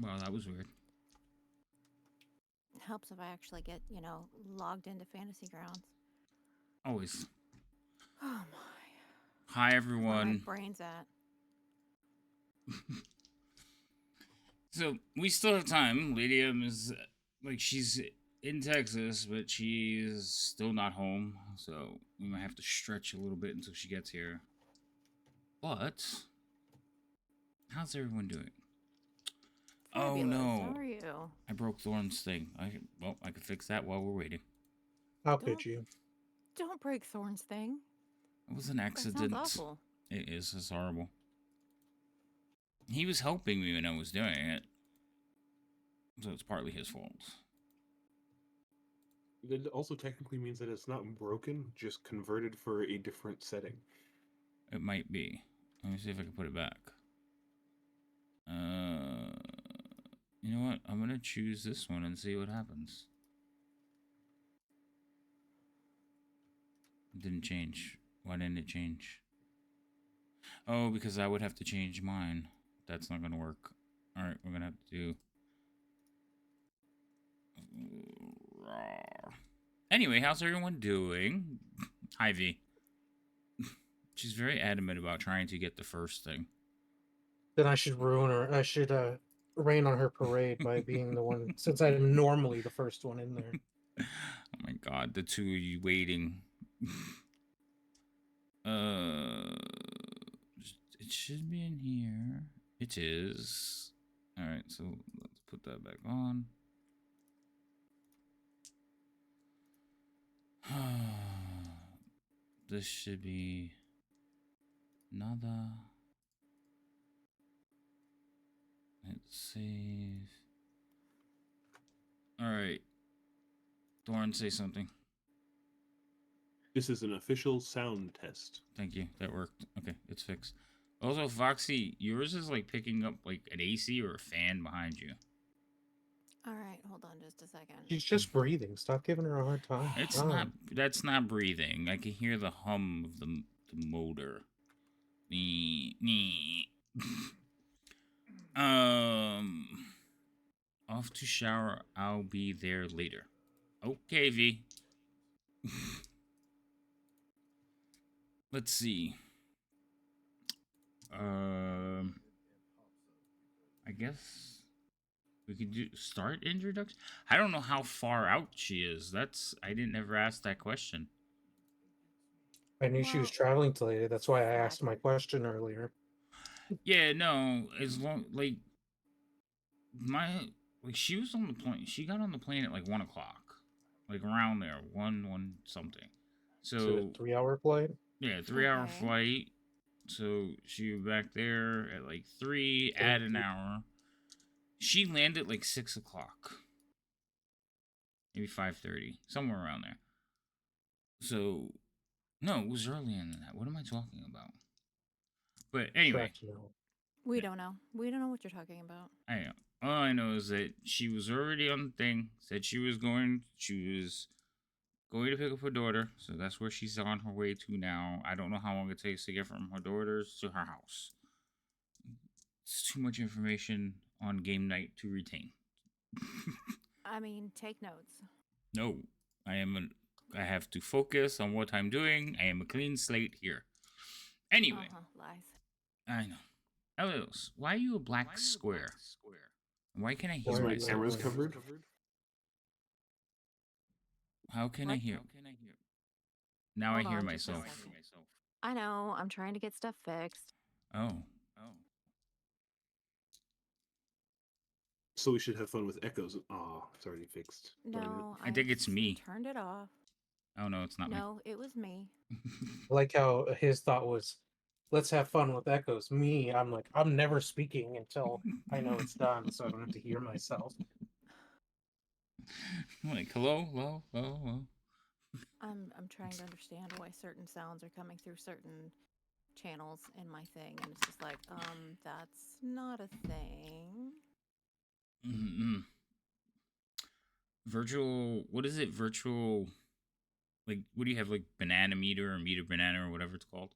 Wow, that was weird. It helps if I actually get, logged into Fantasy Grounds. Always. Oh my. Hi, That's where my everyone. brain's at. So, we still have time. Lydium is, she's in Texas, but she's still not home. So, we might have to stretch a little bit until she gets here. But, how's everyone doing? Oh, Fabulous. How no. are you? I broke Thorn's thing. I could fix that while we're waiting. How Don't could you? don't break Thorn's thing. It was an That sounds accident. awful. It is. It's horrible. He was helping me when I was doing it, so it's partly his fault. It also technically means that it's not broken, just converted for a different setting. It might be. Let me see if I can put it back. You know what? I'm gonna choose this one and see what happens. It didn't change. Why didn't it change? Oh, because I would have to change mine. That's not gonna work. Alright, we're gonna have to do... Anyway, how's everyone doing? Hi, V. She's very adamant about trying to get the first thing. Then I should ruin her. I should rain on her parade by being the one, since I'm normally the first one in there. Oh my god, the two of you waiting. It should be in here. It is. Alright, so let's put that back on. This should be nada. Let's save. Alright. Thorn, say something. This is an official sound test. Thank you. That worked. Okay, it's fixed. Also, Foxy, yours is like picking up like an AC or a fan behind you. All right, hold on just a second. She's just breathing. Stop giving her a hard time. It's not. That's not breathing. I can hear the hum of the motor. Nee. Off to shower. I'll be there later. Okay, V. Let's see. I guess we could do start introduction. I don't know how far out she is. I didn't ever ask that question. I knew she was traveling today. That's why I asked my question earlier. Yeah, no, as long she was on the plane. She got on the plane at like 1 o'clock, like around there, one something. So 3-hour flight. Yeah, 3 hour flight. So she was back there at like 3. Add an hour. She landed like 6 o'clock, maybe 5:30, somewhere around there. So no, it was earlier than that. What am I talking about? But anyway, we don't know. We don't know what you're talking about. I know. All I know is that she was already on the thing. Said she was going to pick up her daughter. So that's where she's on her way to now. I don't know how long it takes to get from her daughter's to her house. It's too much information on game night to retain. I mean, take notes. No, I have to focus on what I'm doing. I am a clean slate here. Anyway. Lies. I know. Elios, why are you a black square? Why can I hear Is my myself? camera's covered? How can I hear? Now I hear myself. I know. I'm trying to get stuff fixed. Oh. So we should have fun with echoes. Oh, it's already fixed. No, I think it's me. Turned it off. Oh no, it's not me. No, it was me. I like how his thought was, let's have fun with echoes. Me, I'm like, I'm never speaking until I know it's done, so I don't have to hear myself. I'm like, hello. I'm trying to understand why certain sounds are coming through certain channels in my thing, and it's just like, that's not a thing. Mm-hmm. Virtual, what is it? Virtual, like, what do you have, like, banana meter or meter banana or whatever it's called?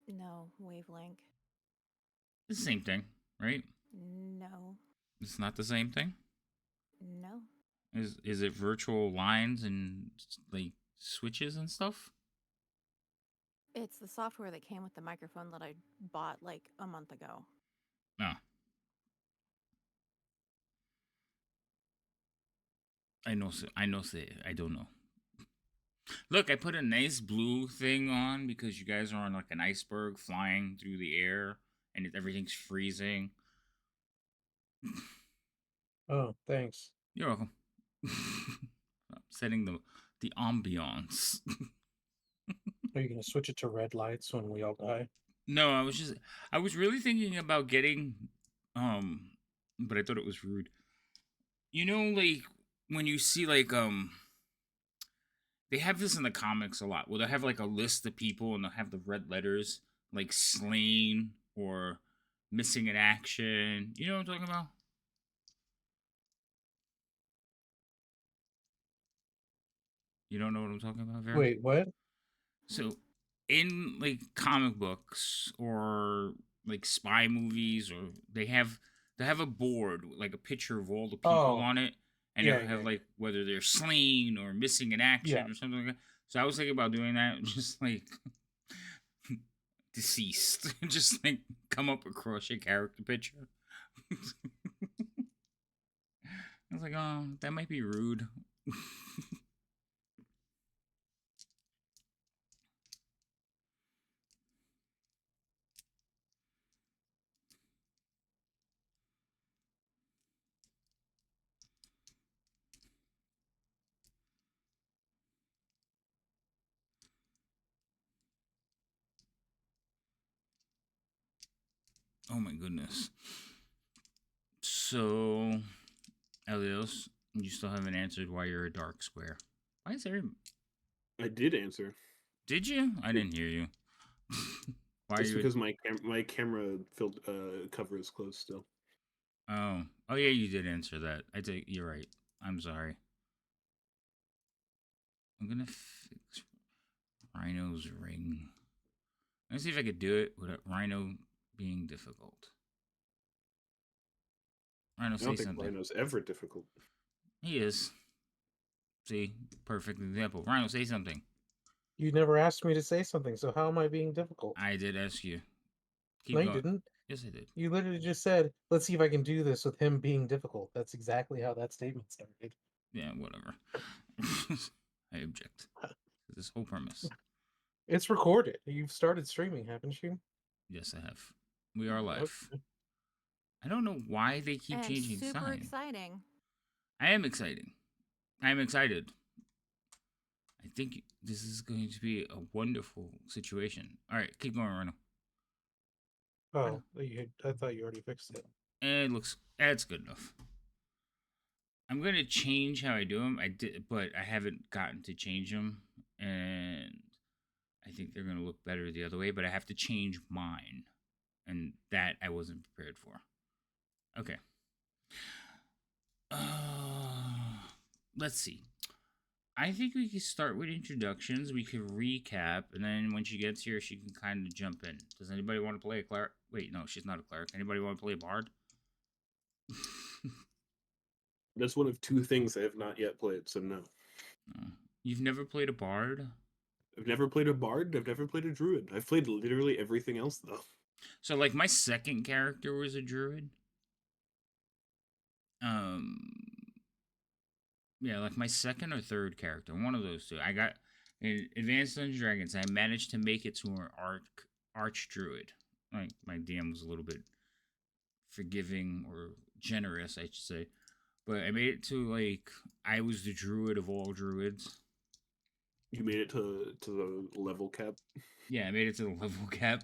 No, wavelength. It's the same thing, right? No. It's not the same thing. No. Is it virtual lines and like switches and stuff? It's the software that came with the microphone that I bought like a month ago. No. I know. I know. Say I don't know. Look, I put a nice blue thing on because you guys are on like an iceberg flying through the air and everything's freezing. Oh, thanks. You're welcome. I'm setting the ambiance. Are you gonna switch it to red lights when we all die? No, I was really thinking about getting but I thought it was rude. You know, like when you see like they have this in the comics a lot. Well, they have like a list of people and they'll have the red letters like slain or missing in action. You know what I'm talking about? You don't know what I'm talking about, Vera? Wait, what? So, in like comic books or like spy movies, or they have a board with, like a picture of all the people Oh, on it, and yeah, they'll yeah, have like whether they're slain or missing in yeah. action or something like that. So I was thinking about doing that, just like deceased, just like come up across your character picture. I was like, oh, that might be rude. Oh my goodness. So, Elios, you still haven't answered why you're a dark square. Why is there? I did answer. Did you? I didn't hear you. Why are It's you? because my camera cover is closed still. Oh, oh yeah, you did answer that. I take. You're right. I'm sorry. I'm gonna fix Rhino's ring. Let's see if I could do it without Rhino being difficult. Rhino, I say don't think something. Rhino's ever difficult. He is. See, perfect example. Rhino, say something. You never asked me to say something, so how am I being difficult? I did ask you. Keep No, you going. didn't. Yes, I did. You literally just said, "Let's see if I can do this with him being difficult." That's exactly how that statement started. Yeah, whatever. I object. This whole premise. It's recorded. You've started streaming, haven't you? Yes, I have. We are live. Okay. I don't know why they keep And changing super sign. exciting. I am exciting. I am excited. I think this is going to be a wonderful situation. All right, keep going, Rhino. Oh, I thought you already fixed it. It looks that's good enough. I'm gonna change how I do them. I did, but I haven't gotten to change them, and I think they're gonna look better the other way. But I have to change mine, and that I wasn't prepared for. Okay. Let's see. I think we could start with introductions. We could recap, and then when she gets here, she can kind of jump in. Does anybody want to play a cleric? Wait, no, she's not a cleric. Anybody want to play a bard? That's one of two things I have not yet played, so no. You've never played a bard? I've never played a bard. I've never played a druid. I've played literally everything else though. So, like, my second character was a druid. Um, yeah, like my second or third character, one of those two. I got in Advanced Dungeons and Dragons. I managed to make it to an arch druid. Like my DM was a little bit forgiving or generous, I should say. But I made it to like I was the druid of all druids. You made it to the level cap. Yeah, I made it to the level cap.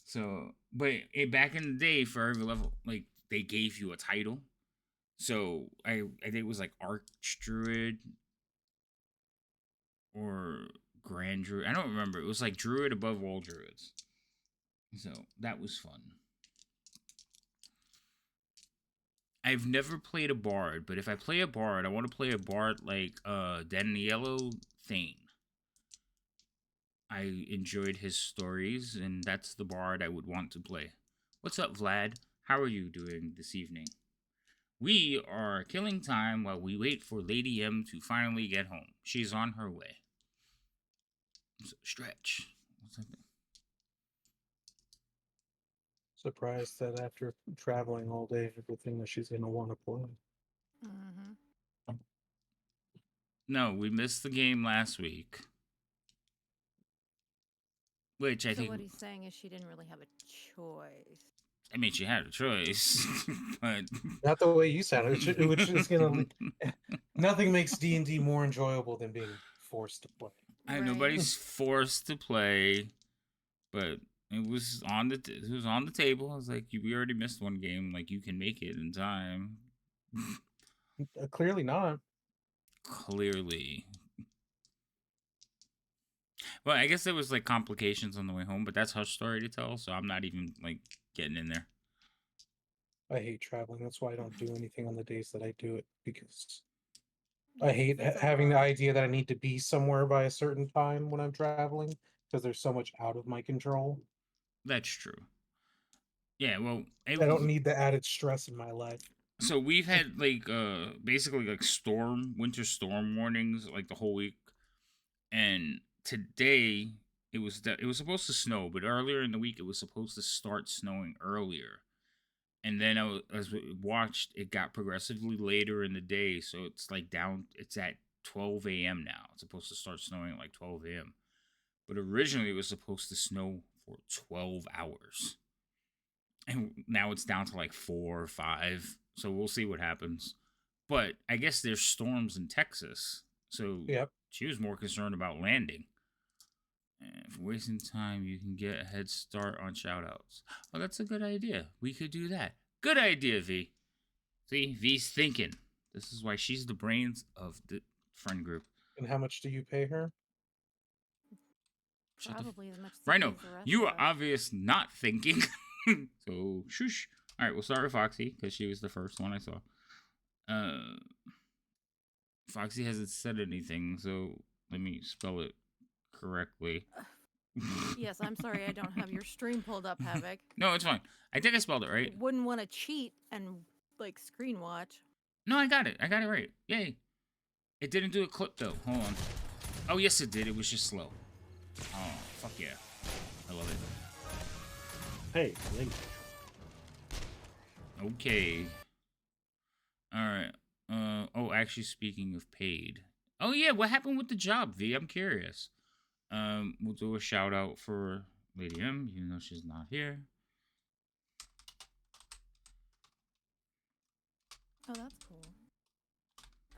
So, but back in the day, for every level, like they gave you a title. So I think it was like Arch Druid or Grand Druid. I don't remember. It was like Druid above all druids. So that was fun. I've never played a bard, but if I play a bard, I want to play a bard like Daniello Thane. I enjoyed his stories, and that's the bard I would want to play. What's up, Vlad? How are you doing this evening? We are killing time while we wait for Lady M to finally get home. She's on her way. So, stretch. What's that? Surprised that after traveling all day, everything that she's gonna want to play. Mm-hmm. No, we missed the game last week. Which I So think. what he's saying is she didn't really have a choice. I mean, she had a choice, but Not the way you sound, which is gonna. Nothing makes D&D more enjoyable than being forced to play. I, Right. nobody's forced to play, but it was on the table. I was like, we already missed one game. Like, you can make it in time. Clearly not. Clearly. Well, I guess there was like complications on the way home, but that's Hush story to tell, so I'm not even like getting in there. I hate traveling. That's why I don't do anything on the days that I do it, because I hate It's a having the lot. idea that I need to be somewhere by a certain time when I'm traveling, because there's so much out of my control. That's true. Yeah, well, I don't need the added stress in my life. So we've had like basically like winter storm warnings like the whole week, and today it was supposed to snow, but earlier in the week it was supposed to start snowing earlier, and then as we watched, it got progressively later in the day, so it's like down. It's at 12 a.m. now. It's supposed to start snowing at like 12 a.m. But originally it was supposed to snow for 12 hours. And now it's down to like 4 or 5. So we'll see what happens. But I guess there's storms in Texas. So Yep. she was more concerned about landing. And for wasting time, you can get a head start on shoutouts. Oh, that's a good idea. We could do that. Good idea, V. See, V's thinking. This is why she's the brains of the friend group. And how much do you pay her? Probably as much as Rhino, the rest you of are us. obvious not thinking. So, shush. All right, we'll start with Foxy because she was the first one I saw. Foxy hasn't said anything, so let me spell it correctly. Yes, I'm sorry I don't have your stream pulled up, Havoc. No, it's fine. I think I spelled it right. Wouldn't want to cheat and like screen watch. No, I got it. I got it right. Yay. It didn't do a clip though. Hold on. Oh, yes, it did. It was just slow. Oh, fuck yeah. I love it. Hey, thank you. Okay. Alright. Oh, actually, speaking of paid. Oh, yeah, what happened with the job, V? I'm curious. We'll do a shout out for Lady M, even though she's not here. Oh, that's cool.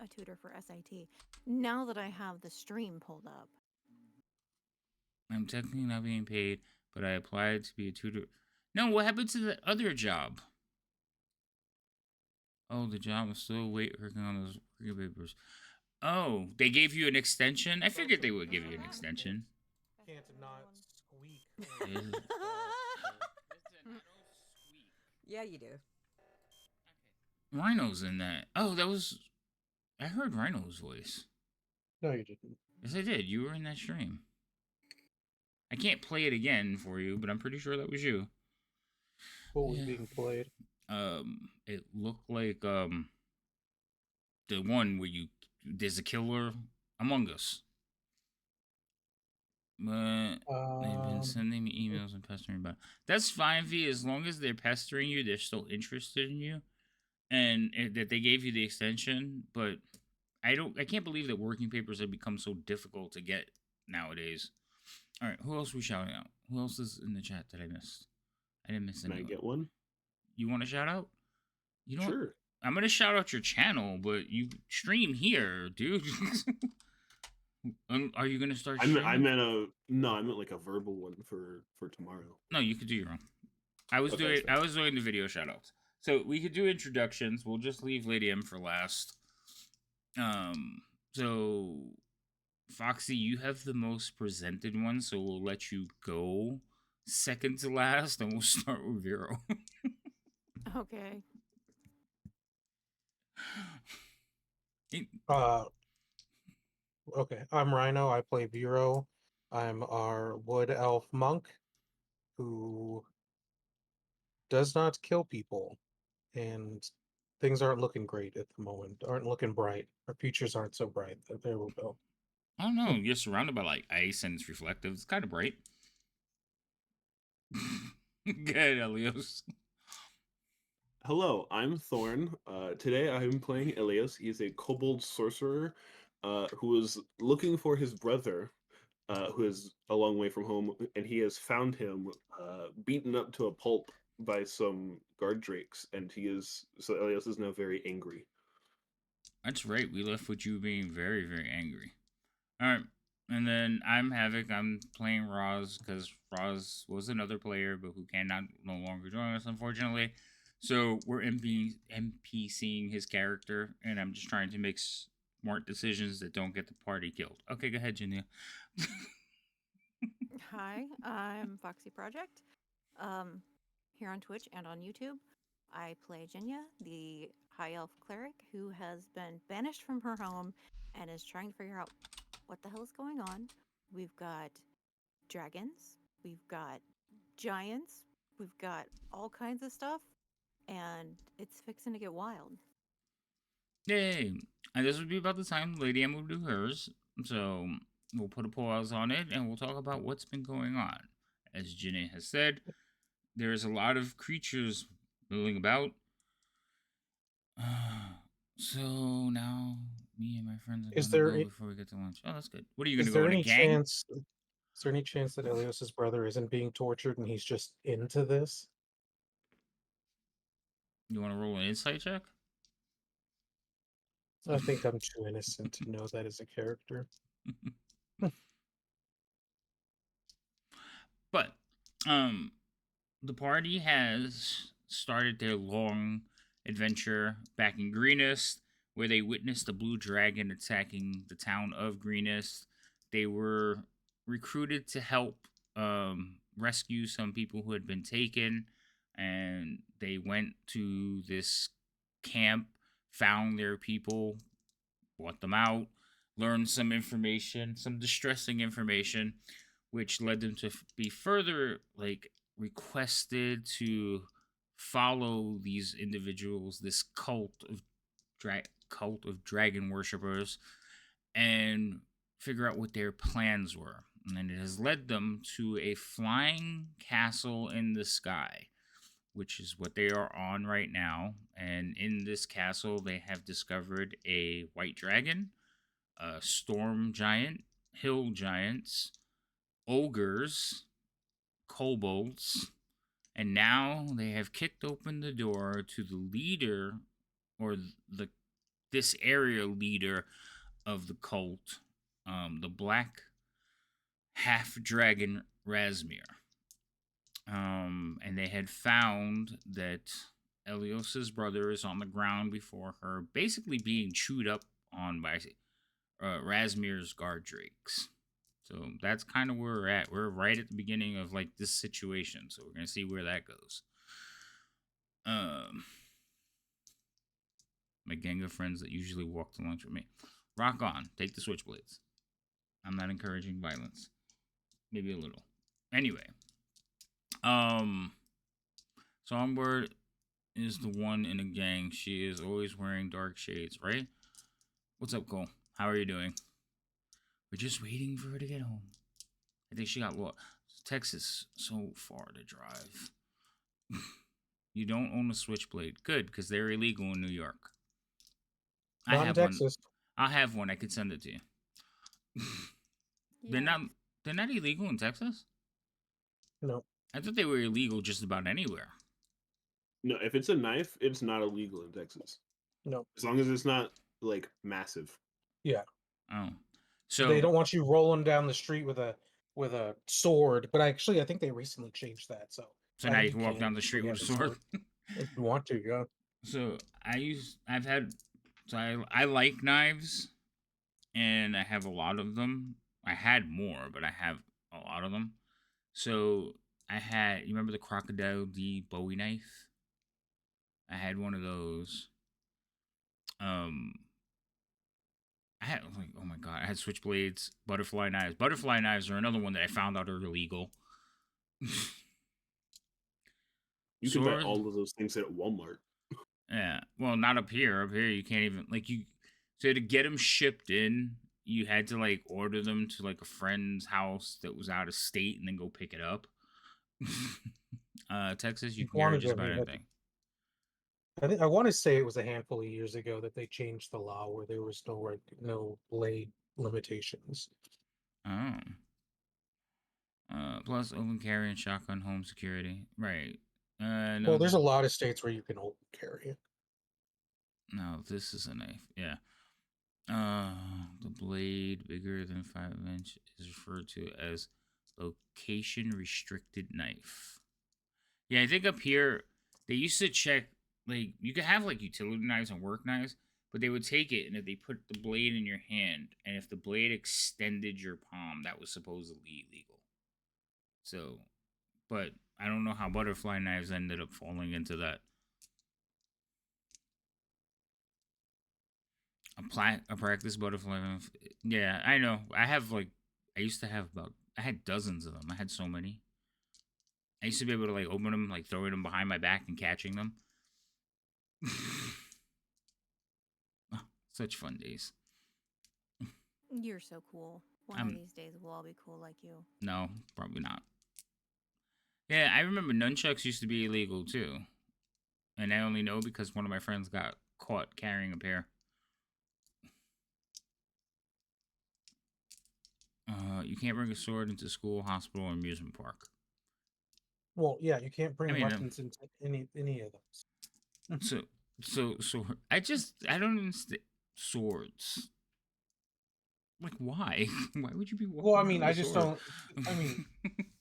A tutor for SAT. Now that I have the stream pulled up. I'm technically not being paid, but I applied to be a tutor. No, what happened to the other job? Oh, the job is still working on those papers. Oh, they gave you an extension? I figured they would give you an extension. Can't not squeak. Yeah, you do. Rhino's in that. Oh, that was... I heard Rhino's voice. No, you didn't. Yes, I did. You were in that stream. I can't play it again for you, but I'm pretty sure that was you. What was being played? It looked like the one where there's a killer Among Us. But they've been sending me emails and pestering about. That's fine, V. As long as they're pestering you, they're still interested in you, and that they gave you the extension. But I can't believe that working papers have become so difficult to get nowadays. All right, who else are we shouting out? Who else is in the chat that I missed? I didn't miss Can anyone. I get one? You want to shout out? You know what? Sure. I'm gonna shout out your channel, but you stream here, dude. Are you gonna start? I meant like a verbal one for tomorrow. No, you could do your own. I was doing the video shout outs. So we could do introductions. We'll just leave Lady M for last. So Foxy, you have the most presented one, so we'll let you go second to last, and we'll start with Vero. Okay. Okay, I'm Rhino. I play Vero. I'm our wood elf monk who does not kill people, and things aren't looking great at the moment. Aren't looking bright. Our futures aren't so bright. There we go. I don't know. You're surrounded by like ice and it's reflective. It's kind of bright. Good, Elios. Hello, I'm Thorn. Today I'm playing Elias. He's a kobold sorcerer who is looking for his brother, who is a long way from home, and he has found him beaten up to a pulp by some guard drakes, and so Elias is now very angry. That's right. We left with you being very, very angry. All right. And then I'm Havoc. I'm playing Roz because Roz was another player, but who cannot no longer join us, unfortunately. So we're NPCing his character, and I'm just trying to make smart decisions that don't get the party killed. Okay, go ahead, Jania. Hi, I'm Foxy Project. Here on Twitch and on YouTube, I play Jinya, the high elf cleric who has been banished from her home and is trying to figure out what the hell is going on. We've got dragons, we've got giants, we've got all kinds of stuff, and it's fixing to get wild. Yay! And this would be about the time Lady M will do hers. So we'll put a pause on it and we'll talk about what's been going on. As Janae has said, there's a lot of creatures milling about. So now me and my friends are Is gonna there go a- before we get to lunch. Oh, that's good. What are you is gonna go there in a any gang? chance? Is there any chance that Elios's brother isn't being tortured and he's just into this? You want to roll an insight check? I think I'm too innocent to know that as a character. But the party has started their long adventure back in Greenest, where they witnessed a blue dragon attacking the town of Greenest. They were recruited to help rescue some people who had been taken, and they went to this camp, found their people, bought them out, learned some information, some distressing information, which led them to be further like requested to follow these individuals, this cult of dragon worshippers, and figure out what their plans were. And it has led them to a flying castle in the sky, which is what they are on right now. And in this castle, they have discovered a white dragon, a storm giant, hill giants, ogres, kobolds, and now they have kicked open the door to the leader, or the this area leader of the cult, the black half dragon Rasmir. And they had found that Elios's brother is on the ground before her, basically being chewed up on by Rasmir's guard drakes. So that's kind of where we're at. We're right at the beginning of like this situation, so we're gonna see where that goes. My gang of friends that usually walk to lunch with me. Rock on. Take the switchblades. I'm not encouraging violence. Maybe a little. Anyway. Songbird is the one in the gang. She is always wearing dark shades, right? What's up, Cole? How are you doing? We're just waiting for her to get home. I think she got lost. Texas, so far to drive. You don't own a switchblade. Good, because they're illegal in New York. Not in Texas. I have one. I could send it to you. They're not illegal in Texas? No. I thought they were illegal just about anywhere. No, if it's a knife, it's not illegal in Texas. No. As long as it's not like massive. Yeah. Oh. So they don't want you rolling down the street with a sword, but actually I think they recently changed that. So now you can walk down the street with a sword. If you want to, yeah. So I like knives, and I have a lot of them. I had more, but I have a lot of them. So you remember the Crocodile D Bowie knife? I had one of those. I had like, oh my god, I had switchblades, butterfly knives. Butterfly knives are another one that I found out are illegal. You can buy Sword. all of those things at Walmart. Yeah. Well, not up here. Up here, you can't even like you. So to get them shipped in, you had to like order them to like a friend's house that was out of state, and then go pick it up. Texas, you You can carry wanted just them, about you had to. anything. I want to say it was a handful of years ago that they changed the law where there was no blade limitations. Oh. Plus open carry and shotgun home security. Right. Well, No, there's a lot of states where you can open carry it. no, this is a knife. Yeah. The blade bigger than 5 inch is referred to as location restricted knife. Yeah, I think up here they used to check like you could have like utility knives and work knives, but they would take it and if they put the blade in your hand and if the blade extended your palm, that was supposedly illegal. So, but I don't know how butterfly knives ended up falling into that. A practice butterfly knife. Yeah, I know. I used to have I had dozens of them. I had so many. I used to be able to like open them, like throwing them behind my back and catching them. Oh, such fun days. You're so cool. One of these days we'll all be cool like you. No, probably not. Yeah, I remember nunchucks used to be illegal too. And I only know because one of my friends got caught carrying a pair. You can't bring a sword into school, hospital, or amusement park. Well, yeah, you can't bring I mean, weapons into any of those. So I don't understand swords. Like why? Why would you be walking Well, I around mean, with I a just sword? don't. I mean,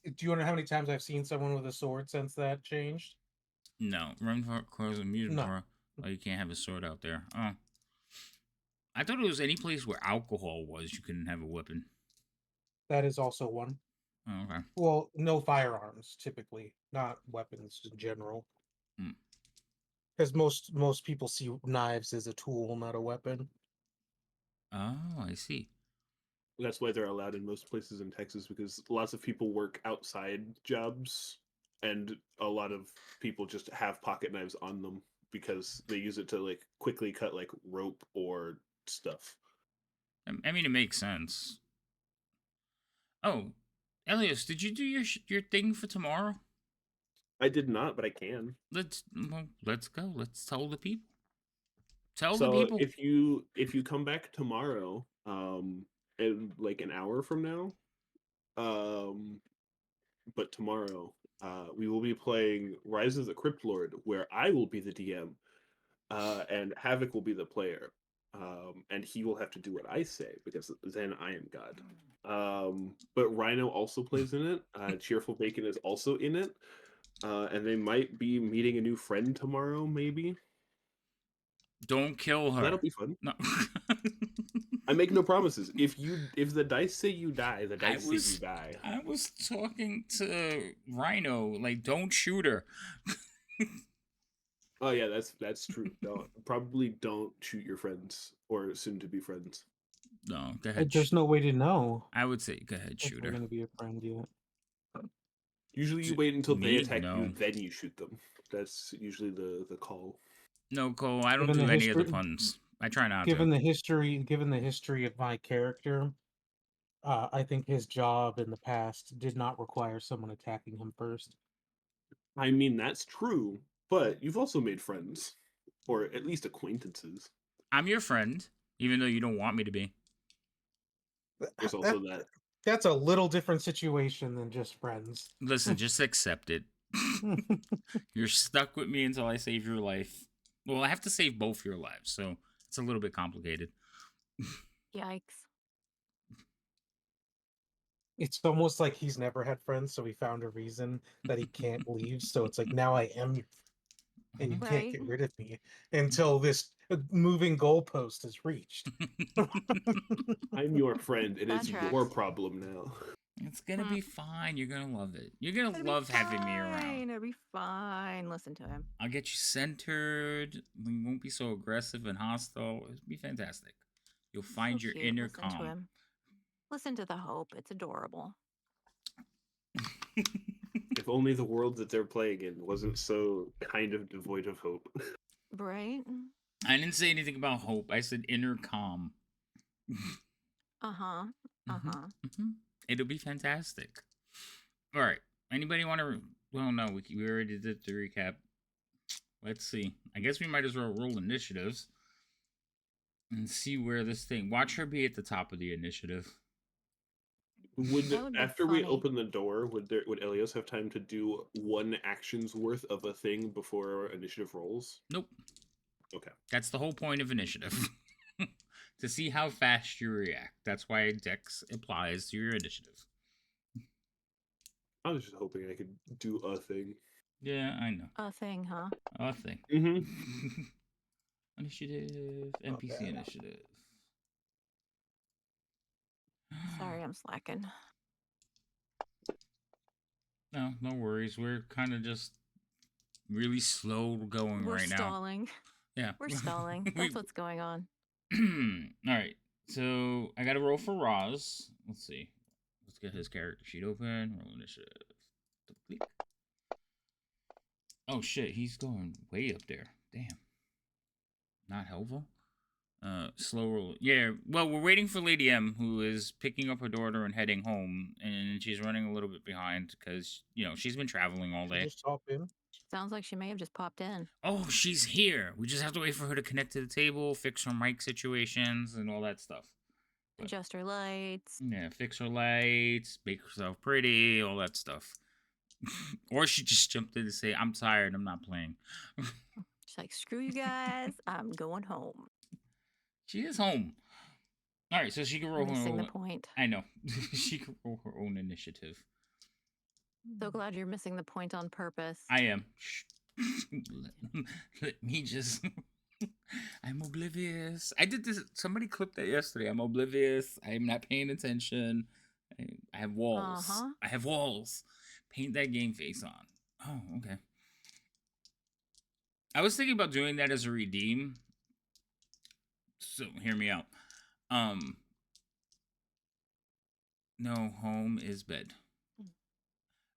do you know how many times I've seen someone with a sword since that changed? No, run park, close amusement No. park. Oh, you can't have a sword out there. Oh, I thought it was any place where alcohol was. You couldn't have a weapon. That is also one. Oh, okay. Well, no firearms typically, not weapons in general. Because most people see knives as a tool, not a weapon. Oh, I see. That's why they're allowed in most places in Texas because lots of people work outside jobs and a lot of people just have pocket knives on them because they use it to like quickly cut like rope or stuff. I mean, it makes sense. Oh, Elias, did you do your thing for tomorrow? I did not, but I can. Let's go. Let's tell the people. Tell the So people. if you come back tomorrow, in like an hour from now, um, but tomorrow, we will be playing Rise of the Crypt Lord, where I will be the DM, and Havoc will be the player, and he will have to do what I say because then I am God. But Rhino also plays in it. Cheerful Bacon is also in it, and they might be meeting a new friend tomorrow, maybe. Don't kill her. That'll be fun. No. I make no promises. If the dice say you die, the dice say you die. I was talking to Rhino, like, don't shoot her. Oh yeah, that's true. Don't shoot your friends or soon to be friends. No, go ahead. There's no way to know I would say go ahead, if shoot they're her. going to be a friend yet. Usually you wait until they Me? attack you, No. then you shoot them. That's usually the call. No, Cole, I don't Given do the any of the history- puns. I try not Given to. given the history of my character, I think his job in the past did not require someone attacking him first. I mean, that's true, but you've also made friends, or at least acquaintances. I'm your friend, even though you don't want me to be. There's also that. That's a little different situation than just friends. Listen, just accept it. You're stuck with me until I save your life. Well, I have to save both your lives, so it's a little bit complicated. Yikes. It's almost like he's never had friends, so he found a reason that he can't leave. So it's like, now I am, and you can't get rid of me until this moving goalpost is reached. I'm your friend, and That it's tracks. your problem now. It's gonna be fine. You're gonna love it. You're gonna love having me around. It'll be fine. Listen to him. I'll get you centered. We won't be so aggressive and hostile. It'll be fantastic. You'll find your cute. inner Listen calm. to him. Listen to the hope. It's adorable. If if only the world that they're playing in wasn't so kind of devoid of hope. Right? I didn't say anything about hope. I said inner calm. Uh-huh. Uh-huh. It'll be fantastic. All right. Anybody want to? Well, no, we already did the recap. Let's see. I guess we might as well roll initiatives and see where this thing. Watch her be at the top of the initiative. Would That would be after we funny. open the door, would Elias have time to do one action's worth of a thing before initiative rolls? Nope. Okay. That's the whole point of initiative. To see how fast you react. That's why Dex applies to your initiative. I was just hoping I could do a thing. Yeah, I know. A thing, huh? A thing. Mm-hmm. Initiative. NPC initiative. Sorry, I'm slacking. No, no worries. We're kind of just really slow going We're right now. stalling. Yeah. We're stalling. That's what's going on. All right. So I got to roll for Roz. Let's see. Let's get his character sheet open. Roll initiative. Click. Oh shit, he's going way up there. Damn. Not helpful. Slow roll. Yeah, well, we're waiting for Lady M, who is picking up her daughter and heading home, and she's running a little bit behind because, she's been traveling all day. Just hop in. Sounds like she may have just popped in. Oh, she's here. We just have to wait for her to connect to the table, fix her mic situations, and all that stuff. But, Adjust her lights. yeah, fix her lights, make herself pretty, all that stuff. Or she just jumped in to say, I'm tired, I'm not playing. She's like, screw you guys, I'm going home. She is home. All right, so she can roll her Missing own. the point. I know. She can roll her own initiative. So glad you're missing the point on purpose. I am. Let me just. I'm oblivious. I did this. Somebody clipped that yesterday. I'm oblivious. I'm not paying attention. I have walls. Uh-huh. I have walls. Paint that game face on. Oh, okay. I was thinking about doing that as a redeem. So hear me out. No, home is bed.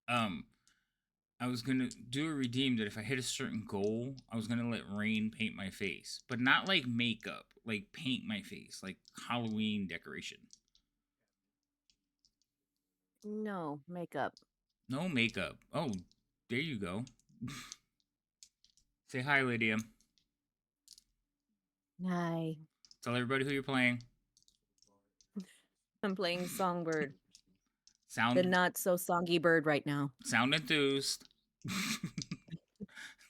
I was gonna do a redeem that if I hit a certain goal, I was gonna let Rain paint my face, but not like makeup, like paint my face, like Halloween decoration. No makeup. No makeup. Oh, there you go. Say hi, Lady M. Hi. Tell everybody who you're playing. I'm playing Songbird. Sound The not so songy bird right now. Sound enthused.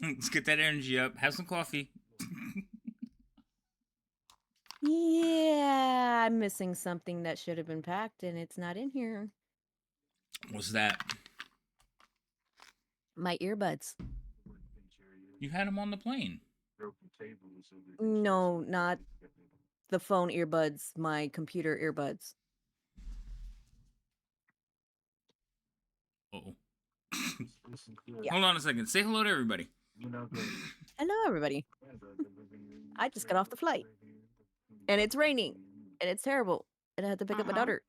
Let's get that energy up. Have some coffee. Yeah, I'm missing something that should have been packed and it's not in here. What's that? My earbuds. You had them on the plane. No, not the phone earbuds, my computer earbuds. Uh-oh. Yeah. Hold on a second. Say hello to everybody. Hello, everybody. I just got off the flight. And it's raining. And it's terrible. And I had to pick up my daughter.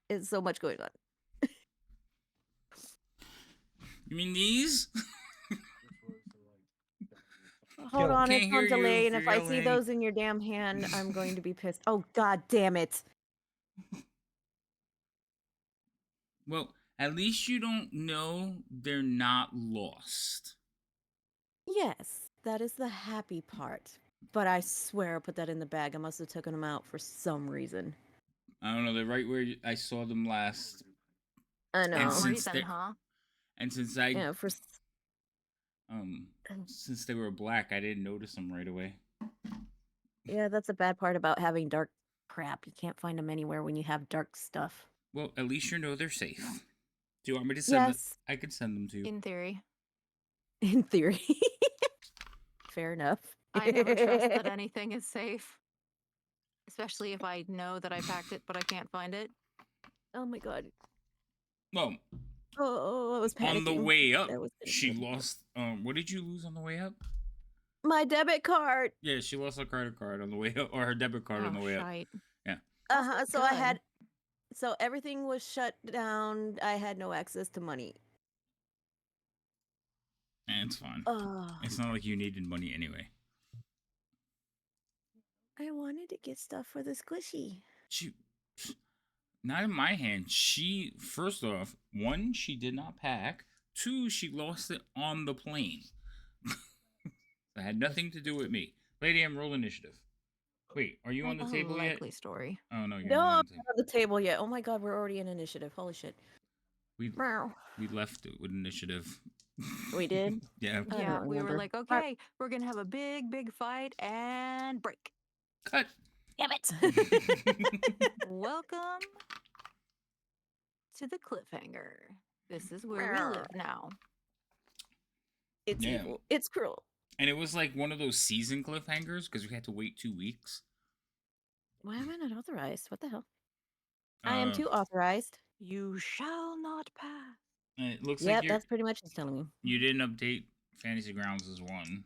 It's so much going on. You mean these? Hold on, Can't it's hear on you delay, if and if you're I see yelling. those in your damn hand, I'm going to be pissed. Oh, god damn it. Well, at least you don't know they're not lost. Yes, that is the happy part. But I swear I put that in the bag. I must have taken them out for some reason. I don't know. They're right where I saw them last. I know. And For since reason, huh? And since I Yeah, for since they were black, I didn't notice them right away. yeah, that's a bad part about having dark crap. You can't find them anywhere when you have dark stuff. Well, at least you know they're safe. Do you want me to send them? Yes, I could send them to you. In theory. in theory. Fair enough. I never trust that anything is safe. Especially if I know that I packed it, but I can't find it. Oh my god. Well, Oh, I was panicking. on the way up, That was she lost. What did you lose on the way up? my debit card. Yeah, she lost her credit card on the way up, or her debit card on the way up. Shite. Yeah. Uh-huh. So I good. had so everything was shut down. I had no access to money. It's fine. Oh, It's not like you needed money anyway. I wanted to get stuff for the squishy. She, not in my hand. She, first off, one, she did not pack. Two, she lost it on the plane. That had nothing to do with me. Lady M, roll initiative. Wait, are you on the table yet? Likely story. Oh no, you're No, not I'm on the table. not on the table yet. Oh my god, we're already in initiative. Holy shit. Meow. We left it with initiative. We did? Yeah. I Yeah, don't we were remember. like, okay, we're gonna have a big fight and break. Cut. Damn it. Welcome to the cliffhanger. This is where we live now. It's Yeah. evil. It's cruel. And it was like one of those season cliffhangers because we had to wait 2 weeks. Why am I not authorized? What the hell? I am too authorized. You shall not pass. And it looks Yep, like that's pretty much what's telling me. you didn't update Fantasy Grounds as 1.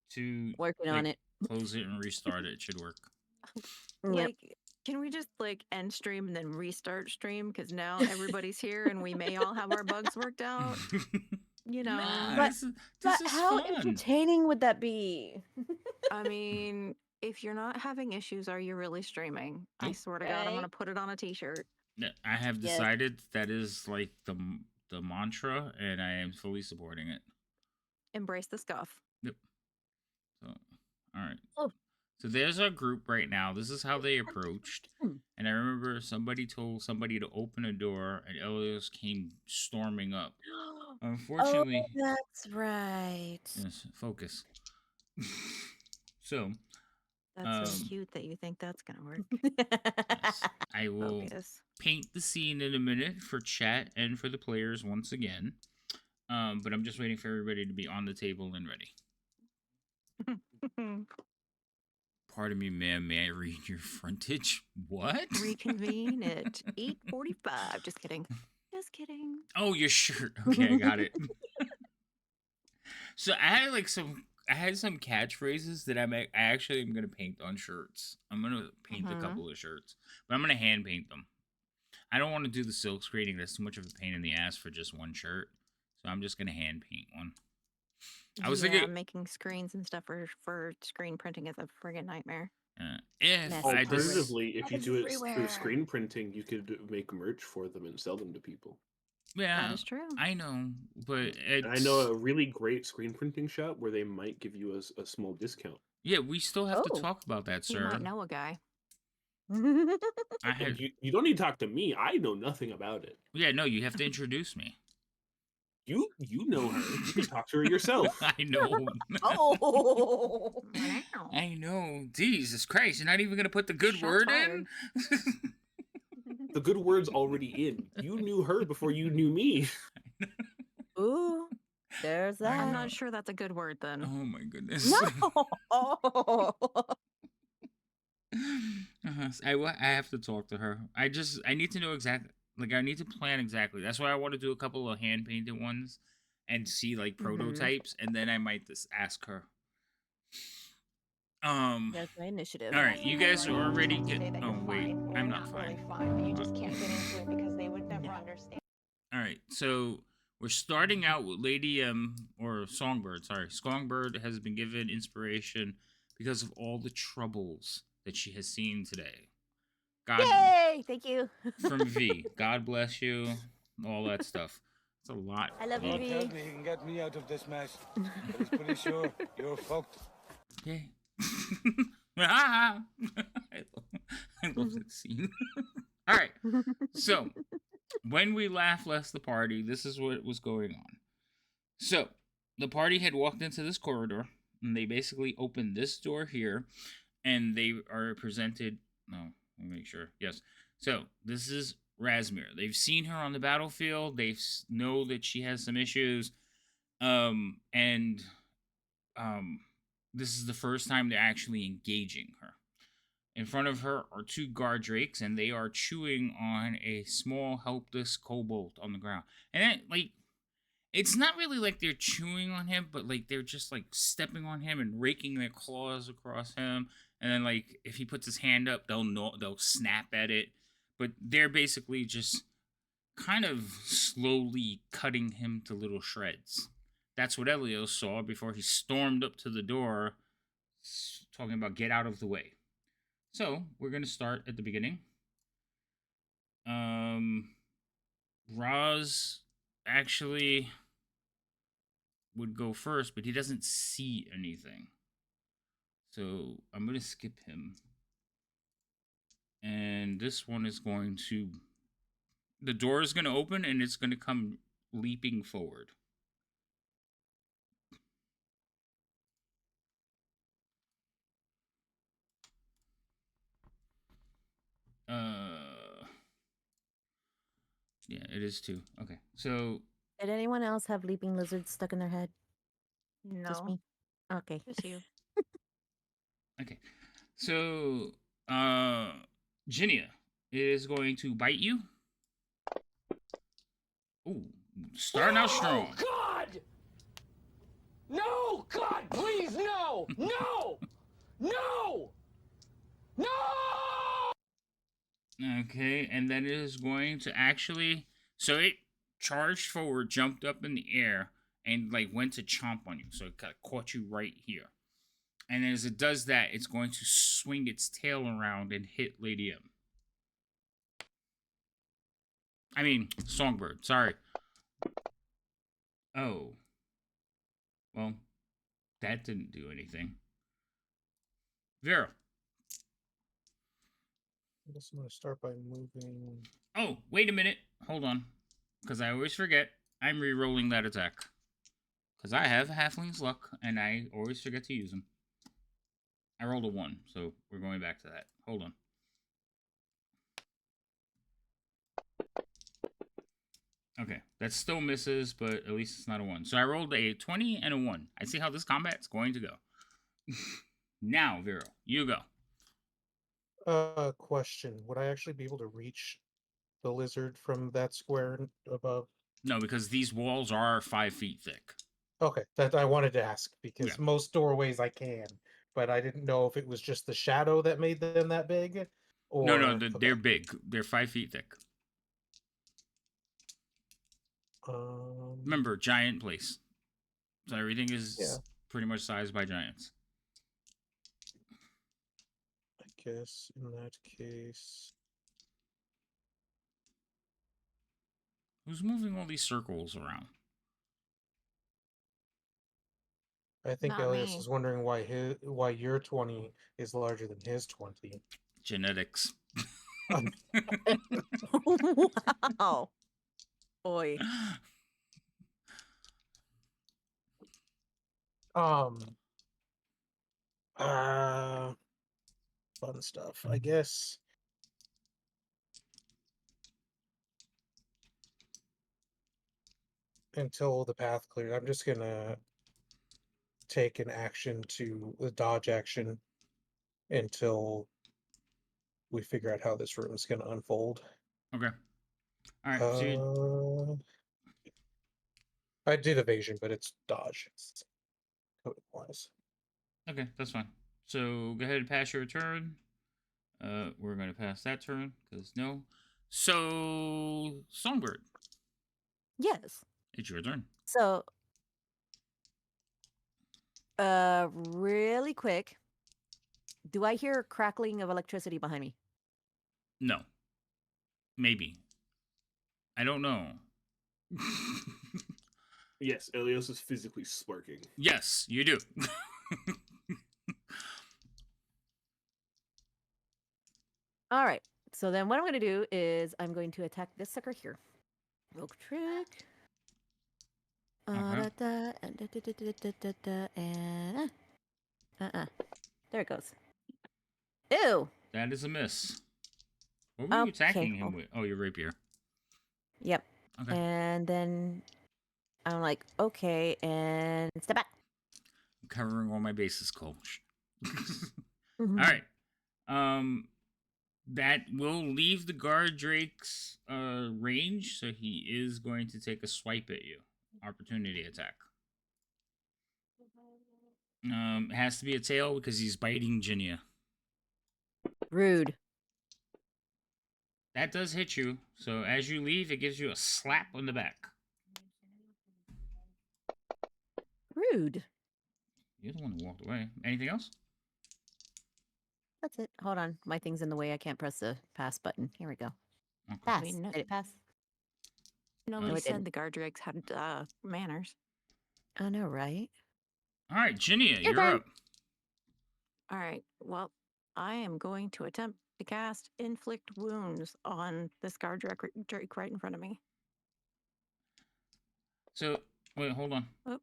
2, Working on it. close it and restart it. It should work. Yep. Like, can we just like end stream and then restart stream? Because now everybody's here and we may all have our bugs worked out. You know, Nah, But- this But is how fun. entertaining would that be? I mean, if you're not having issues, are you really streaming? I Nope. swear to God, I'm Right. gonna put it on a t-shirt. Yeah, I have Yes. decided that is like the mantra, and I am fully supporting it. Embrace the scuff. So, all right. Oh. So there's our group right now. This is how they approached. Hmm. And I remember somebody told somebody to open a door, and Elios came storming up. Unfortunately, Oh, that's right. yes, focus. So, That's so Um, cute that you think that's gonna work. yes, I will Focus. paint the scene in a minute for chat and for the players once again. But I'm just waiting for everybody to be on the table and ready. Pardon me, ma'am. May I read your frontage? What? Reconvene at 8:45. Just kidding. Just kidding. Oh, your shirt. Okay, I got it. So I had like I had some catchphrases that I actually am gonna paint on shirts. I'm gonna paint a Mhm. couple of shirts, but I'm gonna hand paint them. I don't want to do the silk screening. That's too much of a pain in the ass for just one shirt. So I'm just gonna hand paint one. I was thinking- making screens and stuff for screen printing is a friggin' nightmare. If Messy. I just Alternatively, if you do it Everywhere. through screen printing, you could make merch for them and sell them to people. yeah, That is true. I know, but And I know a really great screen printing shop where they might give you a small discount. yeah, we still have to Oh. talk about that, You sir. might know a guy. I And had, you don't need to talk to me. I know nothing about it. yeah, no, you have to introduce me. You know her. You can talk to her yourself. I know. Oh. I know. Jesus Christ, you're not even gonna put the good Shots word fired. in? The good word's already in. You knew her before you knew me. Ooh, there's that. I'm not sure that's a good word then. Oh my goodness. No. Oh. I have to talk to her. I need to know exactly. Like, I need to plan exactly. That's why I want to do a couple of hand painted ones and see like prototypes, and then I might just ask her. There's my initiative. All right, you guys are already get. Say that Oh you're wait, fine when I'm you're not really fine. fine, but you just can't get into it because they would never understand. All right, so we're starting out with Lady or Songbird. Sorry, Songbird has been given inspiration because of all the troubles that she has seen today. God, Yay! Thank you. from V. God bless you. All that stuff. It's a lot. I love you, God V. tells me he can get me out of this mess, but he's pretty sure you're fucked. Yay. I love that scene. All right. So, when we laugh less the party, this is what was going on. So, the party had walked into this corridor, and they basically opened this door here, and they are presented. No, let me make sure. Yes. So, this is Razmir. They've seen her on the battlefield. They know that she has some issues. This is the first time they're actually engaging her. In front of her are two guard drakes, and they are chewing on a small, helpless kobold on the ground. And then, like, it's not really like they're chewing on him, but like they're just like stepping on him and raking their claws across him. And then, like, if he puts his hand up, they'll snap at it. But they're basically just kind of slowly cutting him to little shreds. That's what Elio saw before he stormed up to the door, talking about get out of the way. So we're gonna start at the beginning. Roz actually would go first, but he doesn't see anything. So I'm going to skip him. And this one is going to... The door is going to open and it's going to come leaping forward. Yeah, it is too. Okay, so... Did anyone else have leaping lizards stuck in their head? Just No, me? Okay. just you. Okay, so... Ginia is going to bite you. Ooh, starting out strong. God! No! God, please, no! No! No! No! Okay, and then it is going to actually... So it charged forward, jumped up in the air, and like went to chomp on you. So it caught you right here. And as it does that, it's going to swing its tail around and hit Lady M. I mean, Songbird, sorry. Oh. Well, that didn't do anything. Vera. I guess I'm going to start by moving. Oh, wait a minute. Hold on. Because I always forget. I'm re-rolling that attack. Because I have Halfling's Luck, and I always forget to use them. I rolled a 1, so we're going back to that. Hold on. Okay, that still misses, but at least it's not a 1. So I rolled a 20 and a 1. I see how this combat's going to go. Now, Vero, you go. Question. Would I actually be able to reach the lizard from that square above? No, because these walls are 5 feet thick. Okay, that I wanted to ask, because Yeah. most doorways I can, but I didn't know if it was just the shadow that made them that big, or... No, they're big. They're 5 feet thick. Remember, giant place. So everything is pretty much sized by giants. I guess in that case... Who's moving all these circles around? I think Not Elias me. is wondering why your 20 is larger than his 20. Genetics. Wow. Boy. Fun stuff, I guess. Until the path clears, I'm just gonna take an action to the dodge action until we figure out how this room is gonna unfold. Okay. All right. So I did evasion, but it's dodge. Coding wise. okay, that's fine. So go ahead and pass your turn. We're gonna pass that turn because no. So Songbird, Yes. it's your turn. So, really quick, do I hear crackling of electricity behind me? No. Maybe. I don't know. Yes, Elios is physically sparking. Yes, you do. All right. So then what I'm going to do is I'm going to attack this sucker here. Rogue trick. And there it goes. Ew. That is a miss. What were you attacking him with? Oh, your rapier. Yep. Okay. And then I'm like, okay, and step back. I'm covering all my bases, Cole. All right. That will leave the guard Drake's range, so he is going to take a swipe at you. Opportunity attack. It has to be a tail because he's biting Ginia. Rude. That does hit you. So as you leave, it gives you a slap on the back. Rude. You're the one who walked away. Anything else? That's it. Hold on. My thing's in the way. I can't press the pass button. Here we go. Okay. Pass. mean, no- Did it pass? Nobody No, it said didn't. the guard drakes had manners. I know, right? All right, Ginia, Your you're turn. up. All right. Well, I am going to attempt to cast inflict wounds on this guard drake right in front of me. So, wait, hold on. Oh.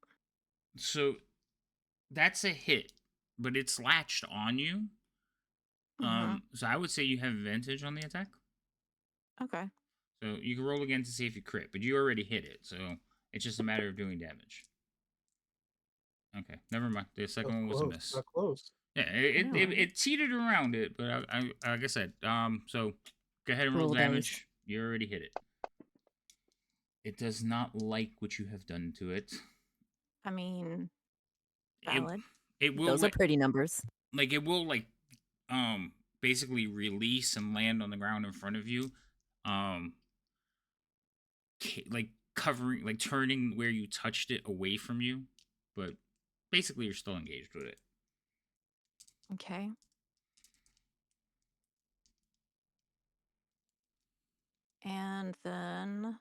So, that's a hit, but it's latched on you. So I would say you have advantage on the attack. Okay. So you can roll again to see if you crit, but you already hit it, so it's just a matter of doing damage. Okay, never mind. The second one was a miss. So close. Yeah, it teetered around it, but I like I said, so go ahead and roll Roll damage. dice. You already hit it. It does not like what you have done to it. I mean, valid. It will. Those are pretty numbers. Like it will basically release and land on the ground in front of you, like covering, like turning where you touched it away from you, but basically you're still engaged with it. Okay. And then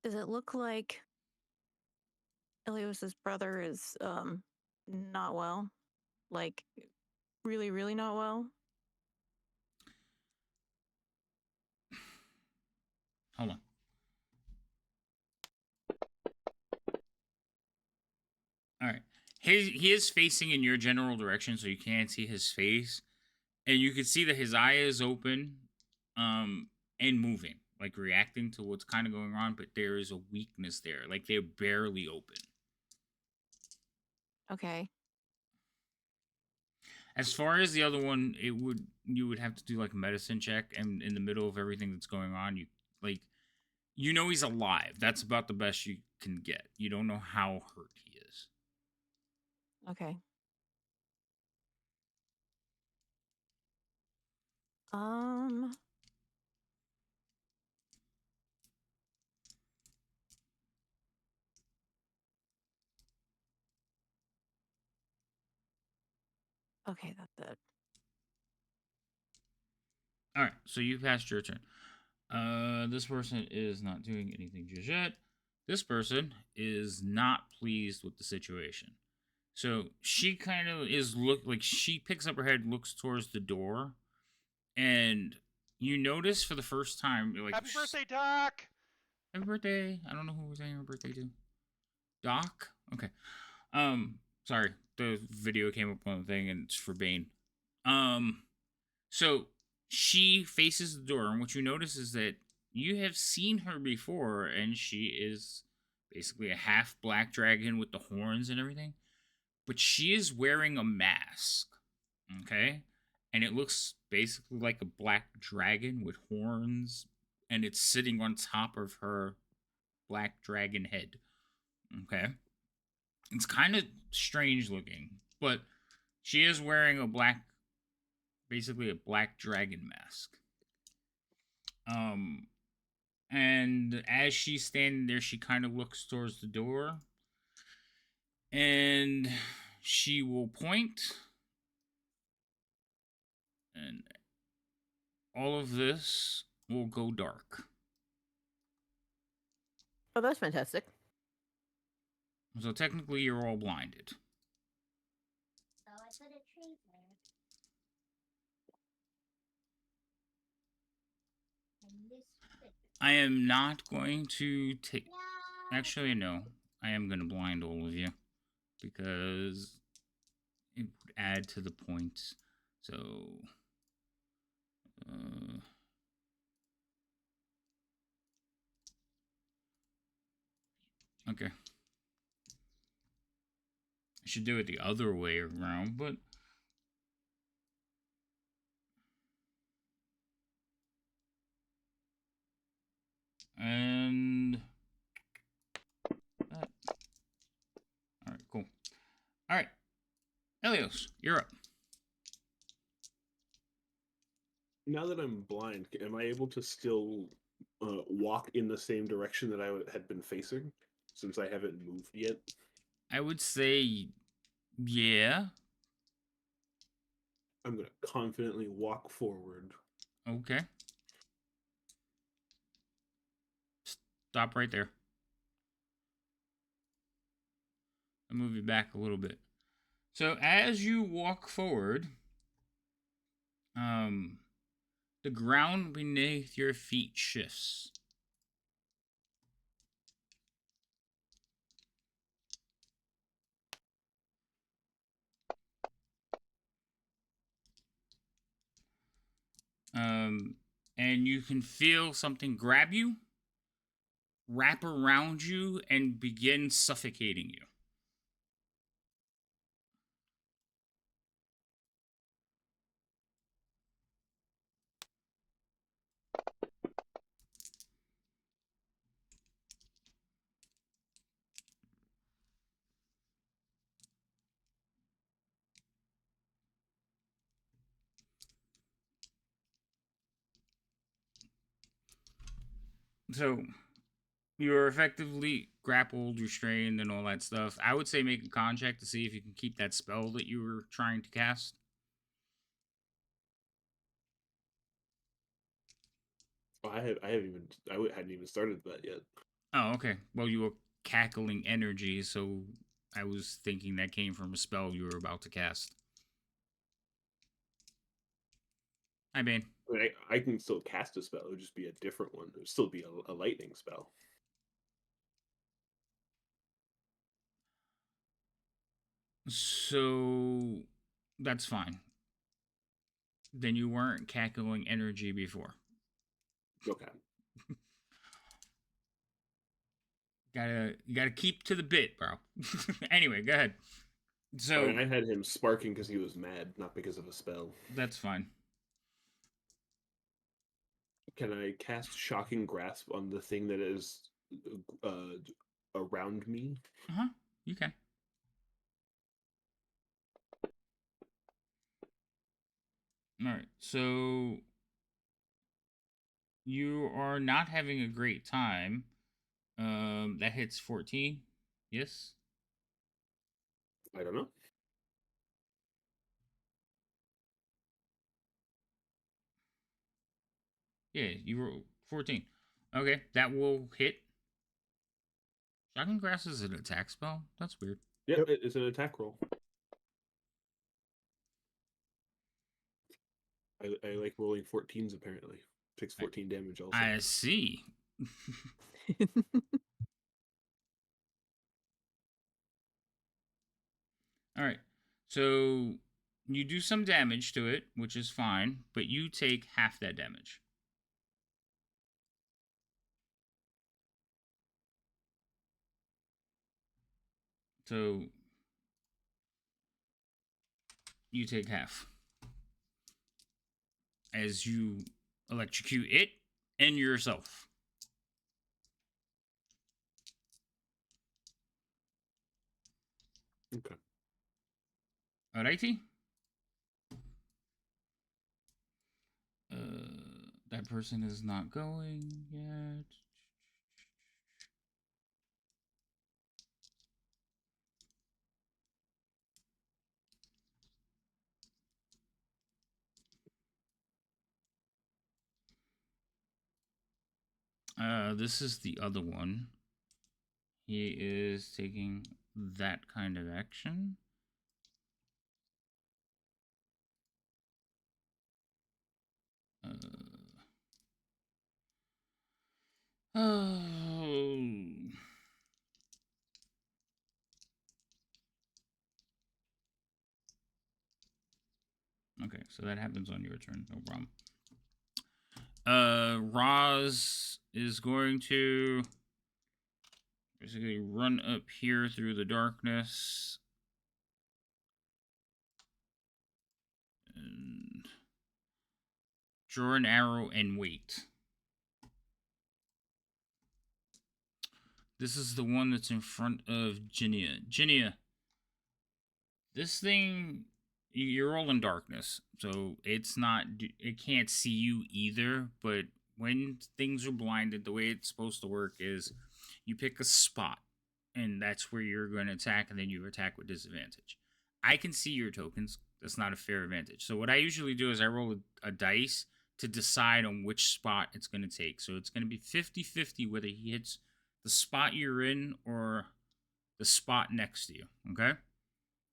does it look like Ilios's brother is not well? Like really, really not well? Hold on. All right. He is facing in your general direction, so you can't see his face, and you can see that his eye is open, and moving, like reacting to what's kind of going on. But there is a weakness there, like they're barely open. Okay. As far as the other one, you would have to do like a medicine check, and in the middle of everything that's going on, you know he's alive. That's about the best you can get. You don't know how hurt he is. Okay. Okay, that's it. All right, so you passed your turn. This person is not doing anything just yet. This person is not pleased with the situation. So she kind of she picks up her head, looks towards the door, and you notice for the first time, you're like, Happy birthday, Doc! Happy birthday. I don't know who we're saying happy birthday to. Doc? Okay. Sorry. The video came up on the thing and it's for Bane. So she faces the door, and what you notice is that you have seen her before, and she is basically a half black dragon with the horns and everything. But she is wearing a mask. Okay? And it looks basically like a black dragon with horns, and it's sitting on top of her black dragon head. Okay? It's kind of strange looking, but she is wearing basically a black dragon mask. And as she's standing there, she kind of looks towards the door, and she will point, and all of this will go dark. Oh, that's fantastic. So technically, you're all blinded. So I put a tree there. I am not going to take... Actually, no. I am going to blind all of you, because it would add to the points. So... okay. I should do it the other way around, but... And Helios, you're up. Now that I'm blind, am I able to still walk in the same direction that I had been facing, since I haven't moved yet? I would say, yeah. I'm gonna confidently walk forward. Okay. Stop right there. I'll move you back a little bit. So as you walk forward, the ground beneath your feet shifts. And you can feel something grab you, wrap around you, and begin suffocating you. So you're effectively grappled, restrained, and all that stuff. I would say make a con check to see if you can keep that spell that you were trying to cast. I hadn't even started that yet. Oh, okay. Well, you were cackling energy, so I was thinking that came from a spell you were about to cast. Hi, Bane. I mean, I can still cast a spell. It would just be a different one. It would still be a lightning spell. So that's fine. Then you weren't cackling energy before. Okay. You gotta keep to the bit, bro. Anyway, go ahead. So I mean, I had him sparking because he was mad, not because of a spell. that's fine. Can I cast Shocking Grasp on the thing that is around me? You can. All right. So you are not having a great time. That hits 14. Yes. I don't know. Yeah, you roll 14. Okay, that will hit. Shocking Grass is an attack spell? That's weird. Yep, it's an attack roll. I like rolling 14s, apparently. Takes 14 damage also. I see. All right. So you do some damage to it, which is fine, but you take half that damage. So you take half as you electrocute it and yourself. Okay. Alrighty. That person is not going yet. This is the other one. He is taking that kind of action. Okay, so that happens on your turn, no problem. Roz is going to basically run up here through the darkness and draw an arrow and wait. This is the one that's in front of Ginia. Ginia, This thing, you're all in darkness, so it can't see you either. But when things are blinded, the way it's supposed to work is you pick a spot, and that's where you're going to attack, and then you attack with disadvantage. I can see your tokens. That's not a fair advantage. So what I usually do is I roll a dice to decide on which spot it's going to take. So it's going to be 50-50 whether he hits the spot you're in or the spot next to you. Okay?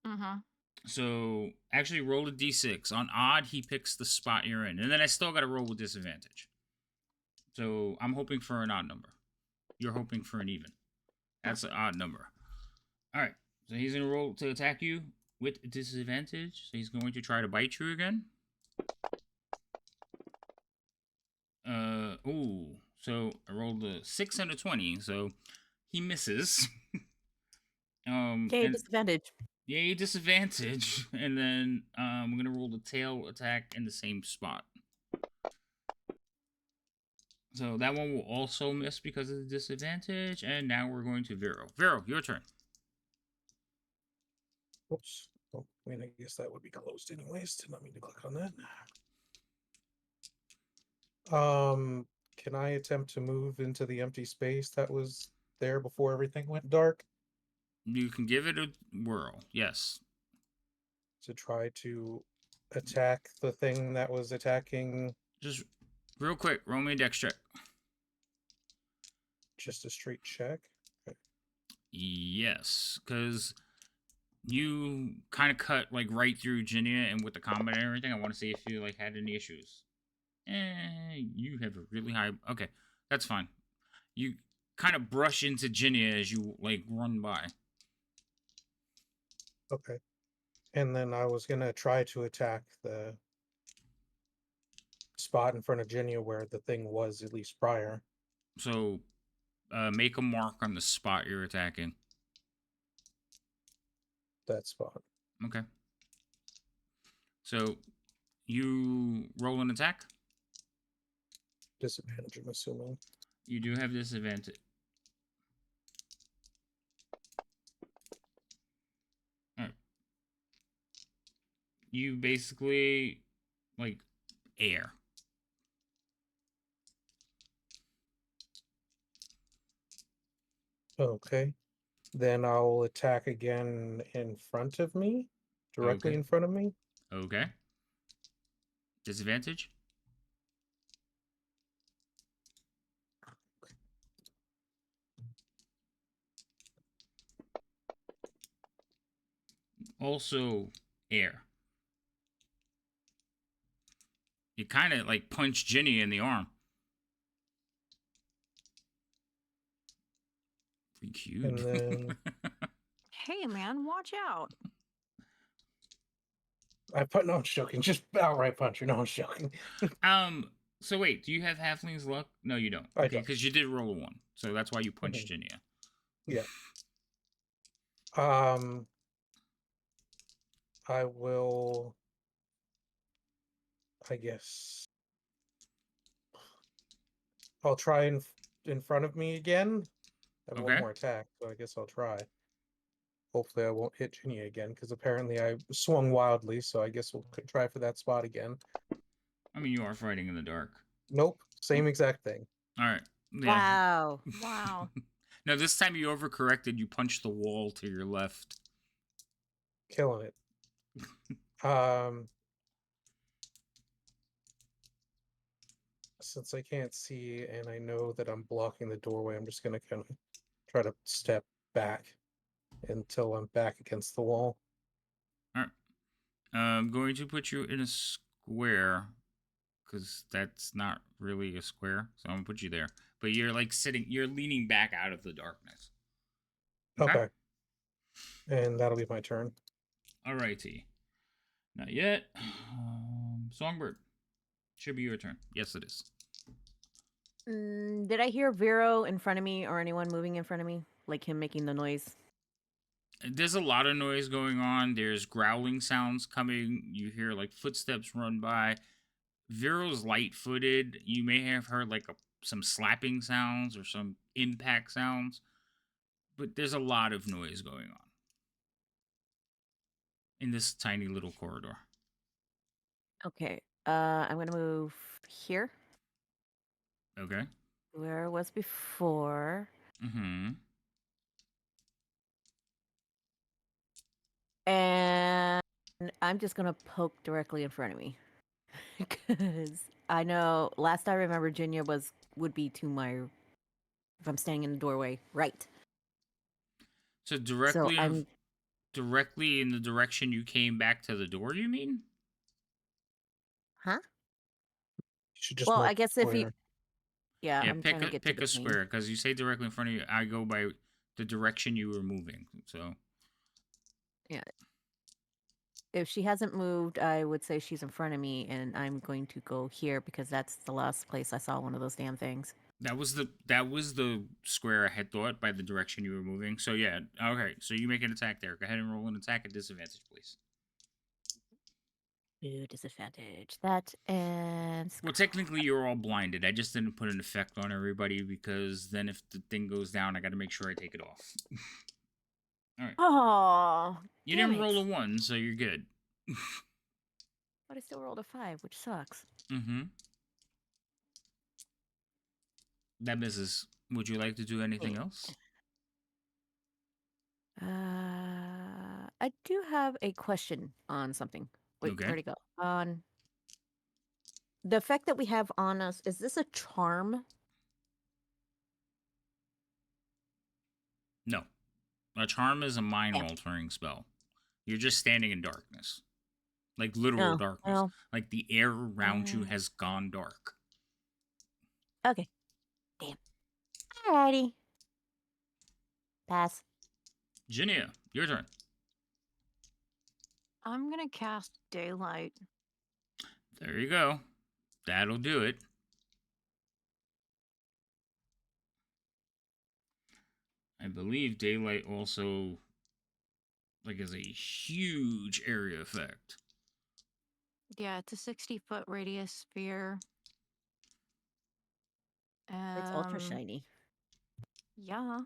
Mm-hmm. So actually roll a d6. On odd, he picks the spot you're in. And then I still got to roll with disadvantage. So I'm hoping for an odd number. You're hoping for an even. That's an odd number. All right. So he's going to roll to attack you with disadvantage. So he's going to try to bite you again. Ooh. So I rolled a 6 and a 20. So he misses. Okay, disadvantage. Yay, disadvantage. And then I'm going to roll the tail attack in the same spot. So that one will also miss because of the disadvantage. And now we're going to Vero. Vero, your turn. Oops. Oh, wait, I guess that would be closed anyways. Did not mean to click on that. Can I attempt to move into the empty space that was there before everything went dark? You can give it a whirl, yes. To try to attack the thing that was attacking. Just real quick, roll me a dex check. Just a straight check? Okay. Yes, because you kind of cut like right through Ginia, and with the combat and everything, I want to see if you like had any issues. You have a really high. Okay, that's fine. You kind of brush into Ginia as you like run by. Okay. And then I was gonna try to attack the spot in front of Ginia where the thing was at least prior. So, make a mark on the spot you're attacking. That spot. Okay. So, you roll an attack? Disadvantage, I'm assuming. You do have disadvantage. Alright. You basically, like, air. Okay. Then I'll attack again in front of me. Directly Okay. in front of me. Okay. Disadvantage? Also, air. You kind of like punch Ginny in the arm. Pretty cute. And then Hey, man, watch out. no, I'm joking. Just outright punch her. No, I'm joking. So wait, do you have halfling's luck? No, you don't. I Okay, don't. because you did roll a 1, so that's why you punched Ginia. Yeah. I will. I guess I'll try in front of me again. I have one Okay. more attack, so I guess I'll try. Hopefully, I won't hit Ginny again because apparently I swung wildly. So I guess we'll try for that spot again. I mean, you are fighting in the dark. Nope, same exact thing. All right. Yeah. Wow. Wow. No, this time you overcorrected. You punched the wall to your left. Killing it. Since I can't see and I know that I'm blocking the doorway, I'm just gonna kind of try to step back until I'm back against the wall. All right. I'm going to put you in a square because that's not really a square. So I'm gonna put you there. But you're like sitting. You're leaning back out of the darkness. Okay. And that'll be my turn. Alrighty. Not yet. Songbird. Should be your turn. Yes, it is. Did I hear Vero in front of me or anyone moving in front of me? Like him making the noise? There's a lot of noise going on. There's growling sounds coming. You hear like footsteps run by. Vero's light-footed. You may have heard like some slapping sounds or some impact sounds. But there's a lot of noise going on. in this tiny little corridor. Okay. I'm gonna move here, Okay. where it was before, Mm-hmm. and I'm just gonna poke directly in front of me because I know last I remember Virginia would be to my if I'm standing in the doorway, right. So So directly in the direction you came back to the door, you mean? huh? You should just Well, mark I guess if you, square. yeah, Yeah, I'm trying to get to pick a between. square because you say directly in front of you. I go by the direction you were moving. So Yeah. If she hasn't moved, I would say she's in front of me, and I'm going to go here because that's the last place I saw one of those damn things. that was the square I had thought by the direction you were moving. So yeah, okay. So you make an attack there. Go ahead and roll an attack at disadvantage, please. Ooh, disadvantage. That and Well, technically you're all blinded. I just didn't put an effect on everybody because then if the thing goes down, I got to make sure I take it off. All right. oh, You damn didn't it. roll a 1, so you're good. But I still rolled a 5, which sucks. Mm-hmm. That misses. Would you like to do anything else? I do have a question on something. Wait, Okay. where'd it go? On the effect that we have on us, is this a charm? No. A charm is a mind Damn. altering spell. You're just standing in darkness. Like literal Oh, darkness. well. Like the air around you has gone dark. Okay. Damn. Alrighty. Pass. Jinia, your turn. I'm gonna cast daylight. There you go. That'll do it. I believe daylight also like is a huge area effect. Yeah, it's a 60-foot radius sphere. It's ultra shiny. Yeah.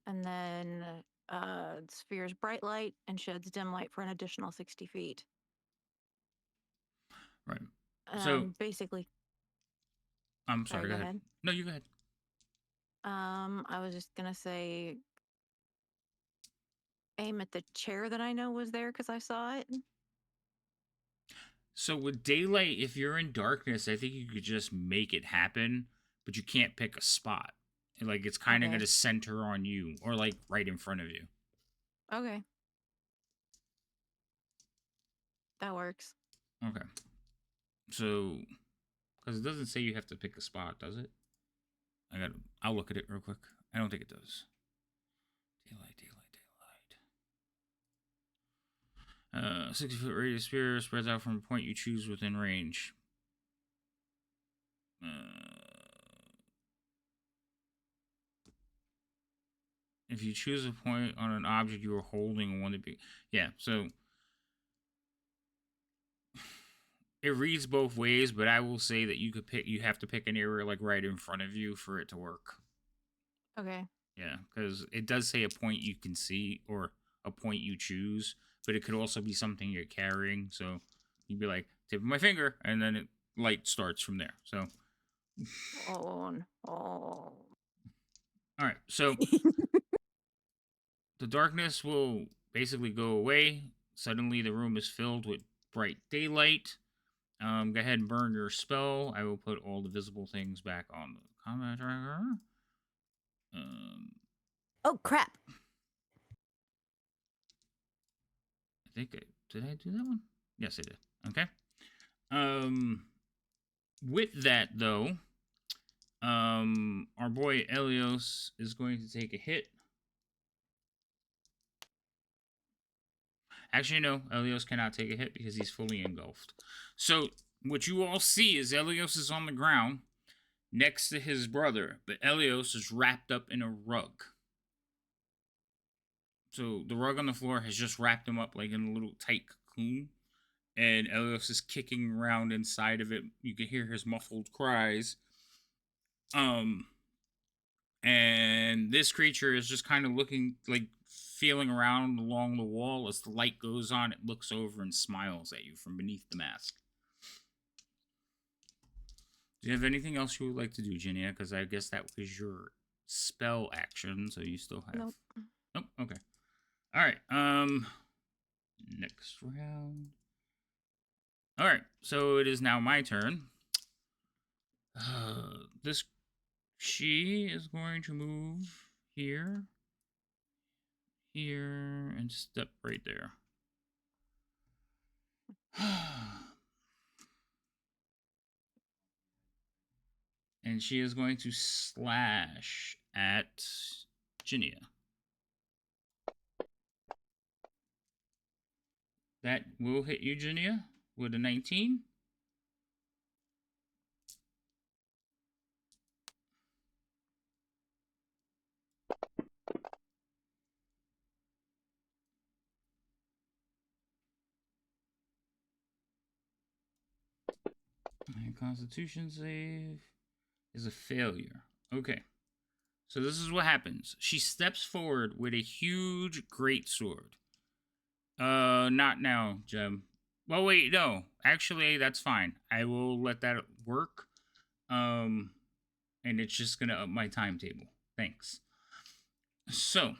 And then the sphere's bright light and sheds dim light for an additional 60 feet. Right. So basically, I'm sorry, go ahead. No, you go ahead. I was just gonna say aim at the chair that I know was there because I saw it. So with daylight, if you're in darkness, I think you could just make it happen, but you can't pick a spot. Like it's kind of Okay. going to center on you or like right in front of you. Okay. That works. Okay. So, because it doesn't say you have to pick a spot, does it? I'll look at it real quick. I don't think it does. Daylight. 60-foot radius sphere spreads out from a point you choose within range. If you choose a point on an object you are holding, one to be. Yeah, so it reads both ways, but I will say that you have to pick an area like right in front of you for it to work. Okay. Yeah, because it does say a point you can see or a point you choose, but it could also be something you're carrying. So you'd be like, tip of my finger, and then light starts from there. So. All right, so the darkness will basically go away. Suddenly, the room is filled with bright daylight. Go ahead and burn your spell. I will put all the visible things back on the combat tracker. Oh crap! I think did I do that one? Yes, I did. Okay. With that though, our boy Elios is going to take a hit. Actually, no, Elios cannot take a hit because he's fully engulfed. So what you all see is Elios is on the ground next to his brother, but Elios is wrapped up in a rug. So the rug on the floor has just wrapped him up like in a little tight cocoon, and Elios is kicking around inside of it. You can hear his muffled cries. And this creature is just kind of looking like feeling around along the wall. As the light goes on, it looks over and smiles at you from beneath the mask. Do you have anything else you would like to do, Ginny? Because I guess that was your spell action, so you still have... Nope. Nope, okay. Alright, next round. Alright, so it is now my turn. She is going to move here, here, and step right there. And she is going to slash at Ginia. That will hit you, Ginia, with a 19. And Constitution save is a failure. Okay. So this is what happens. She steps forward with a huge greatsword. Not now, Jem. Well, wait, no. Actually, that's fine. I will let that work. And it's just gonna up my timetable. Thanks. So,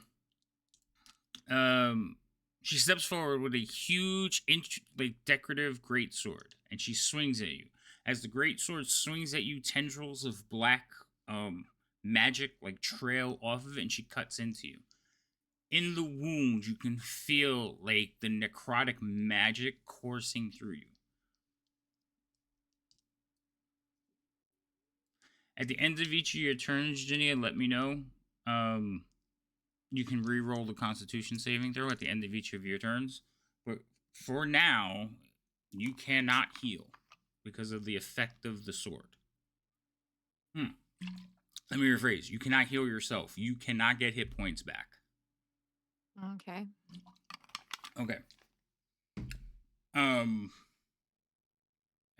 she steps forward with a huge, decorative greatsword, and she swings at you. As the greatsword swings at you, tendrils of black, magic, trail off of it, and she cuts into you. In the wound, you can feel, the necrotic magic coursing through you. At the end of each of your turns, Ginny, let me know. You can re-roll the Constitution saving throw at the end of each of your turns. But for now, you cannot heal because of the effect of the sword. Let me rephrase. You cannot heal yourself. You cannot get hit points back. Okay. Okay.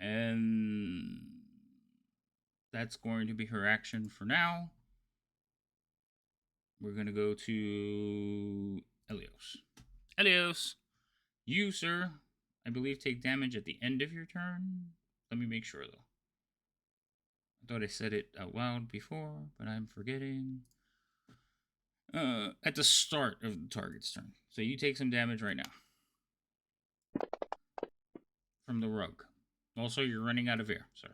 And that's going to be her action for now. We're going to go to Elios. Elios, you, sir, I believe take damage at the end of your turn. Let me make sure, though. I thought I said it out loud before, but I'm forgetting. At the start of the target's turn. So you take some damage right now. From the rug. Also, you're running out of air, sir.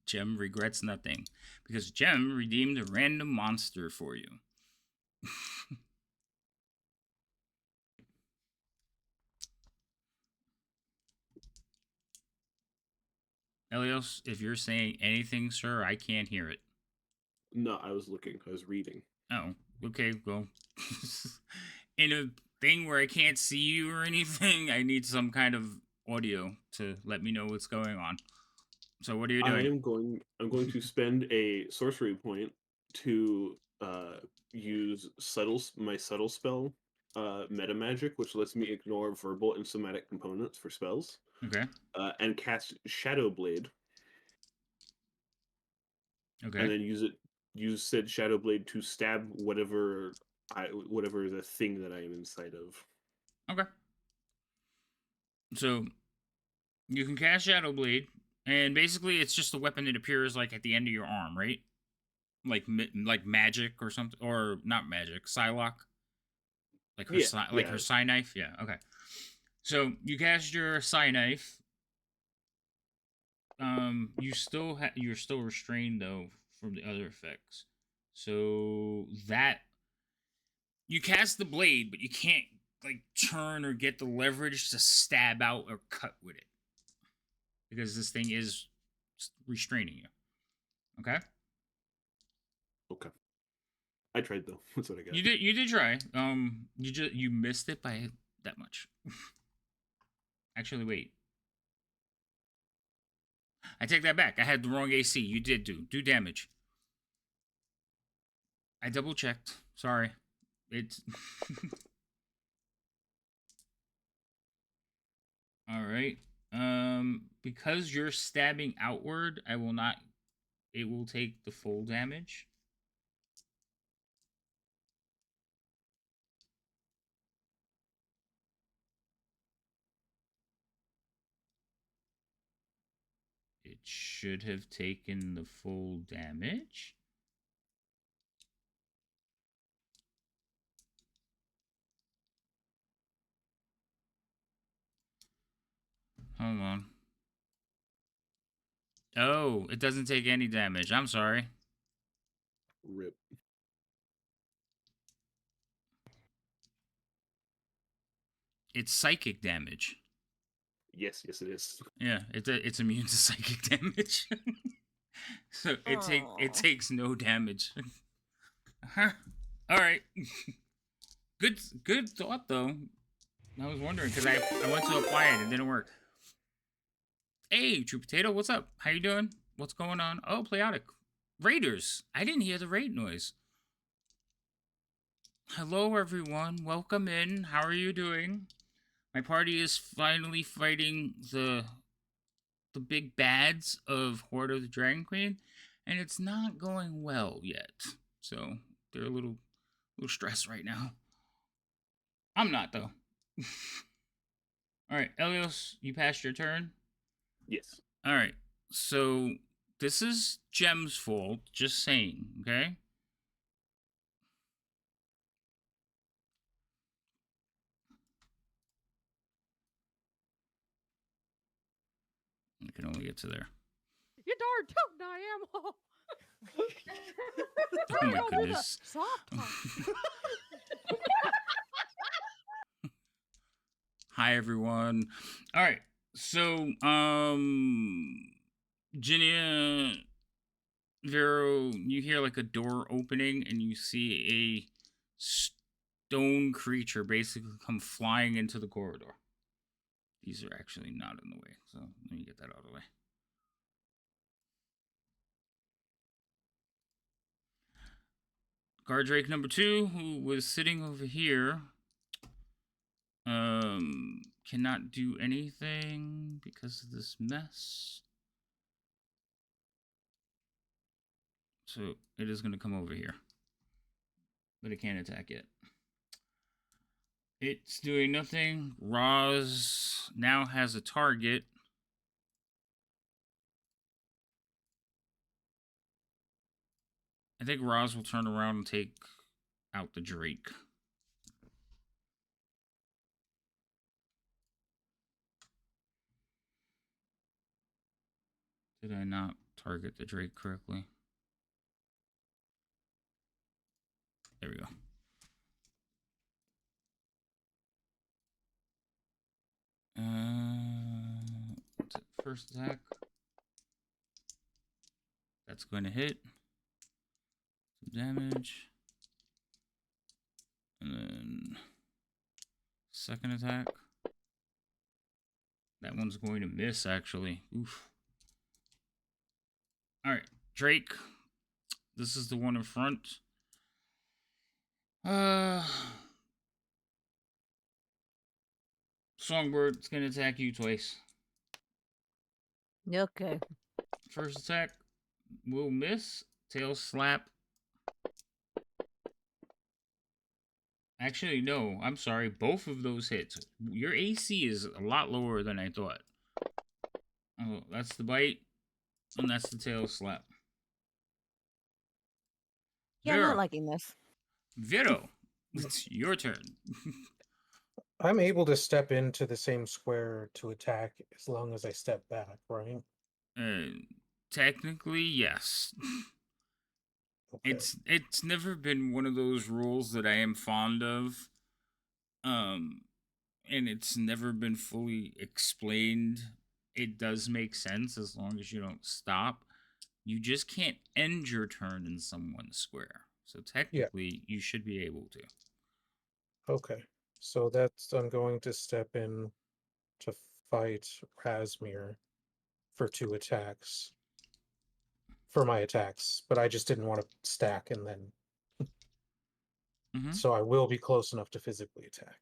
Jem regrets nothing, because Jem redeemed a random monster for you. Elios, if you're saying anything, sir, I can't hear it. No, I was looking. I was reading. Oh, okay, well. In a thing where I can't see you or anything, I need some kind of audio to let me know what's going on. So what are you doing? I'm going to spend a sorcery point to use my subtle spell, meta magic, which lets me ignore verbal and somatic components for spells. Okay. And cast Shadow Blade. Okay. And then use said Shadow Blade to stab whatever the thing that I am inside of. Okay. So you can cast Shadow Blade, and basically it's just a weapon that appears at the end of your arm, right? Like magic or something, or not magic, Psylocke. Her Psy knife. Yeah. Okay. So you cast your Psy knife. You're still restrained though from the other effects. So that you cast the blade, but you can't turn or get the leverage to stab out or cut with it because this thing is restraining you. Okay. Okay. I tried though. That's what I got. You did try. You missed it by that much. Actually, wait. I take that back. I had the wrong AC. You did do damage. I double checked. Sorry. It's all right. because you're stabbing outward, I will not. It will take the full damage. It should have taken the full damage. Hold on. Oh, it doesn't take any damage. I'm sorry. Rip. It's psychic damage. Yes, it is. Yeah, it's immune to psychic damage. So it takes no damage. All right. Good thought though. I was wondering because I went to apply it, it didn't work. Hey, True Potato, what's up? How you doing? What's going on? Oh, Playodic. Raiders. I didn't hear the raid noise. Hello, everyone. Welcome in. How are you doing? My party is finally fighting the big bads of Horde of the Dragon Queen, and it's not going well yet. So they're a little stressed right now. I'm not though. All right, Elios, you passed your turn. Yes. All right, so this is Gem's fault. Just saying, okay? I can only get to there. You darn tootin' I am. Oh my goodness. Soft talk. Hi everyone. All right. So Ginia, Vero, you hear like a door opening and you see a stone creature basically come flying into the corridor. These are actually not in the way, so let me get that out of the way. Guardrake number 2, who was sitting over here, cannot do anything because of this mess. So it is going to come over here, but it can't attack yet. It's doing nothing. Roz now has a target. I think Roz will turn around and take out the Drake. Did I not target the Drake correctly? There we go. First attack. That's going to hit. Some damage. And then second attack. That one's going to miss, actually. Oof. Alright, Drake. This is the one in front. Songbird's going to attack you twice. Okay. First attack will miss. Tail slap. Actually, no. I'm sorry. Both of those hits. Your AC is a lot lower than I thought. Oh, that's the bite. And that's the tail slap. Yeah, I'm not liking this. Vero, it's your turn. I'm able to step into the same square to attack as long as I step back, right? Technically, yes. Okay. It's never been one of those rules that I am fond of. And it's never been fully explained. It does make sense as long as you don't stop. You just can't end your turn in someone's square. So technically, you should be able to. Okay. So that's I'm going to step in to fight Razmir for 2 attacks. For my attacks, but I just didn't want to stack and then. So I will be close enough to physically attack.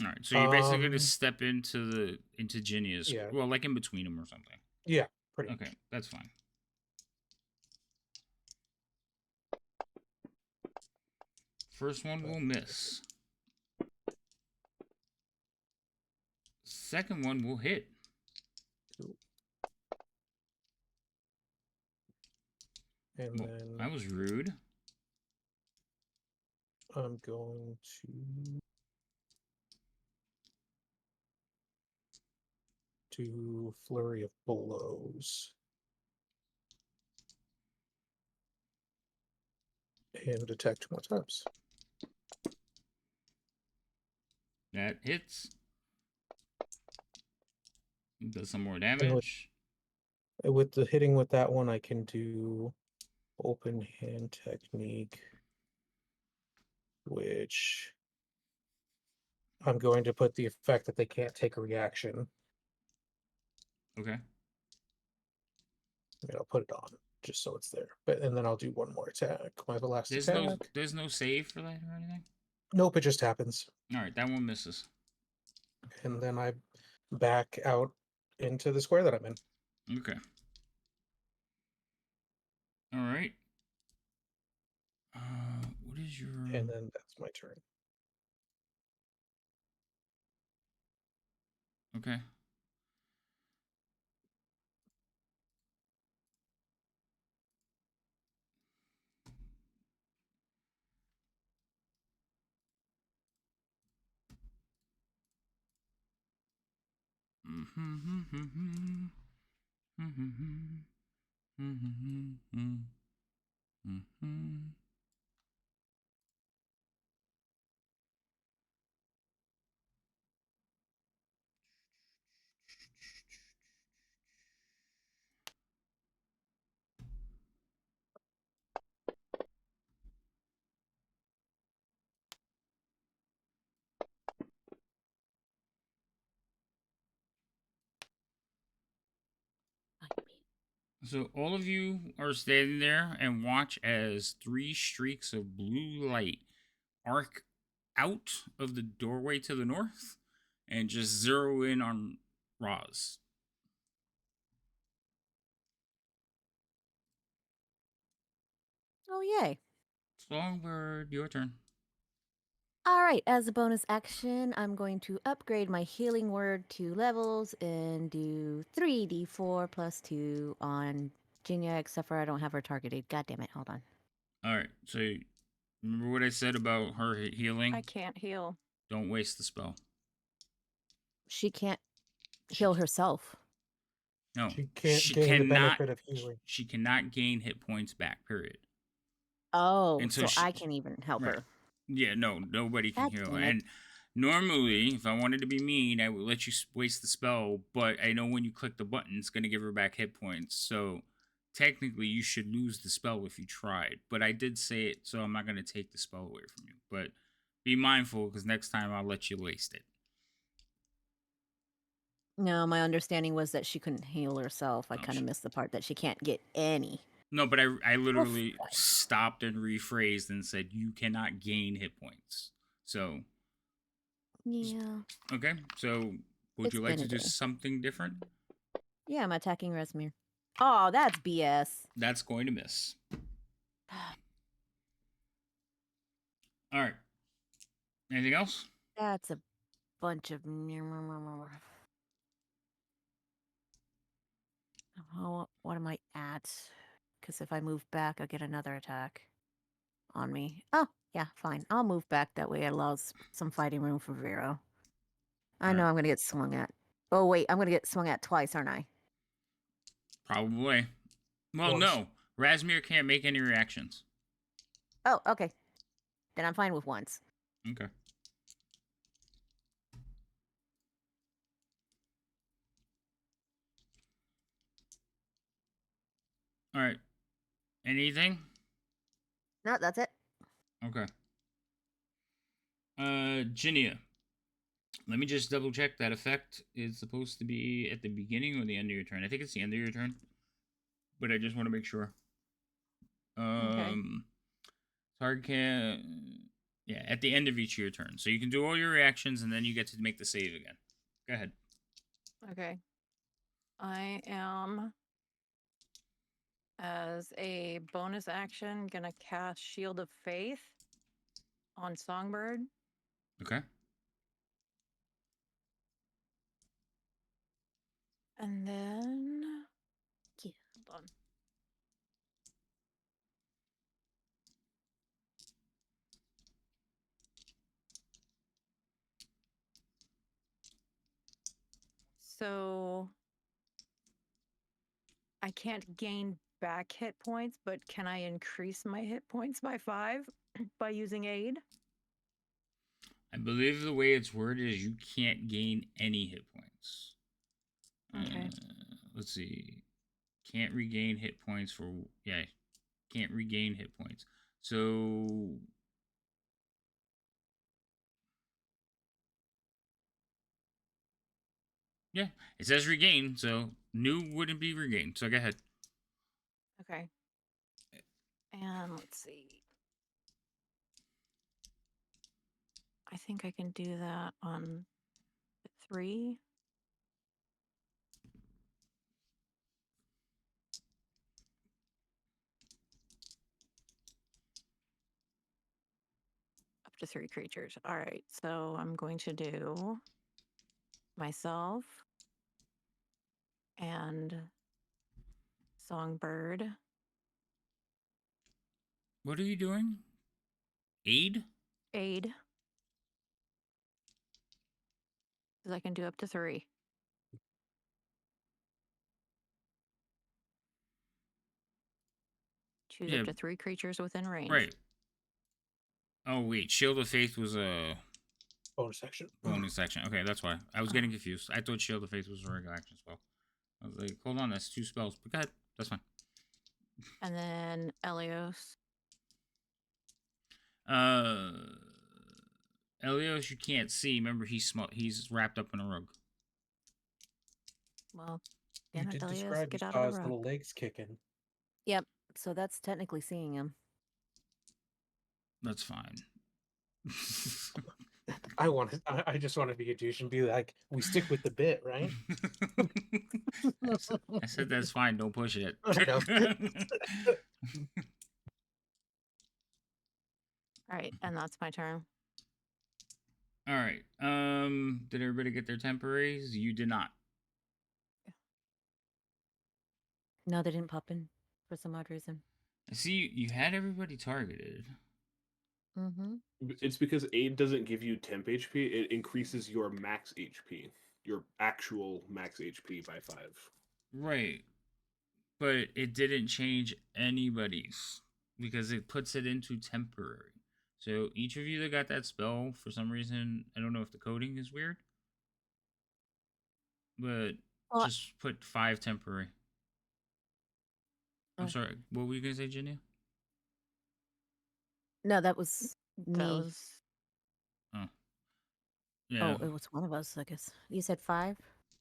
All right, so you're basically gonna Um, step into Ginya's, yeah. well, like in between them or something. Yeah, pretty Okay, much. that's fine. First one will miss. Second one will hit. Cool. And Well, then that was rude. I'm going to do flurry of blows. And attack 2 more times. That hits. Does some more And damage. with the hitting with that one, I can do open hand technique, which I'm going to put the effect that they can't take a reaction. Okay. I mean, I'll put it on just so it's there. And then I'll do one more attack. My last attack. There's no save for that or anything? Nope, it just happens. Alright, that one misses. And then I back out into the square that I'm in. Okay. Alright. What is your... And then that's my turn. Okay. So all of you are standing there and watch as 3 streaks of blue light arc out of the doorway to the north and just zero in on Roz. Oh, yay. Songbird, your turn. All right, as a bonus action, I'm going to upgrade my healing word 2 levels and do 3d4 plus 2 on Jinya, except for I don't have her targeted. God damn it, hold on. Alright, so remember what I said about her healing? I can't heal. Don't waste the spell. She can't heal herself. No, She can't gain the cannot. benefit of healing. She cannot gain hit points back. Period. Oh, And so I can even help right. her. Yeah, no, nobody can God heal. damn it. And normally, if I wanted to be mean, I would let you waste the spell. But I know when you click the button, it's gonna give her back hit points. So technically, you should lose the spell if you tried. But I did say it, so I'm not gonna take the spell away from you. But be mindful, because next time I'll let you waste it. No, my understanding was that she couldn't heal herself. I Oh, kind of missed the part that she can't get any. No, but I literally fine. stopped and rephrased and said you cannot gain hit points. So Yeah. okay, so would It's you like been to a do day. something different? Yeah, I'm attacking Resmir. Oh, that's BS. That's going to miss. All right. Anything else? That's a bunch of... Oh, what am I at? Because if I move back, I'll get another attack on me. Oh, yeah, fine. I'll move back. That way it allows some fighting room for Vero. I know Alright. I'm going to get swung at. Oh, wait. I'm going to get swung at twice, aren't I? Probably. Well, Once. no. Razmir can't make any reactions. Oh, okay. Then I'm fine with once. Okay. All right. Anything? No, that's it. Okay. Ginia. Let me just double check that effect is supposed to be at the beginning or the end of your turn. I think it's the end of your turn, but I just want to make sure. Okay. Target can Yeah, at the end of each of your turns. So you can do all your reactions, and then you get to make the save again. Go ahead. Okay. I am, as a bonus action, gonna cast Shield of Faith on Songbird. Okay. And then, yeah, hold on. So I can't gain back hit points, but can I increase my hit points by 5 by using aid? I believe the way it's worded is you can't gain any hit points. Okay. Let's see. Can't regain hit points for... Yeah, can't regain hit points. So... Yeah, it says regain, so new wouldn't be regained. So go ahead. Okay. And let's see. I think I can do that on 3. Up to 3 creatures. All right. So I'm going to do myself and Songbird. What are you doing? Aid? Aid. Because I can do up to 3. Choose Yeah, up to 3 creatures within range. right. Oh, wait. Shield of Faith was a Bonus action. bonus action. Okay, that's why. I was getting confused. I thought Shield of Faith was a regular action spell. I was like, hold on, that's 2 spells. But go ahead. That's fine. And then Elios. Elios, you can't see. Remember, he's wrapped up in a rug. Well, You damn it, did Elios, describe get you out saw of his the little rug. legs kicking. Yep. So that's technically seeing him. That's fine. I just want to be a douche and be like, we stick with the bit, right? I said that's fine. Don't push it. I know. All right, and that's my turn. All right. Did everybody get their temporaries? You did not. No, they didn't pop in for some odd reason. I see you had everybody targeted. Mm-hmm. It's because aid doesn't give you temp HP; it increases your max HP, your actual max HP by 5. Right. But it didn't change anybody's because it puts it into temporary. So each of you that got that spell, for some reason, I don't know if the coding is weird, but Well, just put 5 temporary. I'm Oh. sorry. What were you gonna say, Ginia? no, that was me. That was Oh. Yeah. Oh, it was one of us, I guess. You said 5?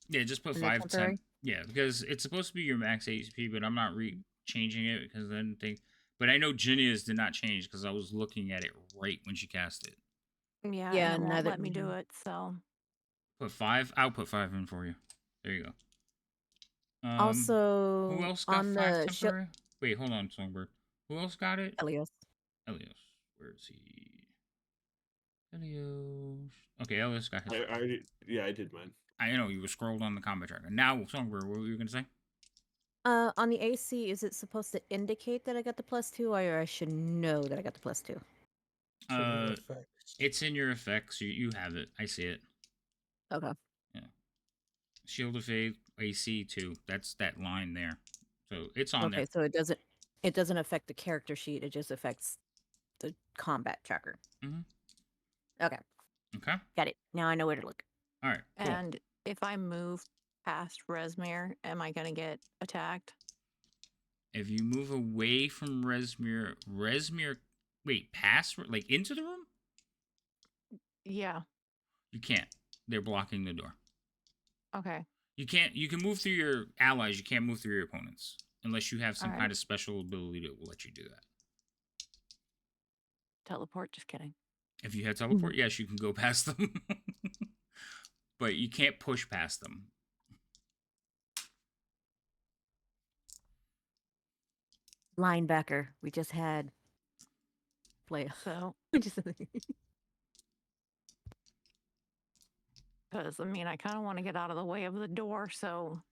Yeah, just put And the 5 temporary? temp. Yeah, because it's supposed to be your max HP, but I'm not changing it because I didn't think. But I know Ginia's did not change because I was looking at it right when she cast it. yeah, Yeah, and it won't neither- let me do it. So Put 5. I'll put 5 in for you. There you go. Also, who else got on 5 the temporary? Wait, hold on, Songbird. Who else got it? Elios. Elios. Where is he? Elios. Okay, Elios got his. I did mine. I know you were scrolled on the combat tracker. Now, Songbird, what were you gonna say? On the AC, is it supposed to indicate that I got the +2, or I should know that I got the +2? It's in your effects. You have it. I see it. Okay. Yeah. Shield of Faith, AC 2. That's that line there. So it's on there. Okay, so it doesn't affect the character sheet. It just affects the combat tracker. Mm-hmm. Okay. Okay. Got it. Now I know where to look. All right. Cool. and if I move past Resmere, am I gonna get attacked? If you move away from Resmere, wait, past, like into the room? Yeah. You can't. They're blocking the door. Okay. You can't. You can move through your allies. You can't move through your opponents unless you have some Alright. kind of special ability that will let you do that. Teleport. Just kidding. If you had teleport, yes, you can go past them. But you can't push past them. Linebacker. We just had play. So, We just because I mean, I kind of want to get out of the way of the door. So,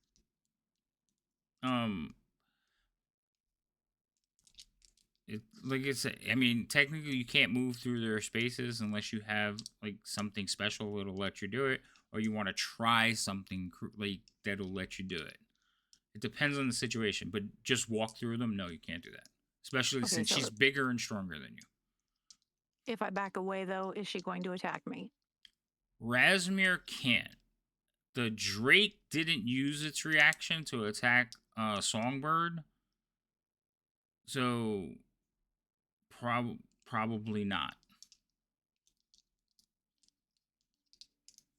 Like I said, I mean, technically you can't move through their spaces unless you have like something special that'll let you do it, or you want to try something like that'll let you do it. It depends on the situation, but just walk through them. No, you can't do that, especially Okay, since so she's bigger and stronger than you. if I back away, though, is she going to attack me? Razmir can't. The Drake didn't use its reaction to attack Songbird, so probably not.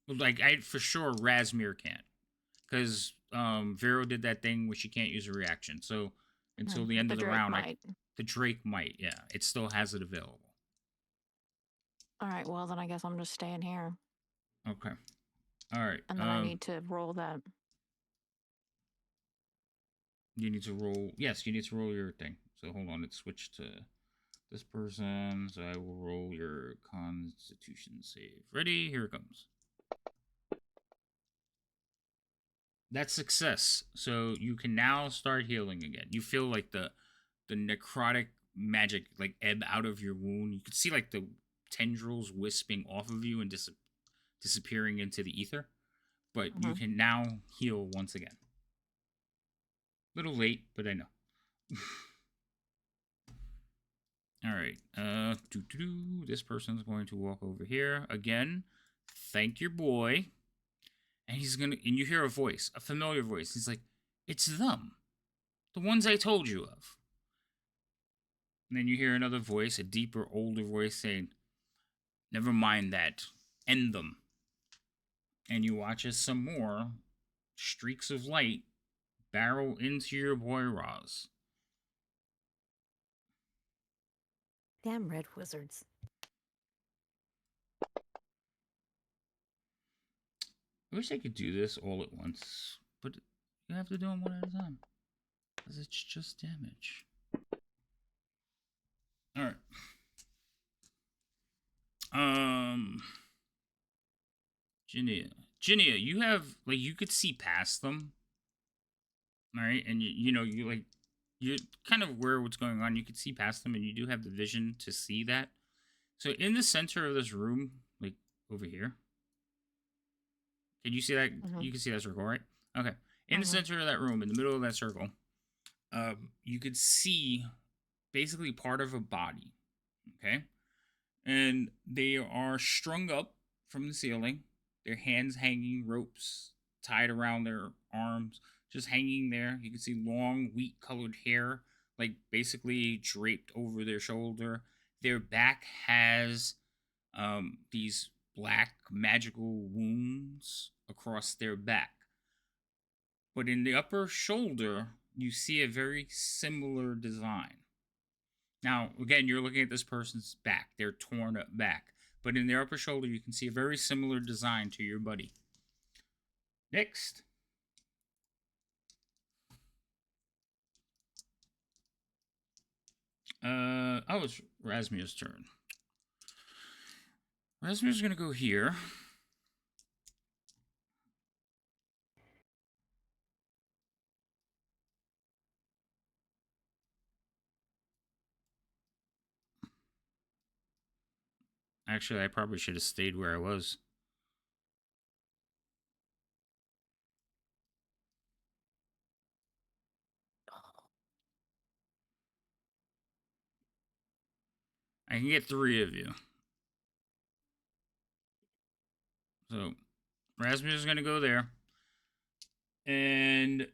Like I for sure Razmir can't, because Vero did that thing where she can't use a reaction. So until the end of the Drake round, might. the Drake might. Yeah, it still has it available. All right. Well, then I guess I'm just staying here, Okay. All right. and then I need to roll that. You need to roll. Yes, you need to roll your thing. So hold on. It switched to this person. So I will roll your Constitution save. Ready? Here it comes. That's success. So you can now start healing again. You feel like the necrotic magic like ebb out of your wound. You can see like the tendrils wisping off of you and disappearing into the ether. But you can now heal once again. Little late, but I know. All right. This person's going to walk over here again. Thank your boy. And and you hear a voice, a familiar voice. He's like, "It's them, the ones I told you of." And then you hear another voice, a deeper, older voice saying, "Never mind that. End them." And you watch as some more streaks of light barrel into your boy Roz. Damn red wizards. I wish I could do this all at once, but you have to do them one at a time, because it's just damage. Alright. Ginia, you have, like, you could see past them. Alright, and you're kind of aware of what's going on. You could see past them, and you do have the vision to see that. So in the center of this room, like, over here, can you see that? You can see that circle, right? Okay. In the center of that room, in the middle of that circle, you could see basically part of a body. Okay? And they are strung up from the ceiling. Their hands hanging, ropes tied around their arms, just hanging there. You can see long, wheat-colored hair, like basically draped over their shoulder. Their back has these black magical wounds across their back. But in the upper shoulder, you see a very similar design. Now, again, you're looking at this person's back, their torn up back. But in their upper shoulder, you can see a very similar design to your buddy. Next. It's Razmir's turn. Razmir's gonna go here. Actually, I probably should have stayed where I was. I can get 3 of you. So, Razmir's gonna go there. And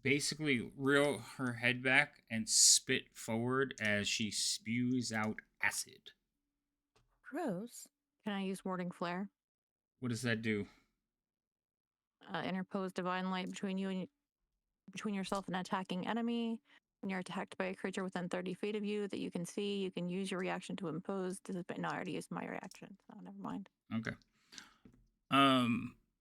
basically reel her head back and spit forward as she spews out acid. Gross. Can I use Warding Flare? What does that do? Interpose divine light between you and between yourself and an attacking enemy. When you're attacked by a creature within 30 feet of you that you can see, you can use your reaction to impose. But no, I already used my reaction, so never mind. Okay.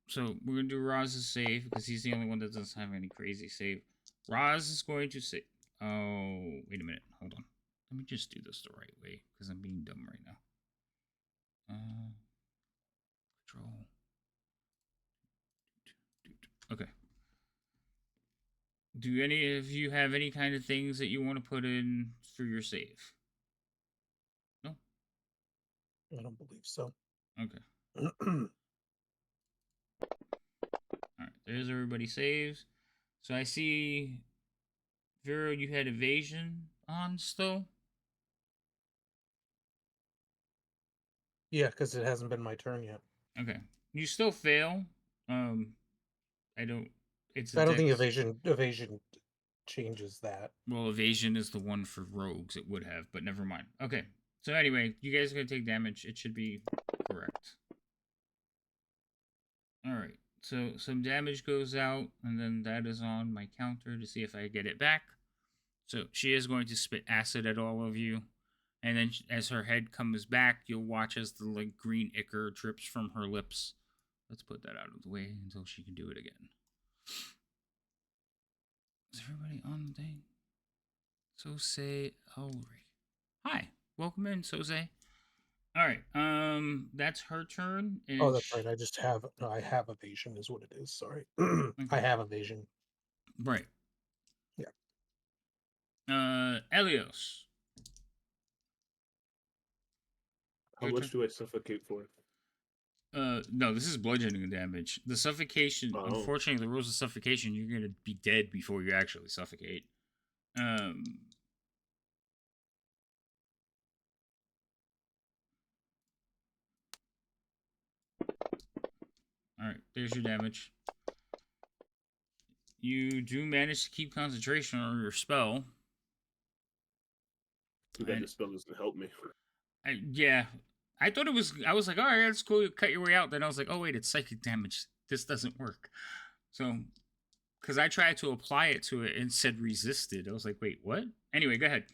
So we're gonna do Roz's save because he's the only one that doesn't have any crazy save. Roz is going to say, "Oh, wait a minute, hold on. Let me just do this the right way because I'm being dumb right now." Control. Okay. Do any of you have any kind of things that you want to put in for your save? No. I don't believe so. Okay. All right. There's everybody saves. So I see, Vero, you had evasion on still. Yeah, because it hasn't been my turn yet. Okay. You still fail. I don't. It's a I don't think dex- evasion changes that. Well, evasion is the one for rogues. It would have, but never mind. Okay. So anyway, you guys are gonna take damage. It should be correct. All right. So some damage goes out, and then that is on my counter to see if I get it back. So she is going to spit acid at all of you, and then as her head comes back, you'll watch as the like green ichor drips from her lips. Let's put that out of the way until she can do it again. Is everybody on the thing? Sose Elric. Hi, welcome in, Sose. All right, that's her turn. And Oh, that's right. I have evasion, is what it is. Sorry, I have evasion. Right. Yeah. Elios. How much do I suffocate for? No, this is bludgeoning damage. The suffocation, unfortunately, the rules of suffocation, you're gonna be dead before you actually suffocate. All right, there's your damage. You do manage to keep concentration on your spell. Too bad the spell doesn't help me. Yeah, I thought it was. I was like, all right, that's cool. You cut your way out. Then I was like, oh wait, it's psychic damage. This doesn't work. So, because I tried to apply it to it and said resisted. I was like, wait, what? Anyway, go ahead.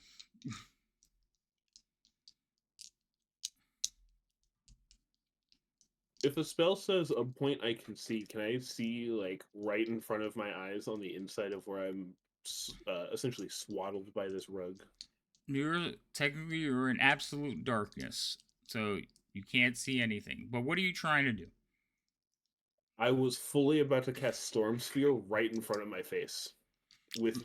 If a spell says a point I can see, can I see like right in front of my eyes on the inside of where I'm essentially swaddled by this rug? You're in absolute darkness, so you can't see anything. But what are you trying to do? I was fully about to cast Storm Sphere right in front of my face, with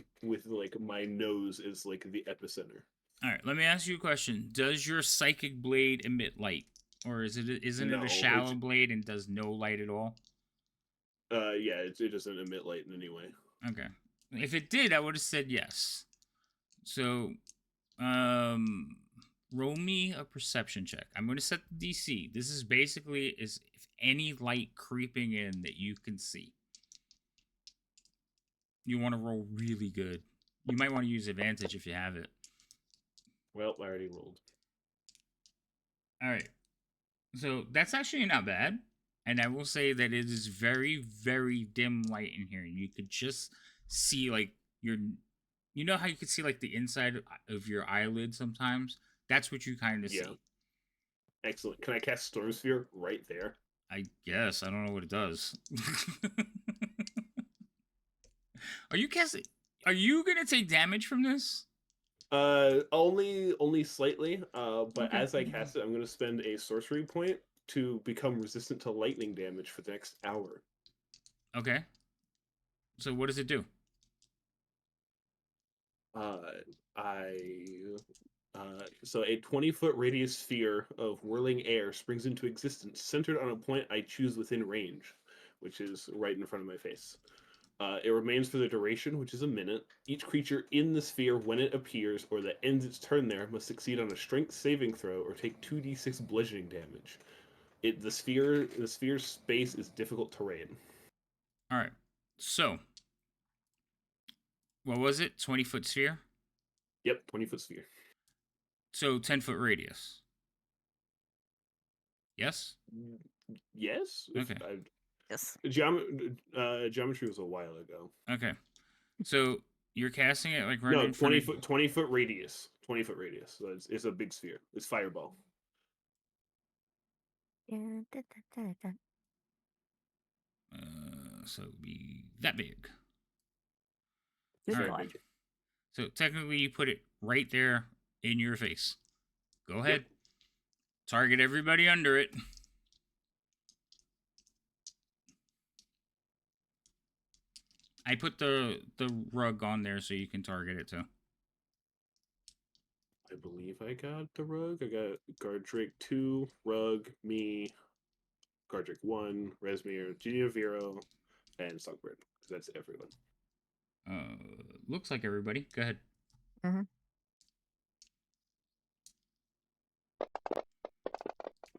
like my nose is like the epicenter. All right, let me ask you a question. Does your psychic blade emit light, or isn't it a shallow blade and does no light at all? Yeah, it doesn't emit light in any way. Okay. If it did, I would have said yes. So, roll me a perception check. I'm going to set the DC. This is basically if any light creeping in that you can see. You want to roll really good. You might want to use advantage if you have it. Well, I already rolled. All right. So that's actually not bad. And I will say that it is very, very dim light in here. You could just see like you know how you could see like the inside of your eyelid sometimes? That's what you kind of see. Excellent. Can I cast Storm Sphere right there? I guess. I don't know what it does. Are you gonna take damage from this? Only slightly. But Okay. as I cast it, I'm going to spend a sorcery point to become resistant to lightning damage for the next hour. Okay. So what does it do? So a 20-foot radius sphere of whirling air springs into existence, centered on a point I choose within range, which is right in front of my face. It remains for the duration, which is a minute. Each creature in the sphere, when it appears or that ends its turn there, must succeed on a strength saving throw or take 2d6 bludgeoning damage. The sphere's space is difficult terrain. All right. So, what was it? 20-foot sphere? Yep, 20-foot sphere. So 10-foot radius. Yes? Yes? Okay. Yes. Geometry was a while ago. Okay. So You're casting it like right No, in front 20 of foot, 20-foot radius. 20-foot radius. So it's a big sphere. It's fireball. Yeah. So it'd be that big. Good All right. God. big. So technically, you put it right there in your face. Go ahead. Target everybody under it. I put the rug on there so you can target it too. I believe I got the rug. I got Guard Drake 2, Rug, me, Guard Drake 1, Resmir, Genia Vero, and Songbird. That's everyone. Looks like everybody. Go ahead. Mm-hmm.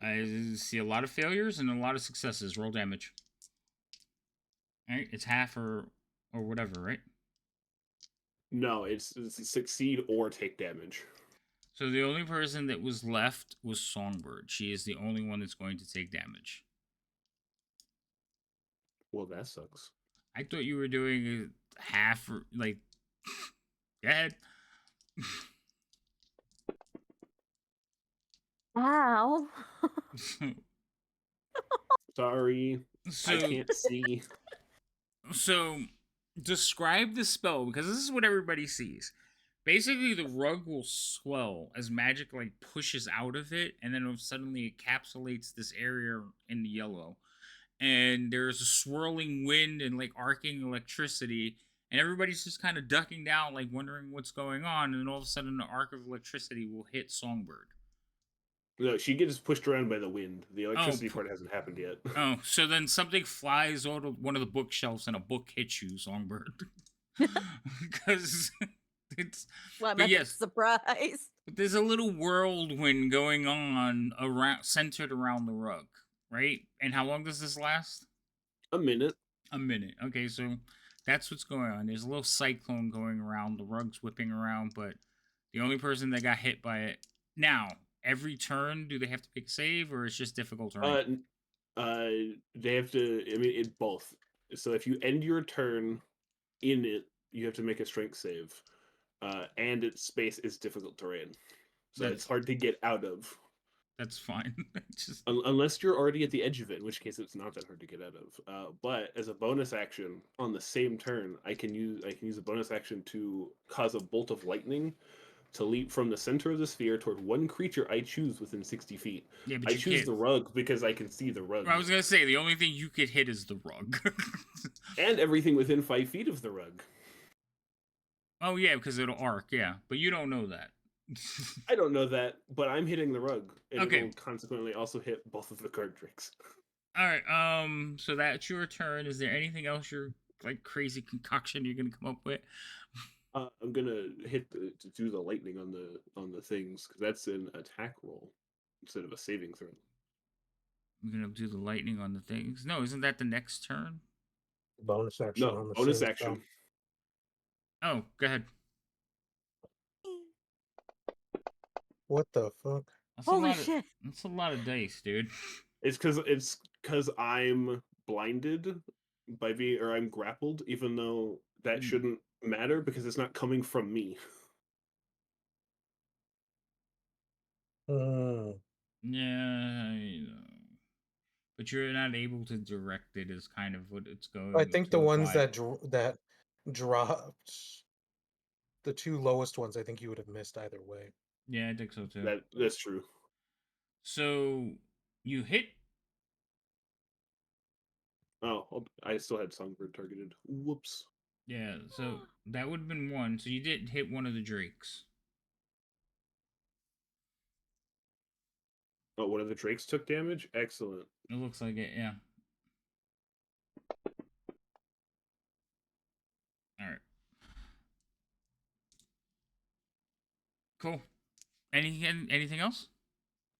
I see a lot of failures and a lot of successes. Roll damage. All right, it's half or whatever, right? No, it's succeed or take damage. So the only person that was left was Songbird. She is the only one that's going to take damage. Well, that sucks. I thought you were doing half, or, like. Go ahead. Ow. Sorry, So, I can't see. So, describe the spell because this is what everybody sees. Basically, the rug will swell as magic like pushes out of it, and then suddenly it encapsulates this area in the yellow. And there's a swirling wind and like arcing electricity, and everybody's just kind of ducking down, like wondering what's going on. And then all of a sudden, the arc of electricity will hit Songbird. No, she gets pushed around by the wind. The electricity part hasn't happened yet. Oh, so then something flies out of one of the bookshelves and a book hits you, Songbird. Because it's. Well, But I'm yes, surprised. but there's a little whirlwind going on around, centered around the rug, right? And how long does this last? A minute. A minute. Okay, so that's what's going on. There's a little cyclone going around. The rug's whipping around, but the only person that got hit by it now. Every turn, do they have to pick save, or it's just difficult terrain? They have to. I mean, it both. So if you end your turn in it, you have to make a strength save, and its space is difficult terrain, so it's hard to get out of. That's fine. Just... Unless you're already at the edge of it, in which case it's not that hard to get out of. But as a bonus action on the same turn, I can use a bonus action to cause a bolt of lightning to leap from the center of the sphere toward one creature I choose within 60 feet. Yeah, but I you choose can't... the rug because I can see the rug. I was going to say, the only thing you could hit is the rug. And everything within 5 feet of the rug. Oh, yeah, because it'll arc, yeah. But you don't know that. I don't know that, but I'm hitting the rug. And Okay. it will consequently also hit both of the card tricks. Alright, so that's your turn. Is there anything else you're, like, crazy concoction you're going to come up with? I'm gonna hit to do the lightning on the things because that's an attack roll instead of a saving throw. You're gonna do the lightning on the things? No, isn't that the next turn? Bonus action No, on the bonus same action. spell. Oh, go ahead. What the fuck? That's Holy shit! That's a lot of dice, dude. It's because I'm blinded by or I'm grappled, even though that shouldn't matter because it's not coming from me. Yeah, you know. But you're not able to direct it is kind of what it's going I think to the ones imply. that dropped, the two lowest ones, I think you would have missed either way. Yeah, I think so too. That's true. So you hit. Oh, I still had Songbird targeted. Whoops. Yeah, so that would have been one. So you did hit one of the drakes. Oh, one of the drakes took damage? Excellent. It looks like it, yeah. Alright. Cool. Anything else?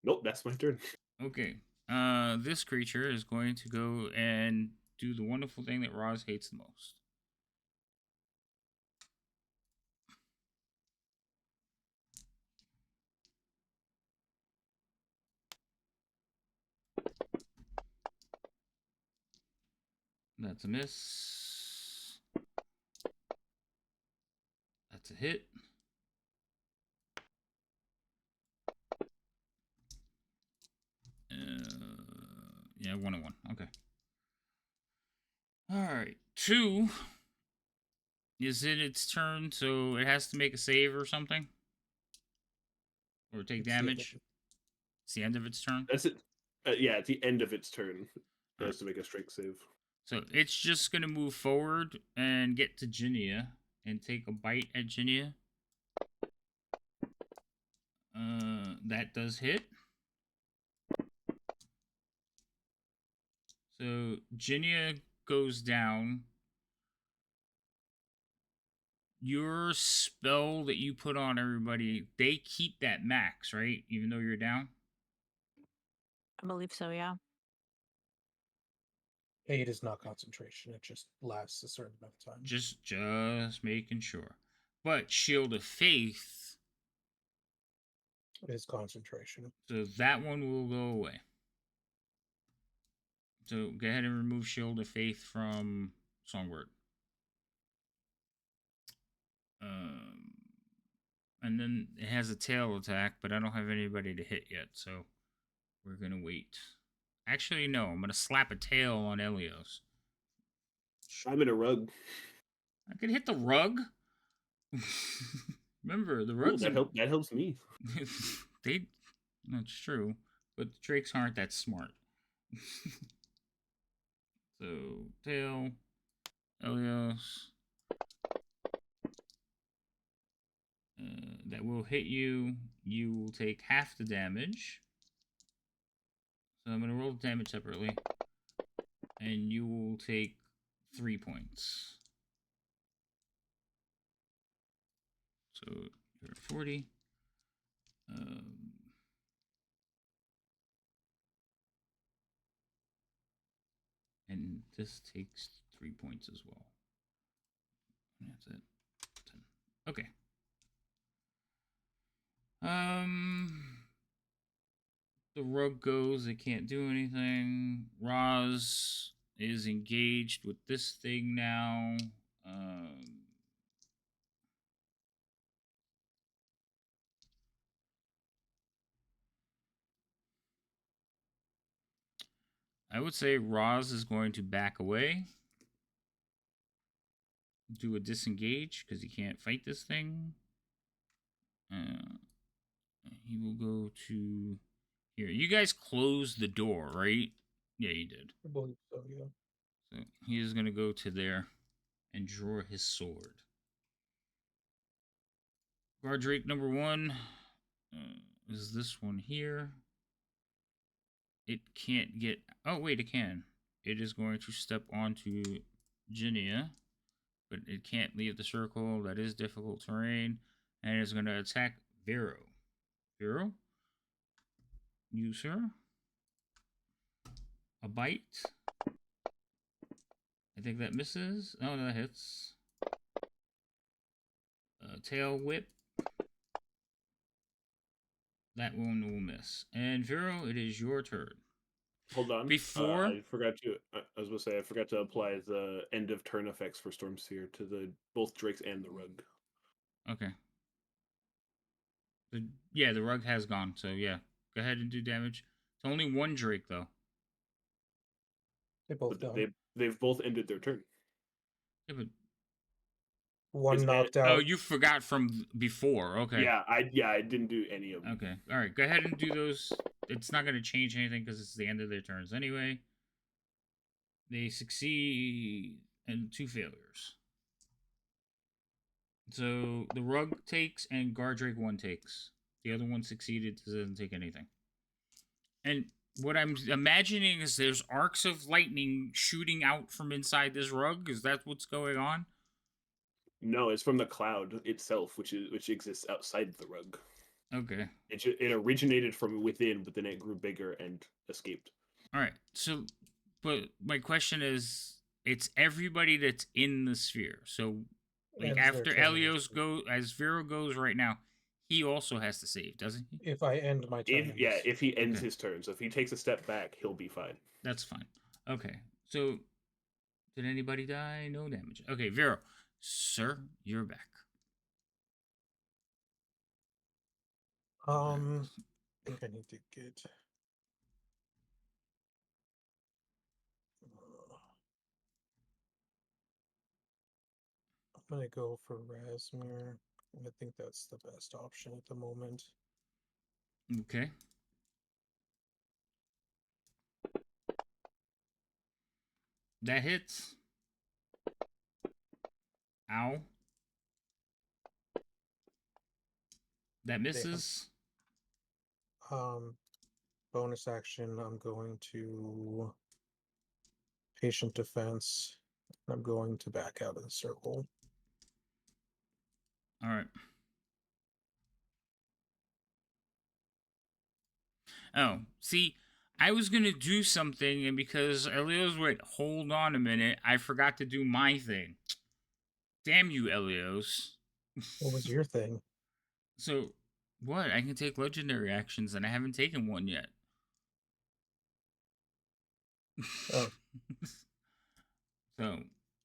Nope, that's my turn. Okay. This creature is going to go and do the wonderful thing that Roz hates the most. That's a miss. hit. Yeah, 1 and 1. Okay. All right. 2 is in its turn, so it has to make a save or something, or take damage. It's the end of its turn. That's it. Yeah, at the end of its turn, it has to make a strength save. So it's just gonna move forward and get to Ginia and take a bite at Ginia. That does hit. So Ginia goes down. Your spell that you put on everybody, they keep that max, right? Even though you're down? I believe so, yeah. Aid is not concentration. It just lasts a certain amount of time. Just making sure. But Shield of Faith is concentration. So that one will go away. So go ahead and remove Shield of Faith from Songbird. And then it has a tail attack, but I don't have anybody to hit yet, so we're gonna wait. Actually, no, I'm gonna slap a tail on Elios. I'm in a rug. I can hit the rug. Remember, the rugs. That helps me. That's true, but the drakes aren't that smart. So tail, Elios. That will hit you. You will take half the damage. So I'm going to roll the damage separately. And you will take 3 points. So you're at 40. And this takes 3 points as well. That's it. 10. Okay. The rug goes, it can't do anything. Roz is engaged with this thing now. I would say Roz is going to back away. Do a disengage, because he can't fight this thing. He will go to here. You guys closed the door, right? Yeah, you did. I believe so, yeah. So he is going to go to there and draw his sword. Guard Drake number 1 is this one here. It can't get... Oh, wait, it can. It is going to step onto Ginia, but it can't leave the circle. That is difficult terrain. And it's going to attack Vero. Vero? You, sir? A bite. I think that misses. Oh, no, that hits. Tail whip. That one will miss. And Vero, it is your turn. Hold on. Before I forgot to. I was gonna say I forgot to apply the end of turn effects for Storm Sphere to the both drakes and the rug. Okay. Yeah, the rug has gone. So yeah, go ahead and do damage. It's only 1 drake though. They both died. They've both ended their turn. Yeah, but one knocked out. Oh, you forgot from before. Okay. Yeah, I didn't do any of them. Okay. All right. Go ahead and do those. It's not going to change anything because it's the end of their turns anyway. They succeed and 2 failures. So the rug takes and Guard Drake 1 takes. The other one succeeded, doesn't take anything. And what I'm imagining is there's arcs of lightning shooting out from inside this rug. Is that what's going on? No, it's from the cloud itself, which exists outside the rug. Okay. It originated from within, but then it grew bigger and escaped. All right. So, but my question is, it's everybody that's in the sphere. So, like after Elios goes, as Vero goes right now, he also has to save, doesn't he? If I end my turn. If he ends his turn. So if he takes a step back, he'll be fine. That's fine. Okay. So, did anybody die? No damage. Okay, Vero. Sir, you're back. I think I need to get. I'm gonna go for Rasmir. I think that's the best option at the moment. Okay. That hits. Ow. That misses. Bonus action. I'm going to patient defense. I'm going to back out of the circle. All right. Oh, see, I was gonna do something, and because Elios went, hold on a minute, I forgot to do my thing. Damn you, Elios. What was your thing? So, what? I can take legendary actions, and I haven't taken one yet. Oh. So,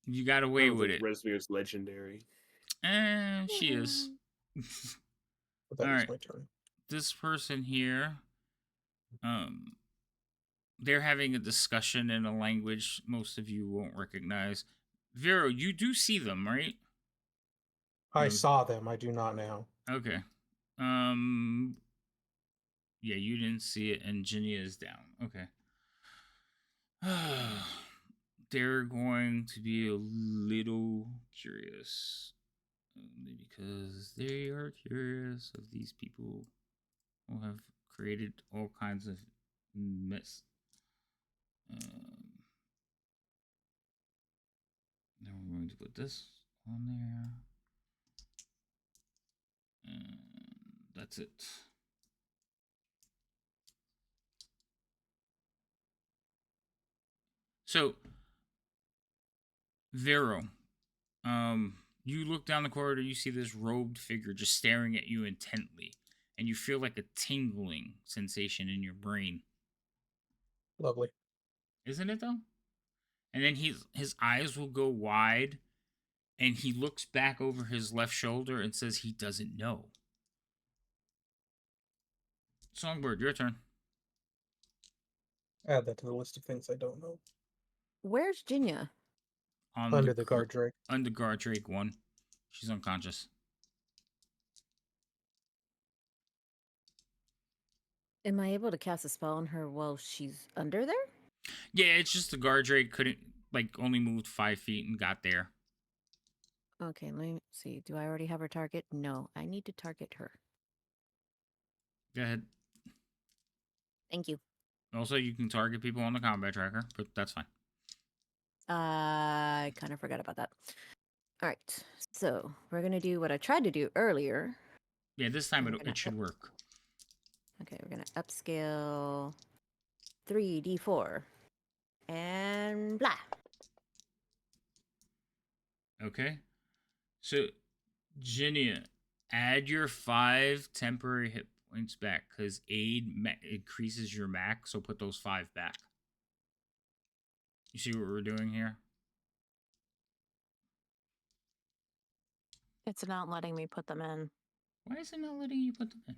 you got I away don't with think it. Resmir's legendary. She is. But that All was right. my turn. This person here, they're having a discussion in a language most of you won't recognize. Vero, you do see them, right? I saw them. I do not now. Okay. Yeah, you didn't see it, and Ginny is down. Okay. They're going to be a little curious. Only because they are curious of these people who have created all kinds of mess. Now we're going to put this on there. And that's it. So, Vero, you look down the corridor, you see this robed figure just staring at you intently, and you feel like a tingling sensation in your brain. Lovely. Isn't it though? And then his eyes will go wide, and he looks back over his left shoulder and says he doesn't know. Songbird, your turn. Add that to the list of things I don't know. Where's Jinya? Under the guard drake. Under guard drake 1. She's unconscious. Am I able to cast a spell on her while she's under there? Yeah, it's just the guard drake couldn't, only moved 5 feet and got there. Okay, let me see. Do I already have her target? No, I need to target her. Go ahead. Thank you. Also, you can target people on the combat tracker, but that's fine. I kind of forgot about that. All right, so we're going to do what I tried to do earlier. Yeah, this time it should work. Okay, we're going to upscale 3d4. And blah. Okay. So, Jinia, add your 5 temporary hit points back, because aid increases your max, so put those 5 back. You see what we're doing here? It's not letting me put them in. Why is it not letting you put them in?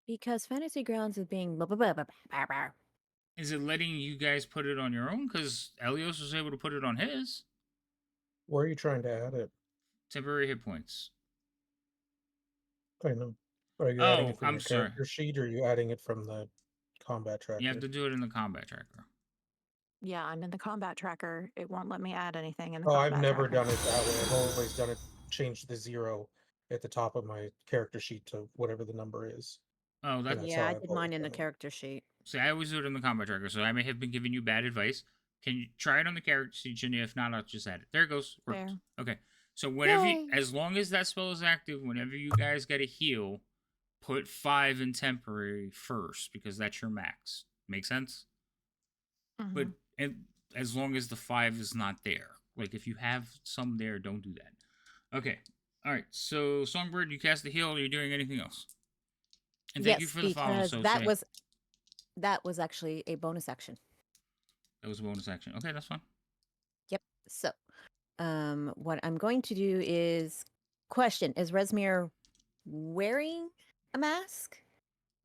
Because Fantasy Grounds is being... Is it letting you guys put it on your own? Because Elios was able to put it on his. Where are you trying to add it? Temporary hit points. I know. Are you adding it from your character sheet, or are you adding it from the combat tracker? You have to do it in the combat tracker. Yeah, I'm in the combat tracker. It won't let me add anything in the Oh, combat I've never tracker. done it that way. I've always done it, changed the 0 at the top of my character sheet to whatever the number is. Oh, that's yeah, I did mine in the character sheet. See, I always do it in the combat tracker, so I may have been giving you bad advice. Can you try it on the character sheet, Jenny? If not, I'll just add it. There it goes. Worked. There. Okay. So whenever as long as that spell is active, whenever you guys get a heal, put 5 in temporary first, because that's your max. Make sense? Mm-hmm. But as long as the 5 is not there. Like, if you have some there, don't do that. Okay. All right. So, Songbird, you cast the heal. Are you doing anything else? And thank you for the follow. So that was actually a bonus action. That was a bonus action. Okay, that's fine. Yep. So, what I'm going to do is question: is Resmir wearing a mask?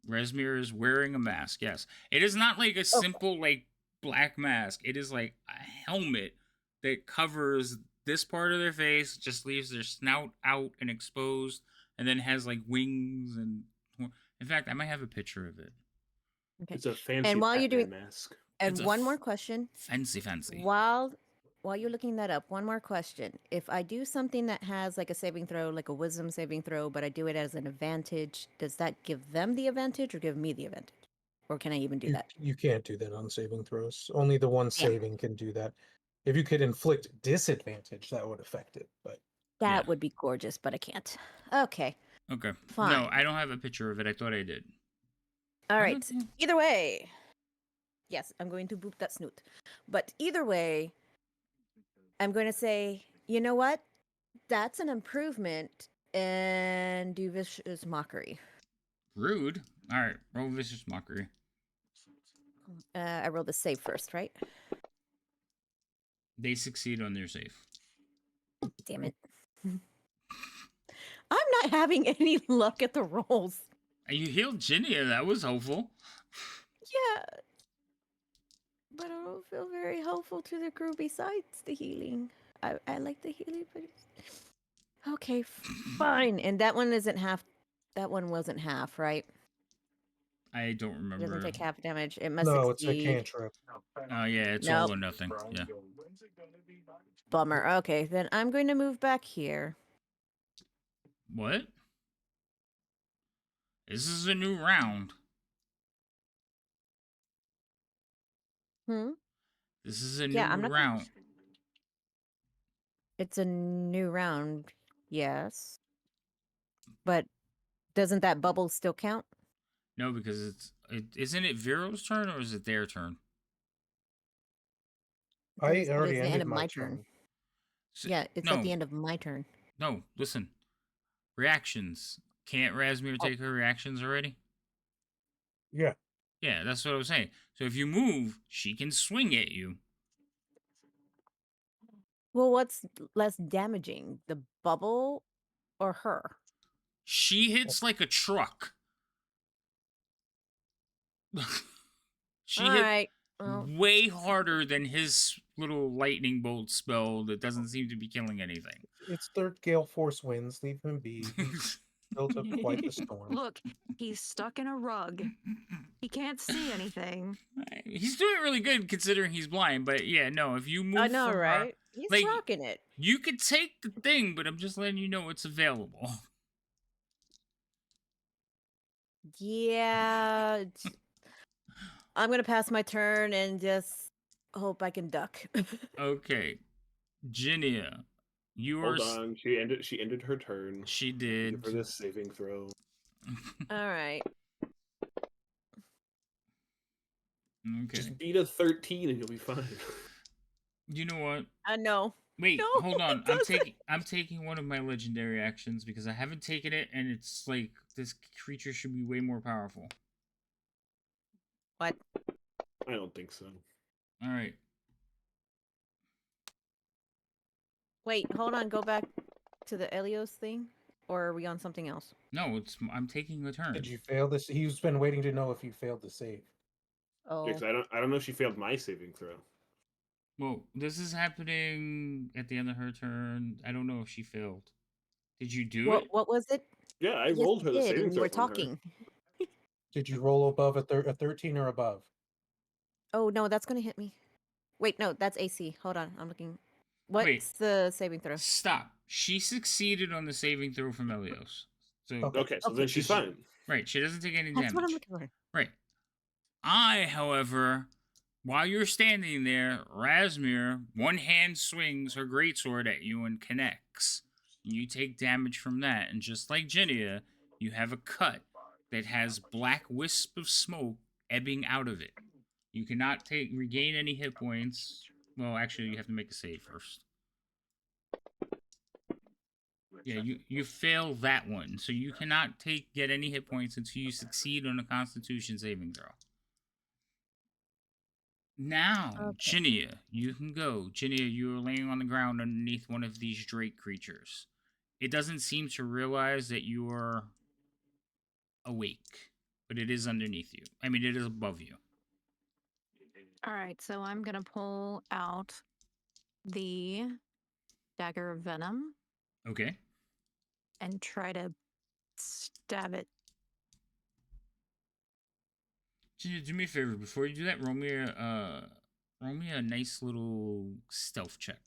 Resmir is wearing a mask, yes. It is not like a simple, like, black mask. It is like a helmet that covers this part of their face, just leaves their snout out and exposed, and then has, like, wings and... In fact, I might have a picture of it. Okay. It's a fancy And while you're Batman doing, mask. and It's a one more question. Fancy. While you're looking that up, one more question. If I do something that has like a saving throw, like a wisdom saving throw, but I do it as an advantage, does that give them the advantage or give me the advantage? Or can I even do that? You can't do that on saving throws. Only the one Damn. saving can do that. If you could inflict disadvantage, that would affect it. But That Yeah. would be gorgeous, but I can't. Okay. Okay. Fine. No, I don't have a picture of it. I thought I did. All I right. don't- Either way. Yes, I'm going to boop that snoot. But either way, I'm going to say, you know what? That's an improvement and do vicious mockery. Rude. All right, roll vicious mockery. I rolled the save first, right? They succeed on their save. Damn it. I'm not having any luck at the rolls. You healed Ginia. That was helpful. Yeah. But I don't feel very helpful to the crew besides the healing. I like the healing, but it's... Okay, fine. And that one isn't half. That one wasn't half, right? I don't It remember. doesn't take half damage. It must no, it's a succeed. cantrip. Oh yeah, it's Nope. all or nothing. Yeah. Bummer. Okay, then I'm going to move back here. What? This is a new round. Hmm? This is a Yeah, new I'm not. round. It's a new round, yes. But doesn't that bubble still count? No, because isn't it Vero's turn or is it their turn? I It's already the end ended of my turn. turn. Yeah, it's no, at the end of my turn. No, listen. Reactions. Can't Rasmir take her reactions already? Yeah. Yeah, that's what I was saying. So if you move, she can swing at you. Well, what's less damaging, the bubble or her? She hits like a truck. She All hit right. Well, way harder than his little lightning bolt spell that doesn't seem to be killing anything. It's third gale force winds. Leave him be. He's built up quite the storm. Look, he's stuck in a rug. He can't see anything. He's doing really good considering he's blind, but yeah, no, if you move I know, from her, right? He's like, rocking it. you could take the thing, but I'm just letting you know it's available. Yeah. I'm gonna pass my turn and just hope I can duck. Okay, Ginia, Hold on. She ended her turn. She Give did. her this saving throw. All right. Okay. Just beat a 13 and you'll be fine. You know what? I know. Wait, No, hold on. it doesn't. I'm taking one of my legendary actions because I haven't taken it, and it's like this creature should be way more powerful. What? I don't think so. All right. Wait, hold on. Go back to the Elios thing, or are we on something else? No, I'm taking a turn. Did you fail this? He's been waiting to know if you failed the save. Oh. Yeah, 'cause I don't know if she failed my saving throw. Well, this is happening at the end of her turn. I don't know if she failed. Did you do it? What was it? Yeah, I Yes, rolled her you the did, saving and you throw were from her. talking. Did you roll above a 13 or above? Oh no, that's gonna hit me. Wait, no, that's AC. Hold on, I'm looking. What's Wait. the saving throw? Stop. She succeeded on the saving throw from Elios. So Okay, so Okay, then she's fine. right, she doesn't take any That's damage. what I'm looking for. Right. I, however, while you're standing there, Rasmir, one hand swings her greatsword at you and connects. You take damage from that, and just like Ginia, you have a cut that has black wisp of smoke ebbing out of it. You cannot regain any hit points. Well, actually, you have to make a save first. Yeah, you fail that one, so you cannot get any hit points until you succeed on a Constitution saving throw. Now, Okay. Ginia, you can go. Ginia, you are laying on the ground underneath one of these Drake creatures. It doesn't seem to realize that you are awake, but it is underneath you. I mean, it is above you. All right, so I'm gonna pull out the dagger of venom Okay. and try to stab it. Ginger, do me a favor. Before you do that, roll me a nice little stealth check.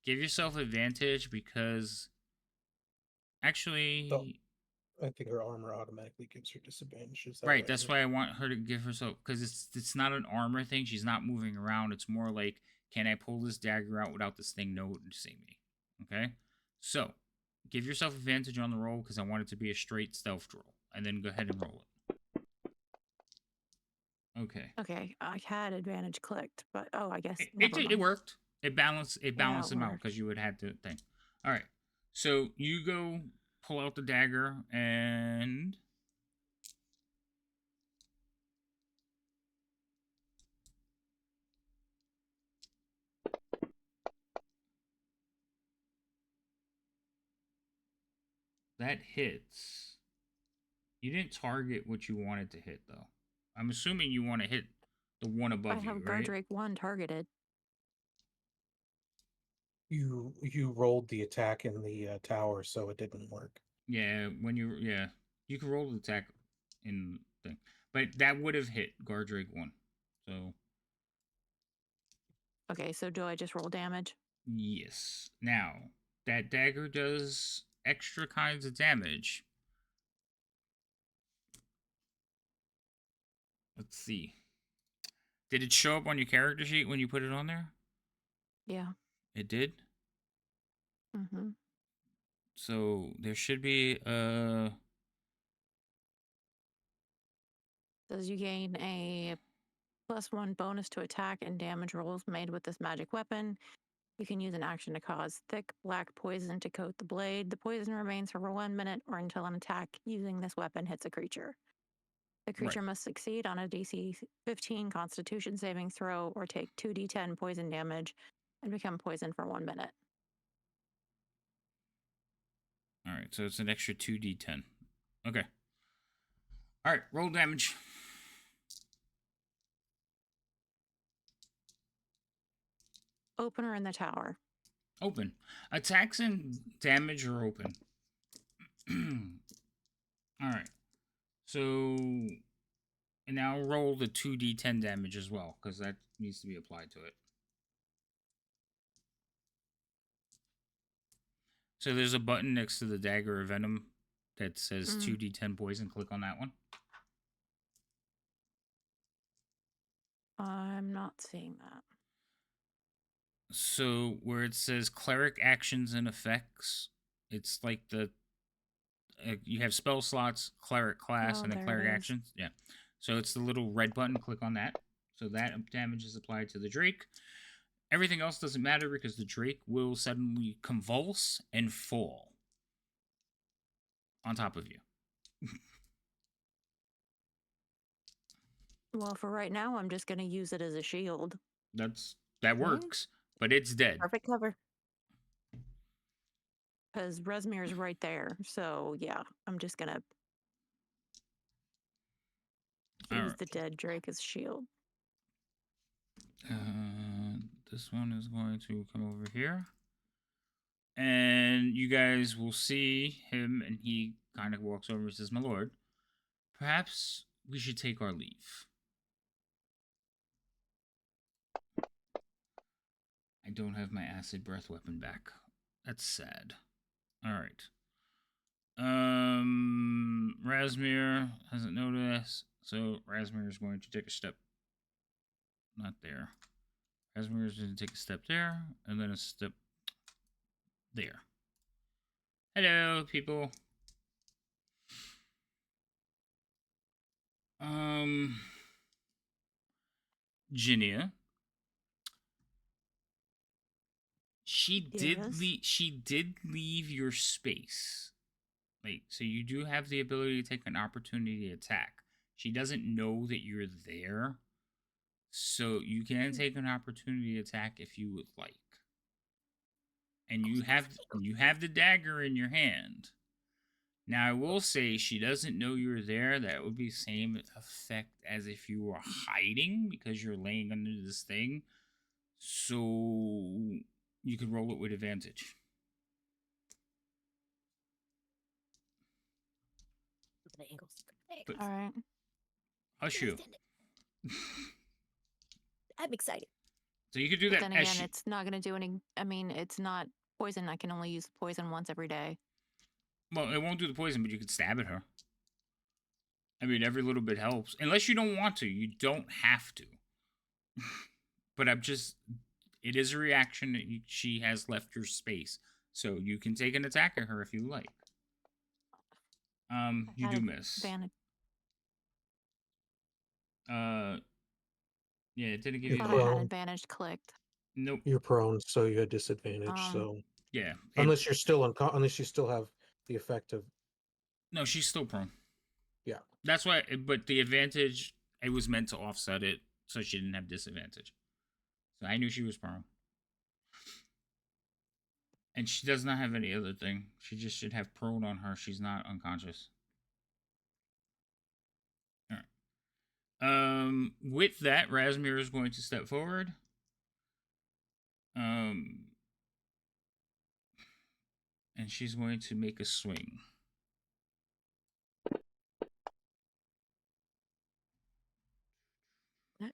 Give yourself advantage because actually, I think her armor automatically gives her disadvantage. Is that right. That's why I want her to give herself, because it's not an armor thing. She's not moving around. It's more like, can I pull this dagger out without this thing noticing me? Okay. So give yourself advantage on the roll because I want it to be a straight stealth roll, and then go ahead and roll it. Okay. Okay, I had advantage clicked, but I guess It worked. It balanced it them out worked. because you would have to thing. All right. So you go pull out the dagger and that hits. You didn't target what you wanted to hit though. I'm assuming you want to hit the one above I have you, right? Gardrake 1 targeted. You rolled the attack in the tower, so it didn't work. Yeah, you can roll the attack in thing, but that would have hit Gardrake 1. So Okay, so do I just roll damage? yes. Now that dagger does extra kinds of damage. Let's see. Did it show up on your character sheet when you put it on there? Yeah. It did? Mm-hmm. So there should be Says you gain a +1 bonus to attack and damage rolls made with this magic weapon. You can use an action to cause thick black poison to coat the blade. The poison remains for 1 minute or until an attack using this weapon hits a creature. The creature must succeed on a DC 15 Constitution saving throw or take 2d10 poison damage and become poisoned for 1 minute. all right, so it's an extra 2d10. Okay. All right, roll damage. Opener in the tower. Open. Attacks and damage are open. All right. So, and now roll the 2d10 damage as well, because that needs to be applied to it. So there's a button next to the dagger of venom that says 2d10 poison. Click on that one. I'm not seeing that. So where it says cleric actions and effects, it's like the you have spell slots, cleric class, and then cleric actions. Yeah. So it's the little red button. Click on that. So that damage is applied to the Drake. Everything else doesn't matter because the Drake will suddenly convulse and fall on top of you. Well, for right now, I'm just going to use it as a shield. That works, but it's dead. Perfect cover. Because Resmir's right there. So, yeah, I'm just going to use the dead Drake as shield. This one is going to come over here. And you guys will see him, and he kind of walks over and says, "My lord, perhaps we should take our leave." I don't have my acid breath weapon back. That's sad. All right. Razmir hasn't noticed, so Razmir is going to take a step. Not there. Razmir is going to take a step there, and then a step there. Hello, people. Ginia. She did leave your space. Like, so you do have the ability to take an opportunity attack. She doesn't know that you're there. So you can take an opportunity attack if you would like. And you have the dagger in your hand. Now, I will say she doesn't know you're there. That would be the same effect as if you were hiding because you're laying under this thing. So you could roll it with advantage. The angles. But All right. hush you. I'm excited. So you could do But that then again, it's not going to do any. I mean, it's not poison. I can only use poison once every day. Well, it won't do the poison, but you could stab at her. I mean, every little bit helps. Unless you don't want to. You don't have to. But it is a reaction that she has left your space. So you can take an attack at her if you like. You do miss. Advantage. Yeah, it didn't give I you thought the... I had advantage clicked. Nope. You're prone, so you had disadvantage. So yeah, unless you're still unless you still have the effect of... No, she's still prone. Yeah. That's why, but the advantage, it was meant to offset it, so she didn't have disadvantage. So I knew she was prone. And she does not have any other thing. She just should have prone on her. She's not unconscious. Alright. With that, Razmir is going to step forward. And she's going to make a swing.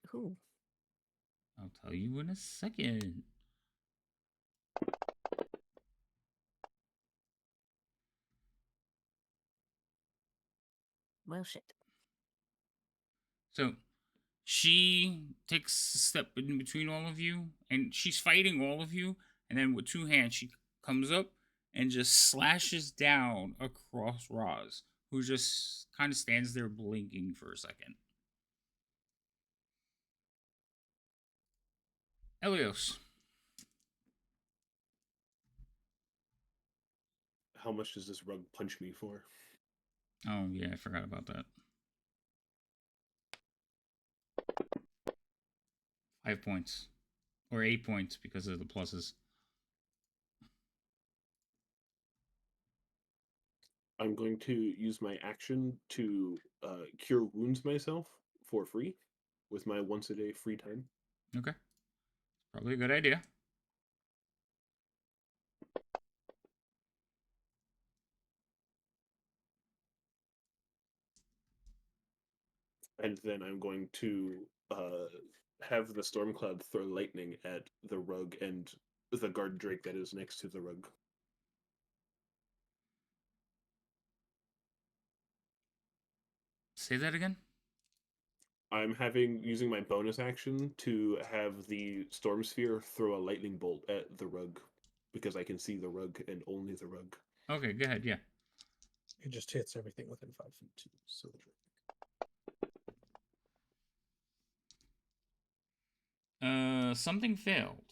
Who? I'll tell you in a second. Well, shit. So she takes a step in between all of you, and she's fighting all of you, and then with two hands, she comes up and just slashes down across Roz, who just kind of stands there blinking for a second. Elios. How much does this rug punch me for? Oh, yeah, I forgot about that. 5 points. Or 8 points because of the pluses. I'm going to use my action to cure wounds myself for free with my once a day free time. Okay. Probably a good idea. And then I'm going to have the storm cloud throw lightning at the rug and the guard drake that is next to the rug. Say that again? I'm using my bonus action to have the storm sphere throw a lightning bolt at the rug because I can see the rug and only the rug. Okay, go ahead, yeah. It just hits everything within 5 feet too. So Something failed.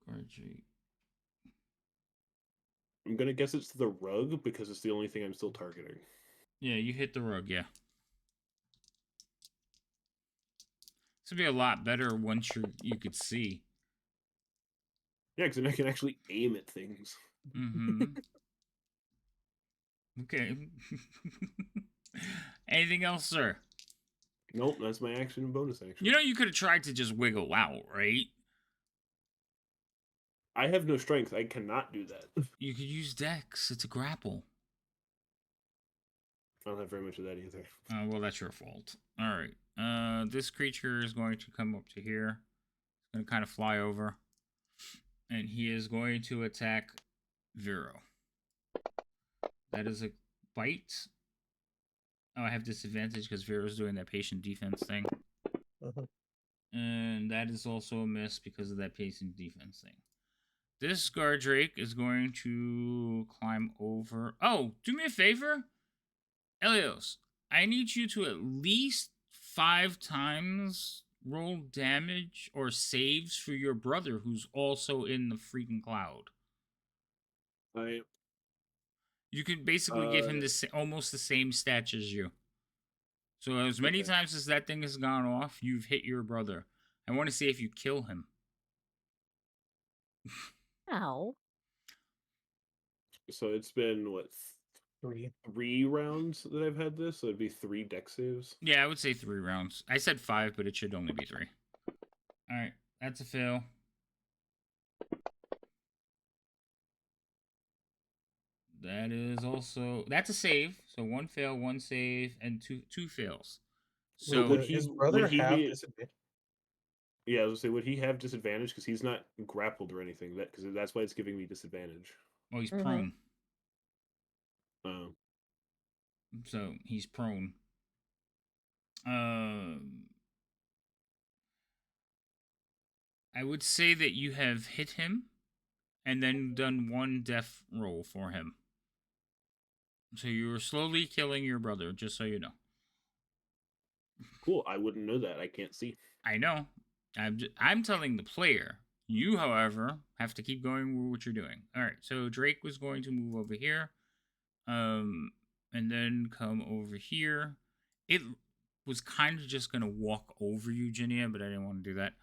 Gorgie. I'm gonna guess it's the rug because it's the only thing I'm still targeting. Yeah, you hit the rug, yeah. This would be a lot better once you could see. Yeah, because then I can actually aim at things. Mm-hmm. Okay. Anything else, sir? Nope, that's my action and bonus action. You know, you could have tried to just wiggle out, right? I have no strength. I cannot do that. You could use Dex. It's a grapple. I don't have very much of that either. Well, that's your fault. All right. This creature is going to come up to here. It's going to kind of fly over. And he is going to attack Vero. That is a bite. Oh, I have disadvantage because Vero's doing that patient defense thing. And that is also a miss because of that patient defense thing. This guard drake is going to climb over. Oh, do me a favor. Elios, I need you to at least 5 times roll damage or saves for your brother who's also in the freaking cloud. You can basically give him almost the same stats as you. So as many times as that thing has gone off, you've hit your brother. I want to see if you kill him. Ow. So it's been what 3. 3 rounds that I've had this. So it'd be 3 deck saves. Yeah, I would say 3 rounds. I said 5, but it should only be 3. All right, that's a fail. That is also that's a save. So 1 fail, 1 save, and two fails. So would His he brother have be? disadvantage. Yeah, I was gonna say, would he have disadvantage because he's not grappled or anything? Because that's why it's giving me disadvantage. well, he's Mhm. prone. Oh, So he's prone. Um, I would say that you have hit him and then done 1 death roll for him. So you were slowly killing your brother, just so you know. cool. I wouldn't know that. I can't see. I know. I'm telling the player. You, however, have to keep going with what you're doing. All right. So Drake was going to move over here, and then come over here. It was kind of just gonna walk over you, Ginia, but I didn't want to do that.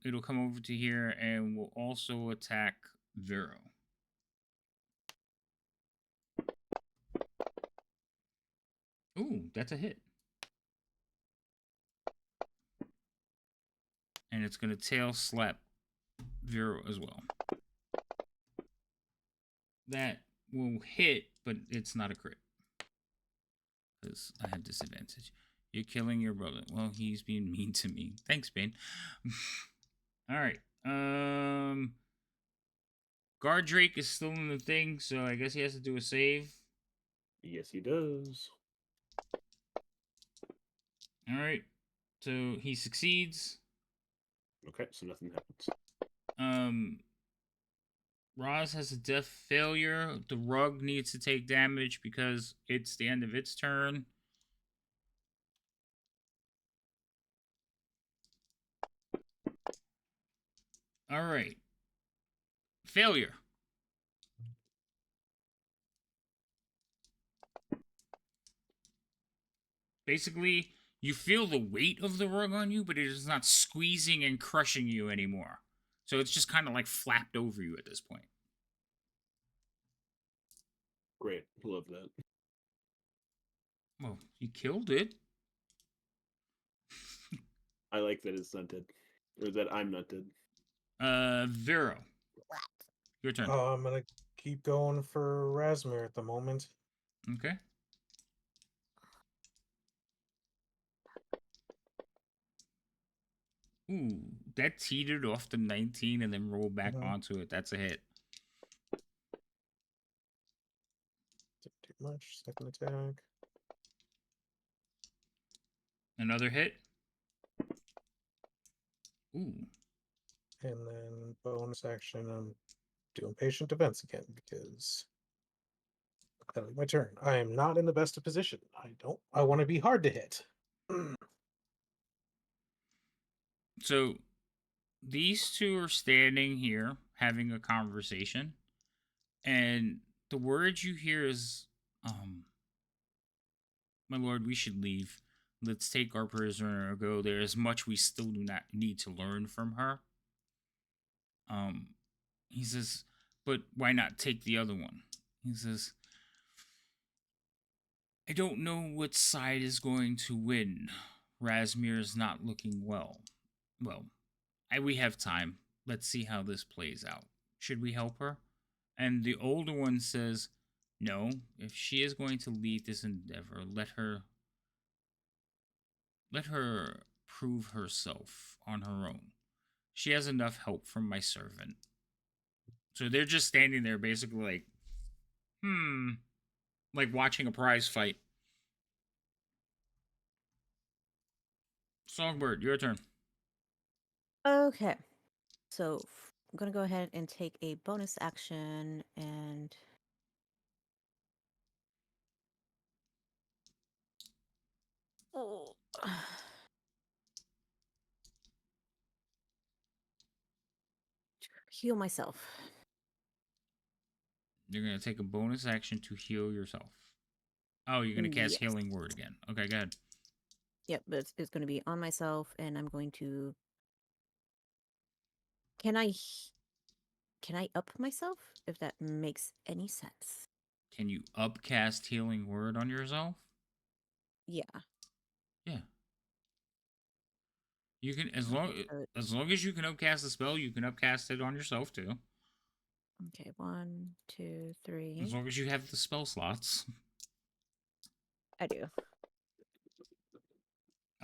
It'll come over to here and will also attack Vero. Ooh, that's a hit. And it's gonna tail slap Vero as well. That will hit, but it's not a crit. Because I had disadvantage. You're killing your brother. Well, he's being mean to me. Thanks, Bane. Alright. Guard Drake is still in the thing, so I guess he has to do a save. Yes, he does. Alright. So he succeeds. Okay, so nothing happens. Roz has a death failure. The rug needs to take damage because it's the end of its turn. Alright. Failure. Basically, you feel the weight of the rug on you, but it is not squeezing and crushing you anymore. So it's just kind of like flapped over you at this point. Great, love that. Well, you killed it. I like that it's not dead, or that I'm not dead. Vero. Your turn. I'm gonna keep going for Rasmir at the moment. Okay. Ooh, that teetered off the 19 and then rolled back onto it. That's a hit. Didn't do much. Second attack. Another hit. Ooh. And then bonus action, I'm doing patient defense again because that'll be my turn. I am not in the best of position. I want to be hard to hit. So these two are standing here having a conversation, and the words you hear is, my lord, we should leave. Let's take our prisoner and go. There is much we still do not need to learn from her. He says, but why not take the other one? He says, I don't know what side is going to win. Rasmir is not looking well. Well, we have time. Let's see how this plays out. Should we help her? And the older one says, no, if she is going to lead this endeavor, let her prove herself on her own. She has enough help from my servant. So they're just standing there basically like watching a prize fight. Songbird, your turn. Okay. So I'm going to go ahead and take a bonus action and heal myself. You're going to take a bonus action to heal yourself. Oh, you're going to cast Yes. Healing Word again. Okay, go ahead. Yep, but it's going to be on myself, and I'm going to... Can I can I up myself? If that makes any sense. Can you upcast healing word on yourself? Yeah. Yeah. You can as Okay, long as you can upcast the spell, you can upcast it on yourself too. okay, 1, 2, 3. As long as you have the spell slots. I do.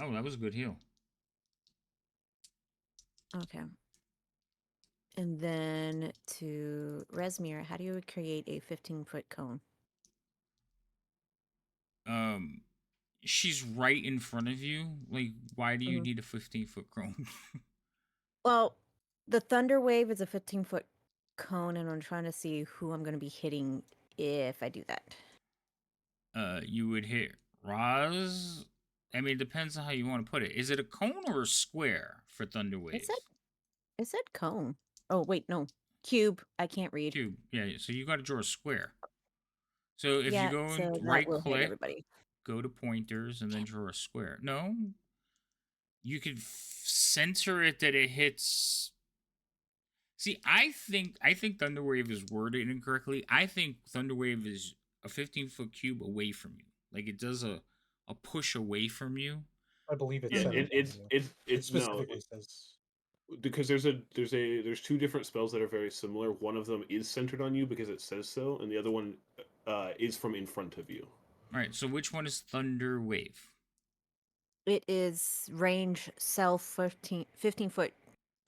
Oh, that was a good heal. Okay. And then to Resmir, how do you create a 15-foot cone? She's right in front of you. Like, why do you Mhm. need a 15-foot cone? Well, the thunder wave is a 15-foot cone, and I'm trying to see who I'm going to be hitting if I do that. You would hit Roz. I mean, it depends on how you want to put it. Is it a cone or a square for thunder waves? It said cone. Oh, wait, no. Cube. I can't read. Cube. Yeah, so you got to draw a square. So if you Yeah, go so and that right will hit click, everybody. go to pointers, and then draw a square. No, you could censor it that it hits. See, I think Thunderwave is worded incorrectly. I think Thunderwave is a 15-foot cube away from you. Like it does a push away from you. I believe it Yeah, said it, it. on you. It it's no, specifically says. because there's two different spells that are very similar. One of them is centered on you because it says so, and the other one is from in front of you. All right. So which one is Thunderwave? It is range self 15-foot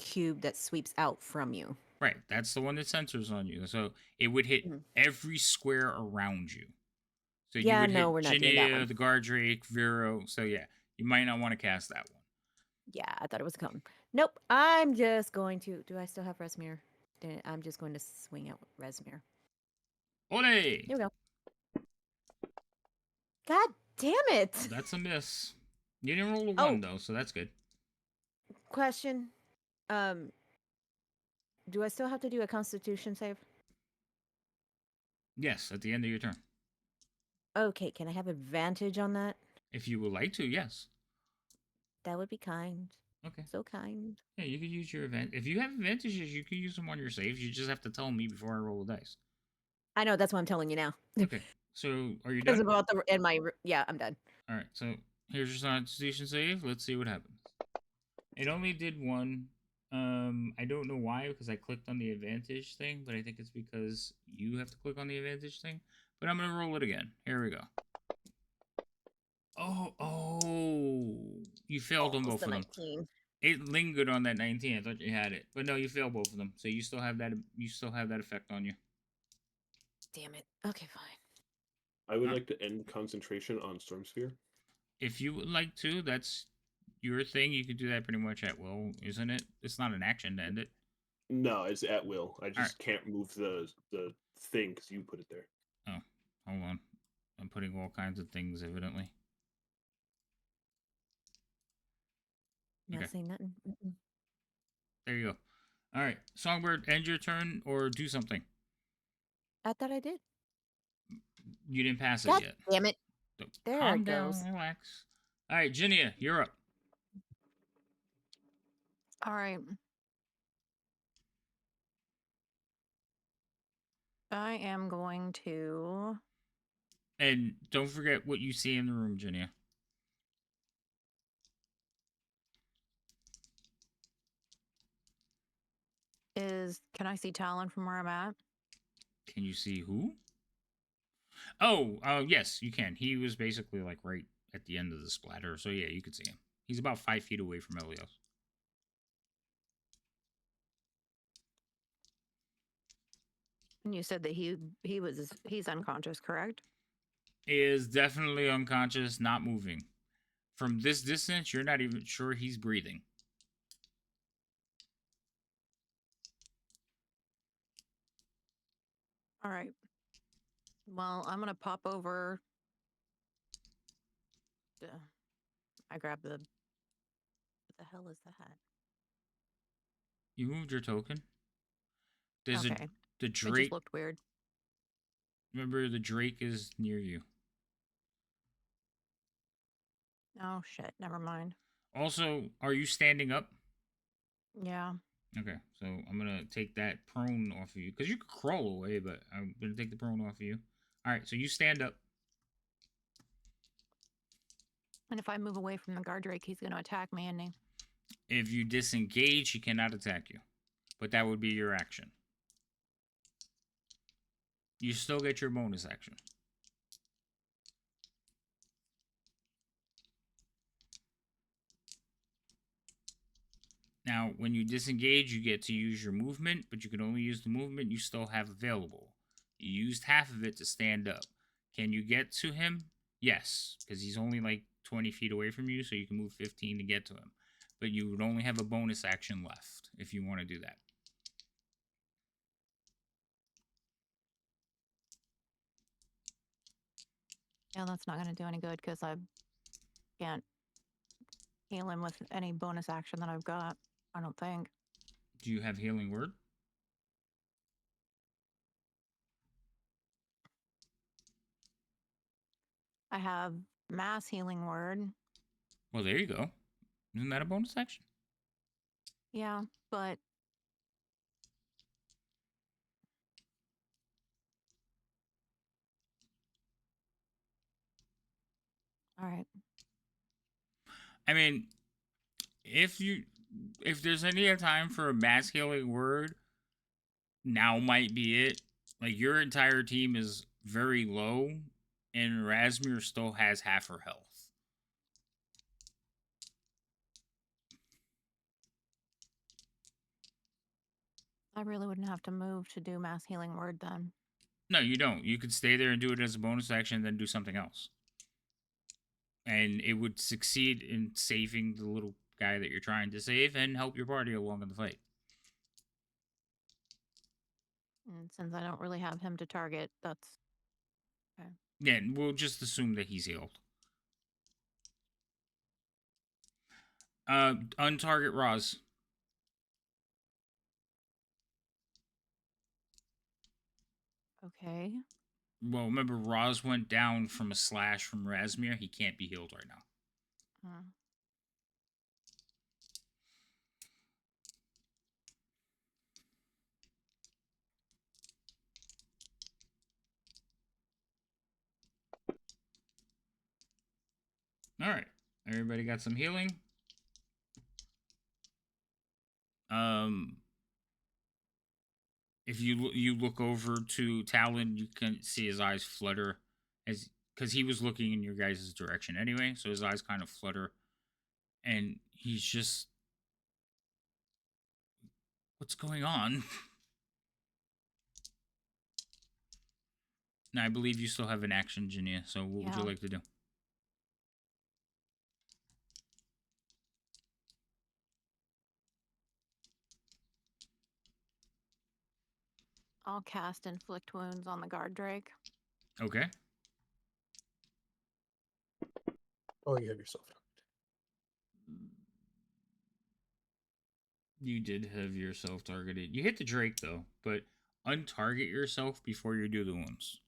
cube that sweeps out from you. Right. That's the one that centers on you. So it would hit every square around you. So you Yeah, would no, hit we're not doing that Jinia, one. the Gardrake, Vero. So yeah, you might not want to cast that one. Yeah, I thought it was a cone. Nope, I'm just going to... Do I still have Resmir? I'm just going to swing out Resmir. Ole! Here we go. God damn it! That's a miss. You didn't roll a Oh. 1 though, so that's good. Question. Do I still have to do a Constitution save? Yes, at the end of your turn. Okay, can I have advantage on that? If you would like to, yes. That would be kind. Okay. So kind. Yeah, you could use your event. If you have advantages, you can use them on your saves. You just have to tell me before I roll the dice. I know, that's what I'm telling you now. Okay. So, are you Because done? about the... In my... Yeah, I'm done. All right. So, here's your Constitution save. Let's see what happens. It only did 1. I don't know why, because I clicked on the advantage thing, but I think it's because you have to click on the advantage thing. But I'm gonna roll it again. Here we go. Oh! You failed on both of them. 19. It lingered on that 19. I thought you had it, but no, you failed both of them. So you still have that. You still have that effect on you. Damn it. Okay, fine. I would like to end concentration on Storm Sphere. If you would like to, that's your thing. You can do that pretty much at will, isn't it? It's not an action to end it. No, it's at will. I just can't move the thing because you put it there. Oh, hold on. I'm putting all kinds of things, evidently. Not saying nothing. There you go. All right, Songbird, end your turn or do something. I thought I did. You didn't pass God it yet. damn it. So There calm it down, goes. relax. All right, Jinia, you're up. All right. I am going to... And don't forget what you see in the room, Jinia. Can I see Talon from where I'm at? Can you see who? Oh, yes, you can. He was basically like right at the end of the splatter, so yeah, you could see him. He's about 5 feet away from Elios. And you said that he's unconscious, correct? Is definitely unconscious, not moving. From this distance, you're not even sure he's breathing. All right. Well, I'm gonna pop over. I grab the... What the hell is that? You moved your token. There's Okay. the It Drake. just looked weird. Remember, the Drake is near you. Oh shit! Never mind. Also, are you standing up? Yeah. Okay, so I'm gonna take that prone off of you because you could crawl away, but I'm gonna take the prone off of you. All right, so you stand up. And if I move away from the guard drake, he's going to attack me, isn't he? If you disengage, he cannot attack you, but that would be your action. You still get your bonus action. Now, when you disengage, you get to use your movement, but you can only use the movement you still have available. You used half of it to stand up. Can you get to him? Yes, because he's only like 20 feet away from you, so you can move 15 to get to him. But you would only have a bonus action left if you want to do that. Yeah, that's not going to do any good because I can't heal him with any bonus action that I've got. I don't think. Do you have healing word? I have mass healing word. Well, there you go. Isn't that a bonus action? Yeah, but all right. I mean, if there's any time for a mass healing word, now might be it. Like, your entire team is very low, and Rasmir still has half her health. I really wouldn't have to move to do mass healing word then. No, you don't. You could stay there and do it as a bonus action and then do something else. And it would succeed in saving the little guy that you're trying to save and help your party along in the fight. And since I don't really have him to target, that's okay. Yeah, and we'll just assume that he's healed. Untarget Roz. Okay. Well, remember, Roz went down from a slash from Rasmir. He can't be healed right now. Hmm. All right. Everybody got some healing? If you look over to Talon, you can see his eyes flutter because he was looking in your guys' direction anyway, so his eyes kind of flutter, and he's just, what's going on? Now, I believe you still have an action, Jania, so what would you Yeah. like to do? I'll cast inflict wounds on the guard drake. Okay. Oh, you have yourself. You did have yourself targeted. You hit the Drake, though, but untarget yourself before you do the wounds.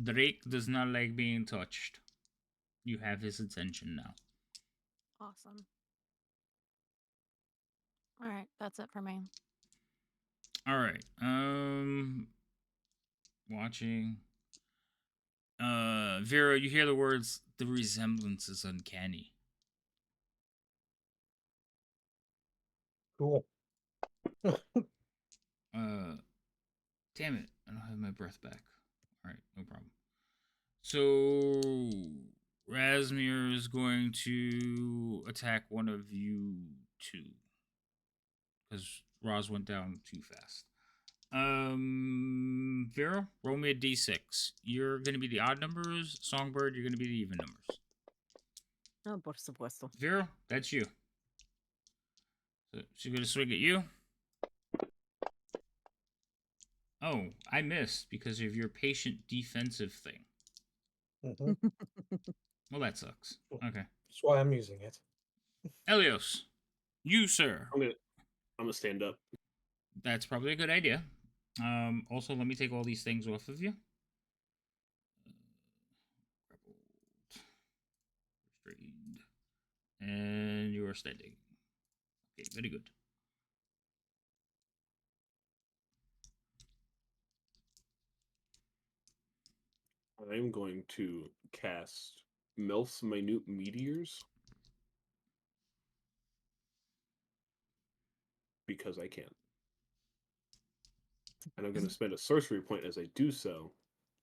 Drake does not like being touched. You have his attention now. Awesome. All right, that's it for me. All right. Watching. Vera, you hear the words, the resemblance is uncanny. Cool. Damn it. I don't have my breath back. All right, no problem. So, Rasmir is going to attack one of you two. Because Roz went down too fast. Vera, roll me a d6. You're going to be the odd numbers. Songbird, you're going to be the even numbers. Oh, por supuesto. Vera, that's you. So she's going to swing at you. Oh, I missed because of your patient defensive thing. Mm-hmm. Well, that sucks. Okay. That's why I'm using it. Elios, you, sir. I'm gonna stand up. That's probably a good idea. Also, let me take all these things off of you. And you are standing. Okay, very good. I'm going to cast Melf's Minute Meteors because I can. And I'm going to spend a sorcery point as I do so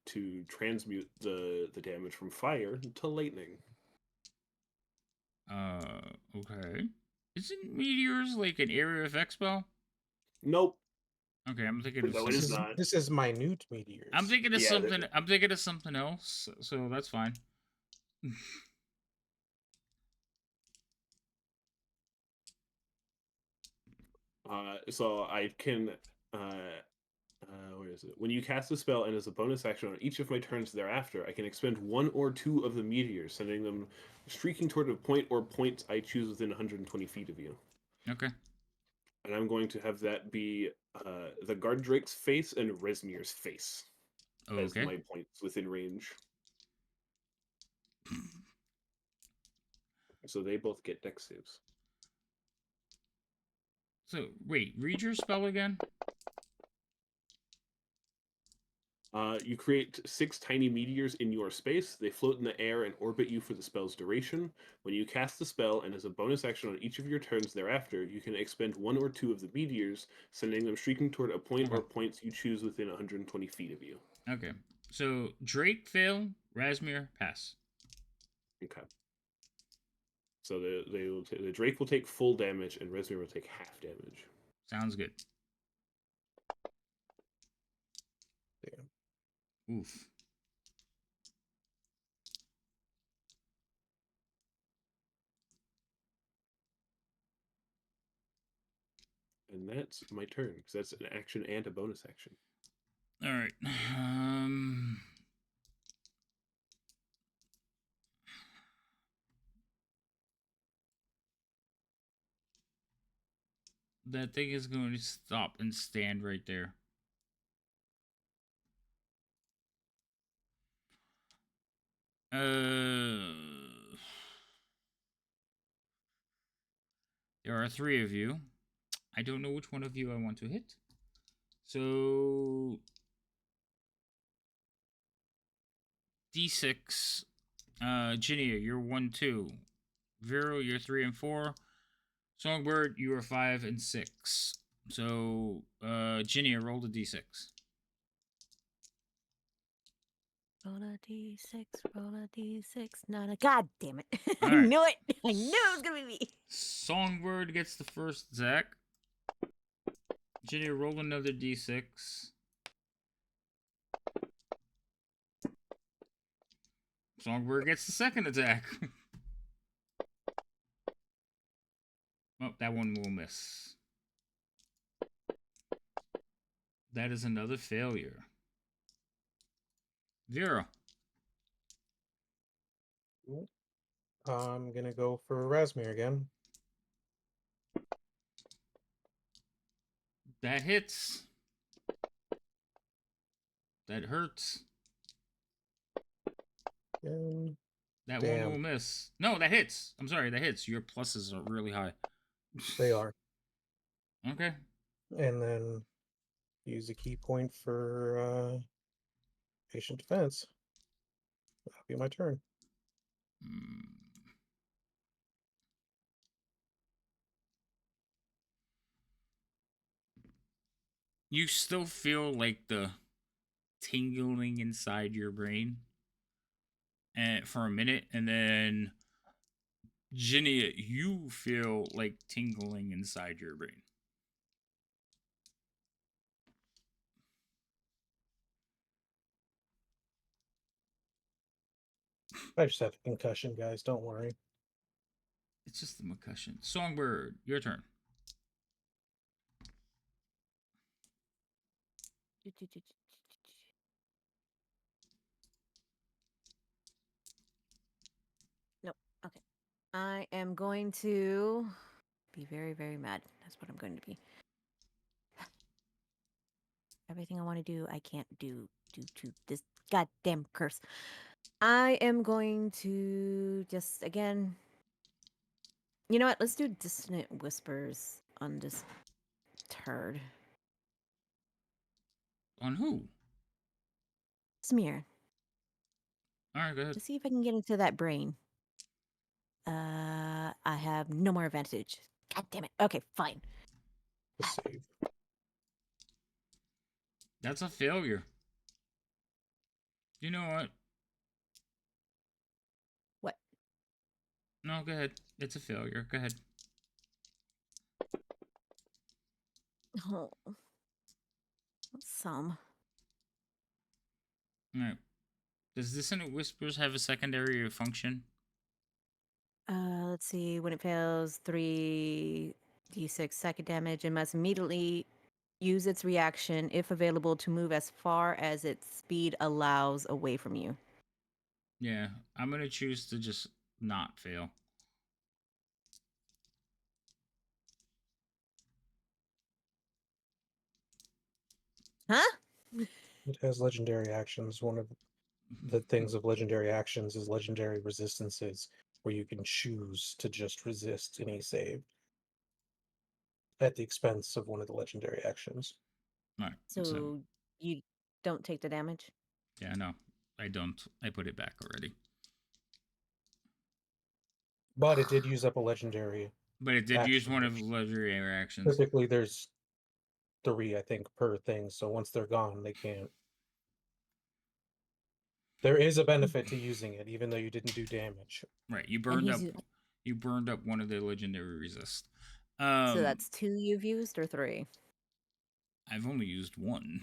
to transmute the damage from fire to lightning. Okay. Isn't meteors like an area effect spell? Nope. Okay, I'm thinking of No, it something. is not. This is minute meteors. I'm thinking of Yeah, something. I'm thinking of something else. So that's fine. So I can. Where is it? When you cast a spell and as a bonus action on each of my turns thereafter, I can expend one or two of the meteors, sending them streaking toward a point or points I choose within 120 feet of you. Okay. And I'm going to have that be the Guard Drake's face and Resmir's face as Okay. my points within range. So they both get dex saves. So wait, read your spell again. You create 6 tiny meteors in your space. They float in the air and orbit you for the spell's duration. When you cast the spell, and as a bonus action on each of your turns thereafter, you can expend one or two of the meteors, sending them streaking toward a point or points you choose within 120 feet of you. Okay. So Drake fail, Rasmir pass. Okay. So the Drake will take full damage, and Resmir will take half damage. Sounds good. Damn. Oof. And that's my turn, because that's an action and a bonus action. All right. That thing is going to stop and stand right there. There are 3 of you. I don't know which one of you I want to hit. So D6. Ginia, you're 1, 2. Vero, you're 3 and 4. Songbird, you are 5 and 6. So, Ginia, roll the D6. Roll a d6, roll a d6, not a. God damn it. I All right. knew it. I knew it was going to be me. Songbird gets the first attack. Ginia, roll another D6. Songbird gets the second attack. Oh, that one will miss. That is another failure. Vera. I'm gonna go for Rasmir again. That hits. That hurts. And That damn. one will miss. No, that hits. I'm sorry, that hits. Your pluses are really high. They are. Okay. And then use a key point for patient defense. That'll be my turn. You still feel like the tingling inside your brain for a minute, and then Ginny, you feel like tingling inside your brain. I just have a concussion, guys. Don't worry. It's just a concussion. Songbird, your turn. Nope. Okay. I am going to be very, very mad. That's what I'm going to be. Everything I want to do, I can't do due to this goddamn curse. I am going to just, again, You know what? Let's do dissonant whispers on this turd. On who? Smear. All right, go ahead. To see if I can get into that brain. I have no more advantage. God damn it. Okay, fine. The save. That's a failure. You know what? What? No, go ahead. It's a failure. Go ahead. Oh. Some. All right. Does Dissonant Whispers have a secondary function? Let's see. When it fails, 3d6 second damage and must immediately use its reaction, if available, to move as far as its speed allows away from you. Yeah, I'm gonna choose to just not fail. Huh? It has legendary actions. One of the things of legendary actions is legendary resistances, where you can choose to just resist any save at the expense of one of the legendary actions. All right. So you don't take the damage? Yeah, no, I don't. I put it back already. But it did use up a legendary. But it did use action, one of which the legendary actions. Typically, there's 3, I think, per thing. So once they're gone, they can't. There is a benefit to using it, even though you didn't do damage. Right, you burned up. You burned up one of the legendary resist. So that's 2 you've used or 3? I've only used 1.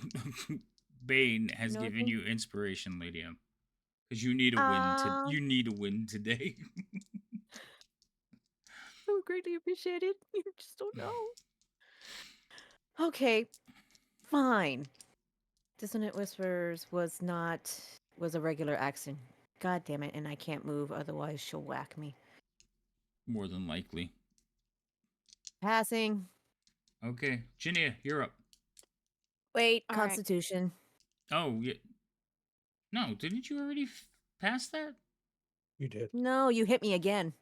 Bane has You know what, given Bane? you inspiration, Lady M, because you need a win. You need a win today. So greatly appreciated. You just don't know. Okay, fine. Dissonant Whispers was a regular action. God damn it, and I can't move, otherwise she'll whack me. More than likely. Passing. Okay, Ginia, you're up. Wait, All Constitution. Oh, yeah. No, didn't you already pass that? You did. No, you hit me again.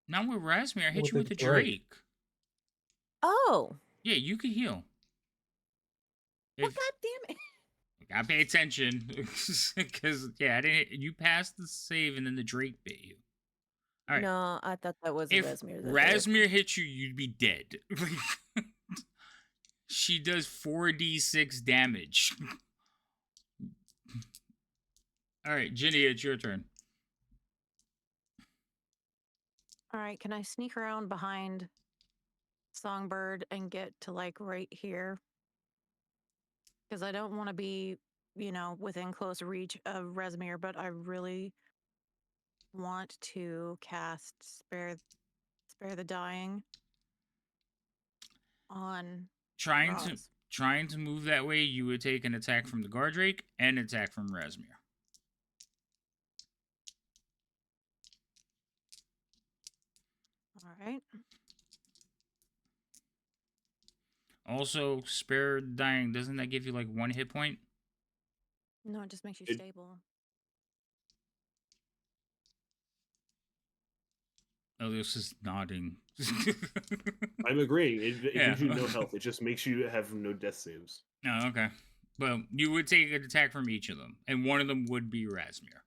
Not with Rasmir. I hit With you with the the Drake. Oh. Yeah, you could heal. Well, God damn it. I gotta pay attention. Because, yeah, I didn't. You passed the save and then the Drake bit you. All right. No, I thought that was If Rasmir. Rasmir hit you, you'd be dead. She does 4d6 damage. All right, Ginny, it's your turn. All right, can I sneak around behind Songbird and get to like right here? Because I don't want to be, within close reach of Resmir, but I really want to cast Spare the Dying on Trying to move that way, you would take an attack from the Guardrake and an attack from Rasmir. All right. Also, Spare Dying, doesn't that give you like 1 hit point? No, it just makes you stable. Elios is nodding. I'm agreeing. It gives you no health. It just makes you have no death saves. Oh, okay. Well, you would take an attack from each of them, and one of them would be Rasmir.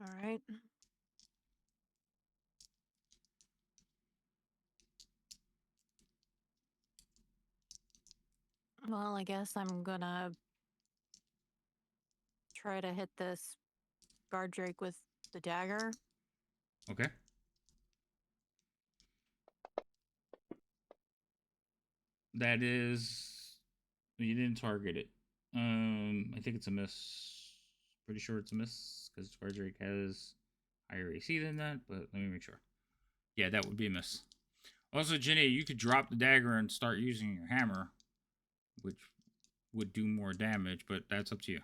All right. Well, I guess I'm gonna try to hit this guard drake with the dagger. Okay. That is... You didn't target it. I think it's a miss. Pretty sure it's a miss, because Guardrake has higher AC than that, but let me make sure. Yeah, that would be a miss. Also, Jenny, you could drop the dagger and start using your hammer, which would do more damage, but that's up to you.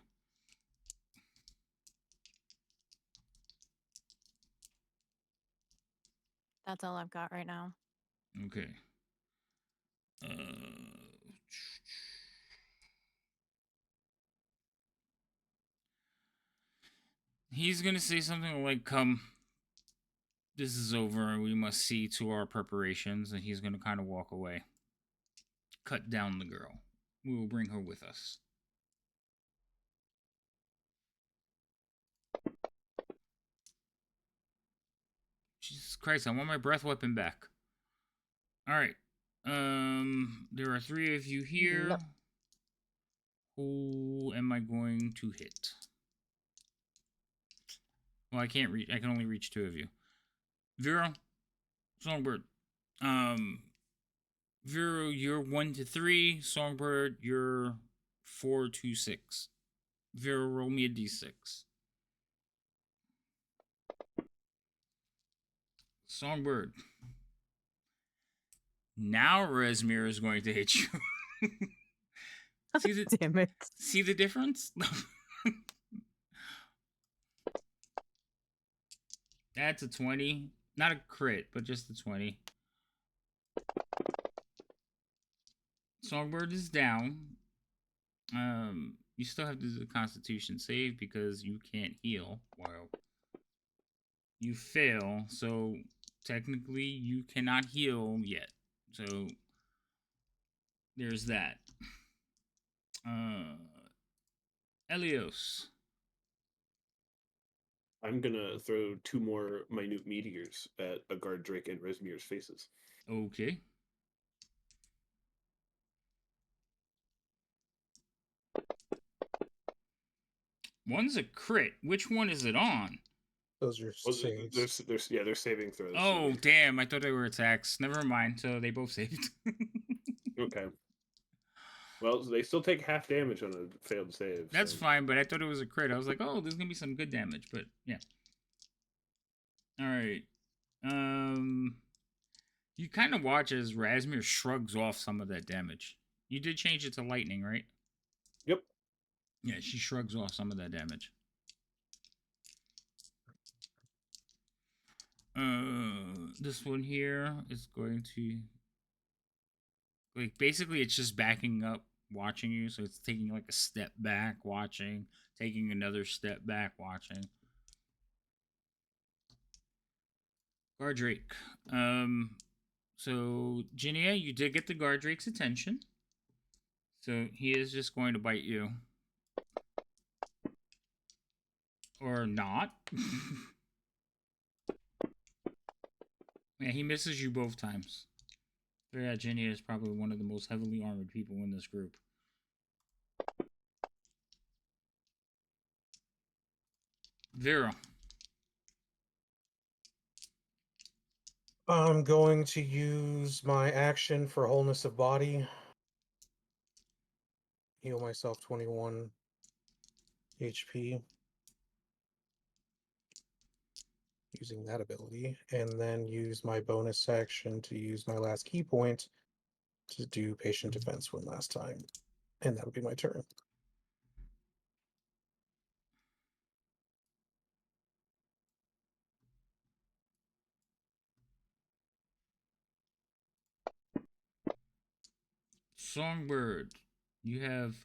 That's all I've got right now. Okay. He's gonna say something like, "Come, this is over, and we must see to our preparations." And he's gonna kind of walk away. Cut down the girl. We will bring her with us. Jesus Christ! I want my breath weapon back. All right. There are 3 of you here. Yep. Who am I going to hit? Well, I can't reach. I can only reach 2 of you. Vero, Songbird. Vero, you're 1 to 3. Songbird, you're 4 to 6. Vero, roll me a d6. Songbird. Now Resmir is going to hit you. Damn it. See the difference? That's a 20. Not a crit, but just a 20. Songbird is down. You still have to do the Constitution save because you can't heal. Well, you fail, so technically you cannot heal yet. So there's that. Elios. I'm gonna throw 2 more minute meteors at a guard Drake and Resmir's faces. Okay. One's a crit. Which one is it on? Those are saves. They're saving throws. Oh, damn. I thought they were attacks. Never mind. So they both saved. Okay. Well, they still take half damage on a failed save. That's fine, but I thought it was a crit. I was like, oh, there's going to be some good damage. But, yeah. All right. You kind of watch as Rasmir shrugs off some of that damage. You did change it to lightning, right? Yep. Yeah, she shrugs off some of that damage. This one here is going to... Like, basically, it's just backing up, watching you. So it's taking, like, a step back, watching. Taking another step back, watching. Gardrake. So, Ginia, you did get the Gardrake's attention. So, he is just going to bite you. Or not. Yeah, he misses you both times. So yeah, Ginia is probably one of the most heavily armored people in this group. Vera. I'm going to use my action for wholeness of body. Heal myself 21 HP. Using that ability. And then use my bonus action to use my last key point to do patient defense one last time. And that'll be my turn. Songbird, you have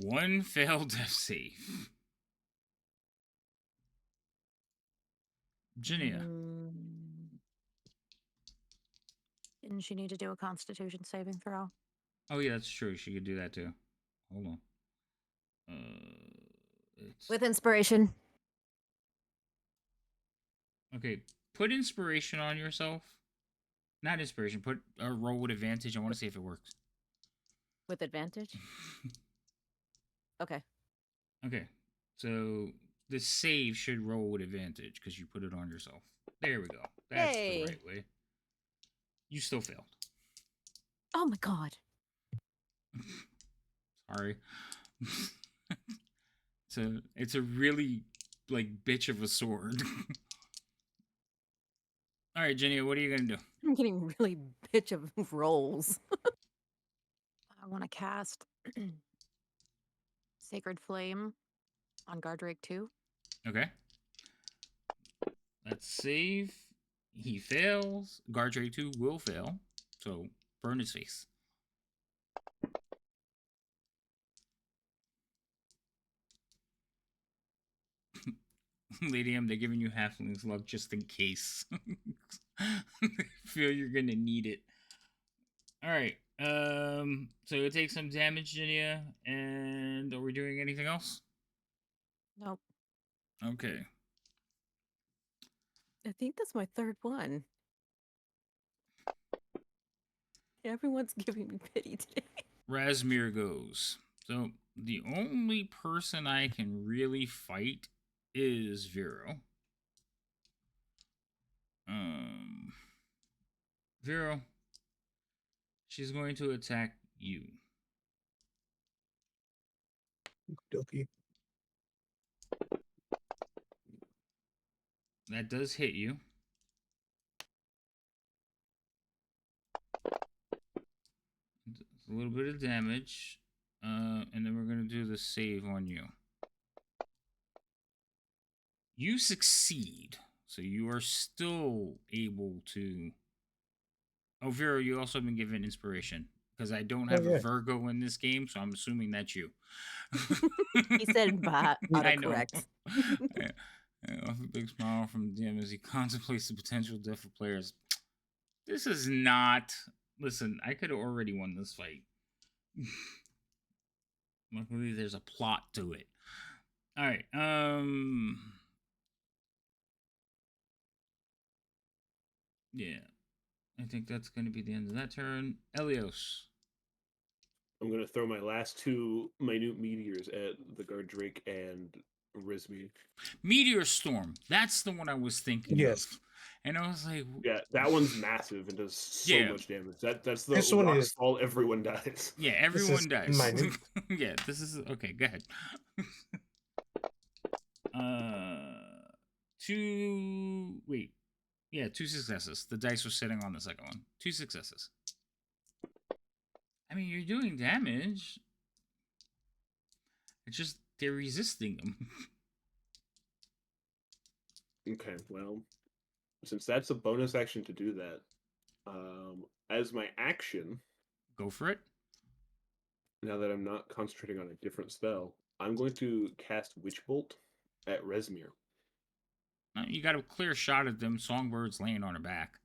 1 failed death save. Ginia. Didn't she need to do a Constitution saving throw? Oh yeah, that's true. She could do that too. Hold on. It's... With inspiration. Okay, put inspiration on yourself. Not inspiration. Put a roll with advantage. I want to see if it works. With advantage? Okay. Okay. So the save should roll with advantage because you put it on yourself. There we go. That's the right way. You still failed. Oh my god. Sorry. It's a really like bitch of a sword. All right, Jenny, what are you gonna do? I'm getting really bitch of rolls. I want to cast Sacred Flame on Gardrake 2. Okay. Let's save. He fails. Gardrake 2 will fail. So burn his face. Lady M, they're giving you halfling's luck just in case. Feel you're gonna need it. All right. So you take some damage, Jinia, and are we doing anything else? Nope. Okay. I think that's my third one. Everyone's giving me pity today. Razmir goes. So the only person I can really fight is Vero. Vero. She's going to attack you. Dokey. That does hit you. It's a little bit of damage. And then we're going to do the save on you. You succeed. So you are still able to... Oh, Vero, you also have been given inspiration. Because I don't have a Virgo in this game, so I'm assuming that's you. He said I know. autocorrect. Off a big smile from DM as he contemplates the potential death of players. This is not... Listen, I could have already won this fight. Luckily, there's a plot to it. All right. Yeah. I think that's going to be the end of that turn. Elios. I'm going to throw my last two minute meteors at the guard Drake and Rizmi. Meteor Storm. That's the one I was thinking of. And I was like... Yeah, that one's massive and does so much damage. That's the this one rock is all everyone dies. Yeah, everyone dies. Minute. Yeah, this is... Okay, go ahead. Two successes. The dice were sitting on the second one. 2 successes. I mean, you're doing damage. It's just they're resisting them. Okay, well, since that's a bonus action to do that, as my action... Go for it. Now that I'm not concentrating on a different spell, I'm going to cast Witch Bolt at Rezmir. You got a clear shot at them Songbird's laying on her back.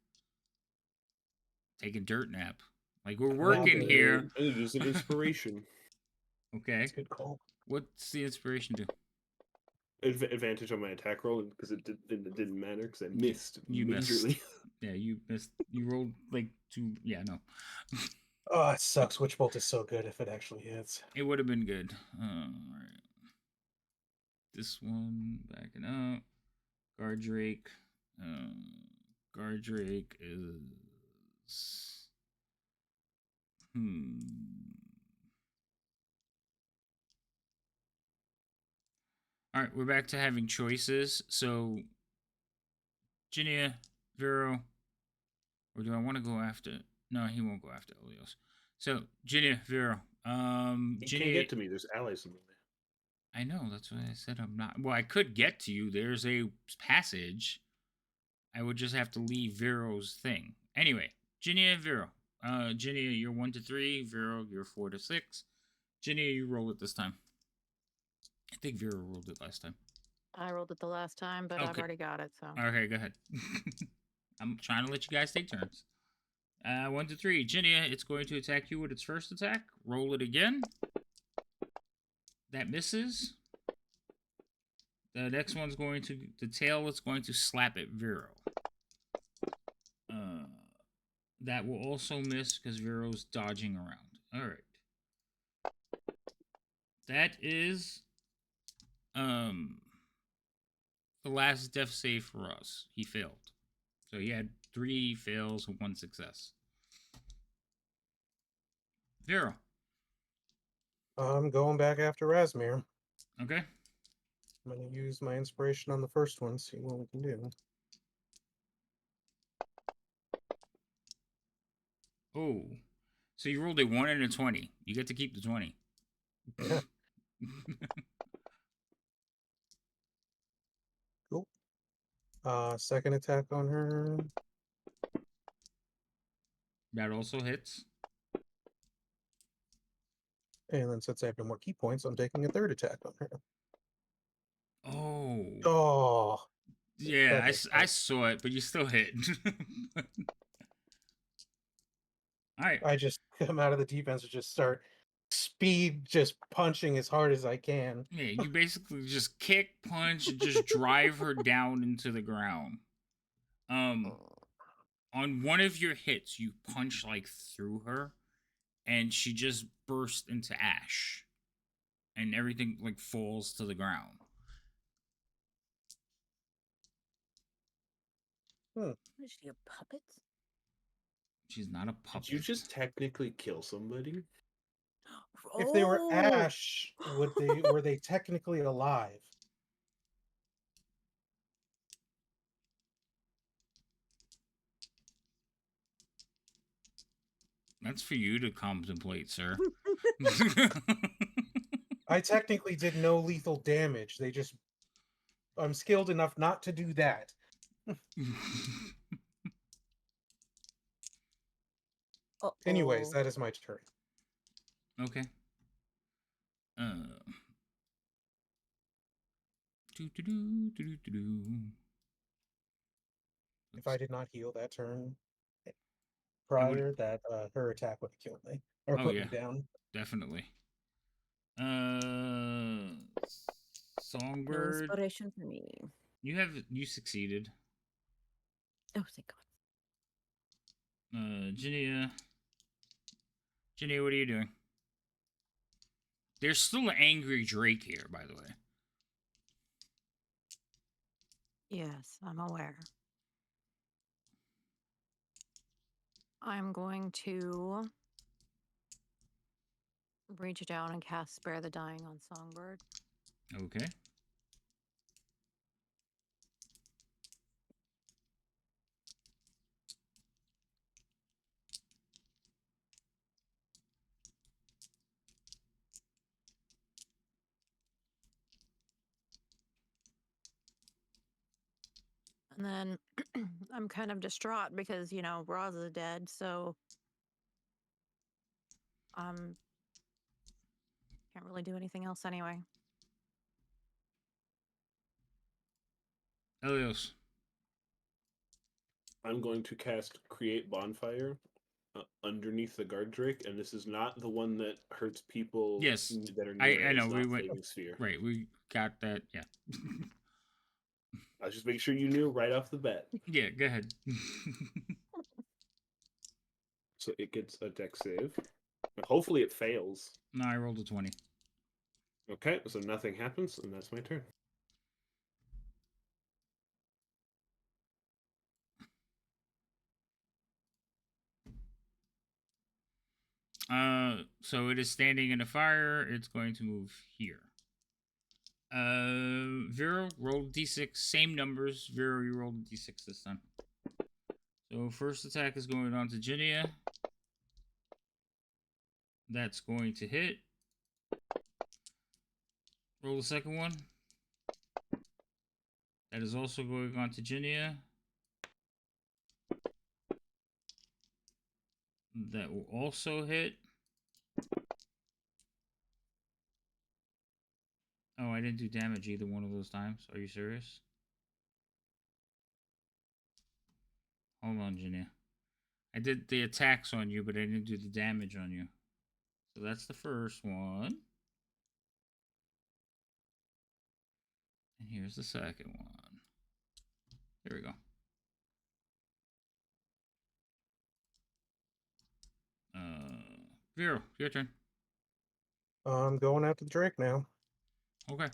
Take a dirt nap. Like, we're working here. It is an inspiration. Okay. That's a good call. What's the inspiration do? Advantage on my attack roll because it didn't matter because I missed You majorly. missed. Yeah, you missed. You rolled like 2. Yeah, no. Oh, it sucks. Witch Bolt is so good if it actually hits. It would have been good. All right. This one, backing up. Guard Drake. Guard Drake is... All right, we're back to having choices. So, Jinia, Vero, or do I want to go after... No, he won't go after Elios. So, Jinia, Vero. You can't get to me. There's allies in there. I know. That's why I said I'm not. Well, I could get to you. There's a passage. I would just have to leave Vero's thing. Anyway, Jinia and Vero. Jinia, you're 1 to 3. Vero, you're 4 to 6. Jinia, you roll it this time. I think Vero rolled it last time. I rolled it the last time, but I've already got it, so. Okay, go ahead. I'm trying to let you guys take turns. 1 to 3. Jinia, it's going to attack you with its first attack. Roll it again. That misses. The next one's going to... The tail is going to slap at Vero. That will also miss because Vero's dodging around. Alright. That is... the last death save for us. He failed. So he had 3 fails and 1 success. Vero. I'm going back after Razmir. Okay. I'm going to use my inspiration on the first one, see what we can do. Oh. So you rolled a 1 and a 20. You get to keep the 20. Yeah. Cool. Second attack on her. That also hits. And then since I have no more key points, I'm taking a third attack on her. Oh. Oh. Yeah, That makes I sense. saw it, but you still hit. All right. I just come out of the defense and just start speed, just punching as hard as I can. Yeah, you basically just kick, punch, and just drive her down into the ground. On one of your hits, you punch like through her, and she just bursts into ash, and everything like falls to the ground. What is she, a puppet? She's not a Did puppet. you just technically kill somebody? If they were Oh! ash, were they technically alive? That's for you to contemplate, sir. I technically did no lethal damage. I'm skilled enough not to do that. Anyways, that is my turn. Okay. Do-do-do-do-do-do. If I did not heal that turn prior, that her attack would have killed me or Oh, put yeah. me down. Definitely. No Songbird. inspiration for me. You succeeded. Oh, thank God. Ginnia. Ginnia, what are you doing? There's still an angry Drake here, by the way. Yes, I'm aware. I'm going to reach down and cast Spare the Dying on Songbird. Okay. And then I'm kind of distraught because, Roz is dead, so can't really do anything else anyway. Elios. I'm going to cast Create Bonfire underneath the guard drake, and this is not the one that hurts people Yes, that are near I it. know It's we not went Flaming Sphere. right. We got that. Yeah. I was just making sure you knew right off the bat. Yeah. Go ahead. So it gets a deck save. Hopefully it fails. No, I rolled a 20. Okay, so nothing happens, and that's my turn. So it is standing in a fire. It's going to move here. Vero, roll d6. Same numbers. Vero, you rolled a d6 this time. So first attack is going on to Ginnia. That's going to hit. Roll the second one. That is also going on to Ginnia. That will also hit. Oh, I didn't do damage either one of those times. Are you serious? Hold on, Ginnia. I did the attacks on you, but I didn't do the damage on you. So that's the first one. And here's the second one. There we go. Vero, your turn. I'm going after the Drake now. Okay.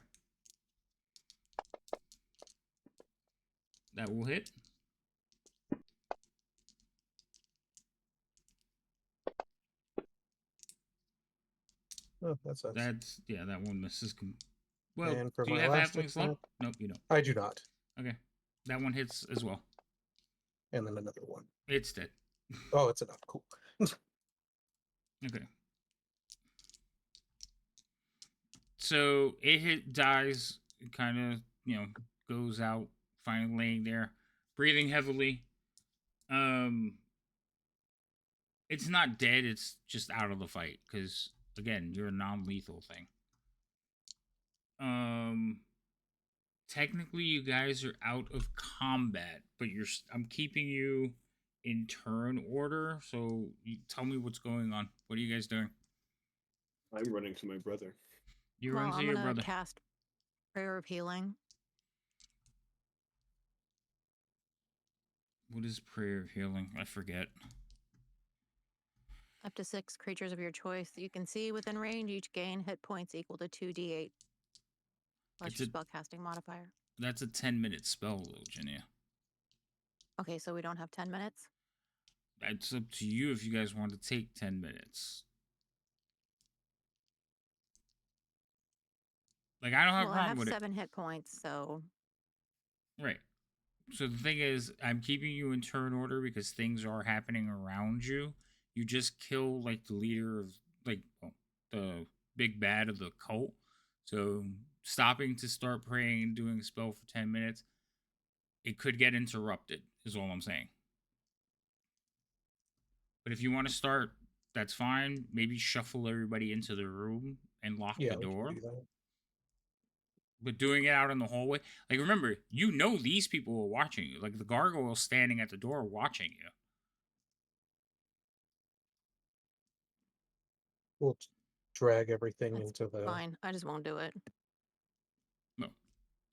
That will hit. Oh, that sucks. That one misses. Well, And for do you my have last halflings attack, left? Nope, you don't. I do not. Okay. That one hits as well. And then another one. It's dead. Oh, it's enough. Cool. Okay. So it dies, kind of, goes out, finally laying there, breathing heavily. It's not dead, it's just out of the fight, because, again, you're a non-lethal thing. technically you guys are out of combat, but I'm keeping you in turn order. So you tell me what's going on. What are you guys doing? I'm running to my brother. You Well, run to I'm your gonna brother. cast Prayer of Healing. What is prayer of healing? I forget. Up to 6 creatures of your choice that you can see within range each gain hit points equal to 2d8 plus It's your a spellcasting modifier. That's a 10-minute spell though, Jenia. Okay, so we don't have 10 minutes. It's up to you if you guys want to take 10 minutes. Like I don't have Well, a I problem have with 7 hit points, so it. Right. So the thing is, I'm keeping you in turn order because things are happening around you. You just kill like the leader of the big bad of the cult. So stopping to start praying and doing a spell for 10 minutes, it could get interrupted, is all I'm saying. But if you want to start, that's fine. Maybe shuffle everybody into the room and lock the Yeah, we door. can do that. But doing it out in the hallway, like remember, you know these people are watching you. Like the gargoyle standing at the door watching you. We'll drag everything that's into the. fine. I just won't do it.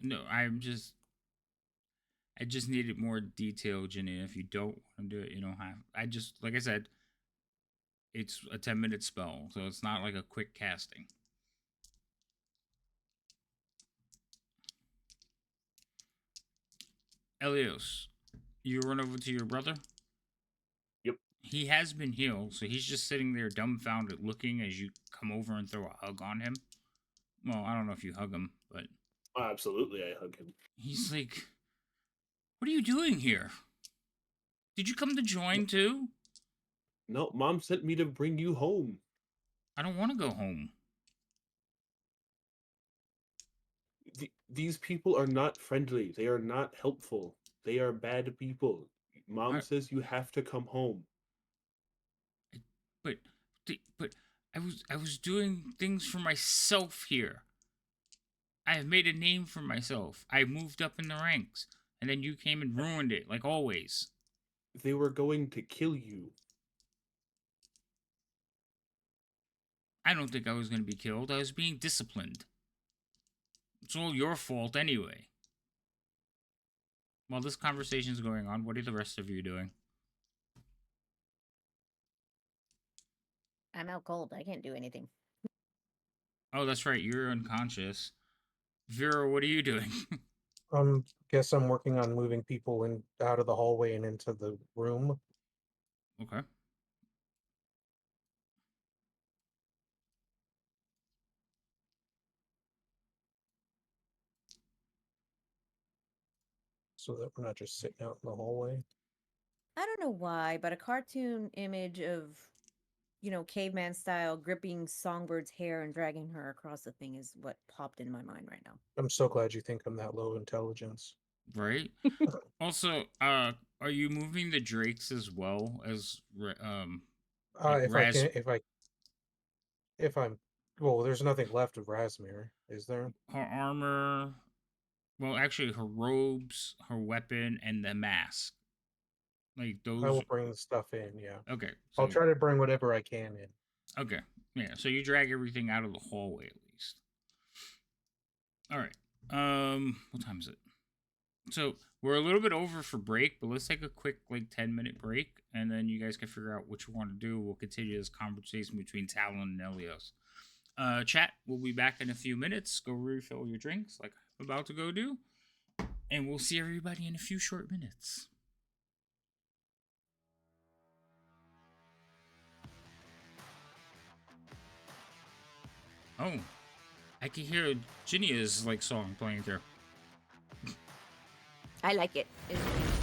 No, I just needed more detail, Jenny. If you don't want to do it, you don't have. I just, like I said, it's a 10-minute spell, so it's not like a quick casting. Elios, you run over to your brother? Yep. He has been healed, so he's just sitting there dumbfounded looking as you come over and throw a hug on him. Well, I don't know if you hug him, but... Absolutely, I hug him. He's like, what are you doing here? Did you come to join too? No, Mom sent me to bring you home. I don't want to go home. These people are not friendly. They are not helpful. They are bad people. Mom says you have to come home. But I was doing things for myself here. I have made a name for myself. I moved up in the ranks, and then you came and ruined it, like always. They were going to kill you. I don't think I was going to be killed. I was being disciplined. It's all your fault anyway. While this conversation's going on, what are the rest of you doing? I'm out cold. I can't do anything. Oh, that's right. You're unconscious. Vera, what are you doing? Guess I'm working on moving people in out of the hallway and into the room. Okay. So that we're not just sitting out in the hallway. I don't know why, but a cartoon image of, caveman style gripping Songbird's hair and dragging her across the thing is what popped in my mind right now. I'm so glad you think I'm that low intelligence. Right? Also, are you moving the drakes as well as If I'm well, there's nothing left of Razmir, is there? Her armor, well, actually, her robes, her weapon, and the mask. Like those. I will bring the stuff in. Yeah. Okay. I'll try to bring whatever I can in. Okay. Yeah. So you drag everything out of the hallway at least. All right. What time is it? So we're a little bit over for break, but let's take a quick 10-minute break, and then you guys can figure out what you want to do. We'll continue this conversation between Talon and Elios. Chat, we'll be back in a few minutes. Go refill your drinks, like I'm about to go do, and we'll see everybody in a few short minutes. Oh, I can hear Ginya's song playing through. I like it. It's beautiful.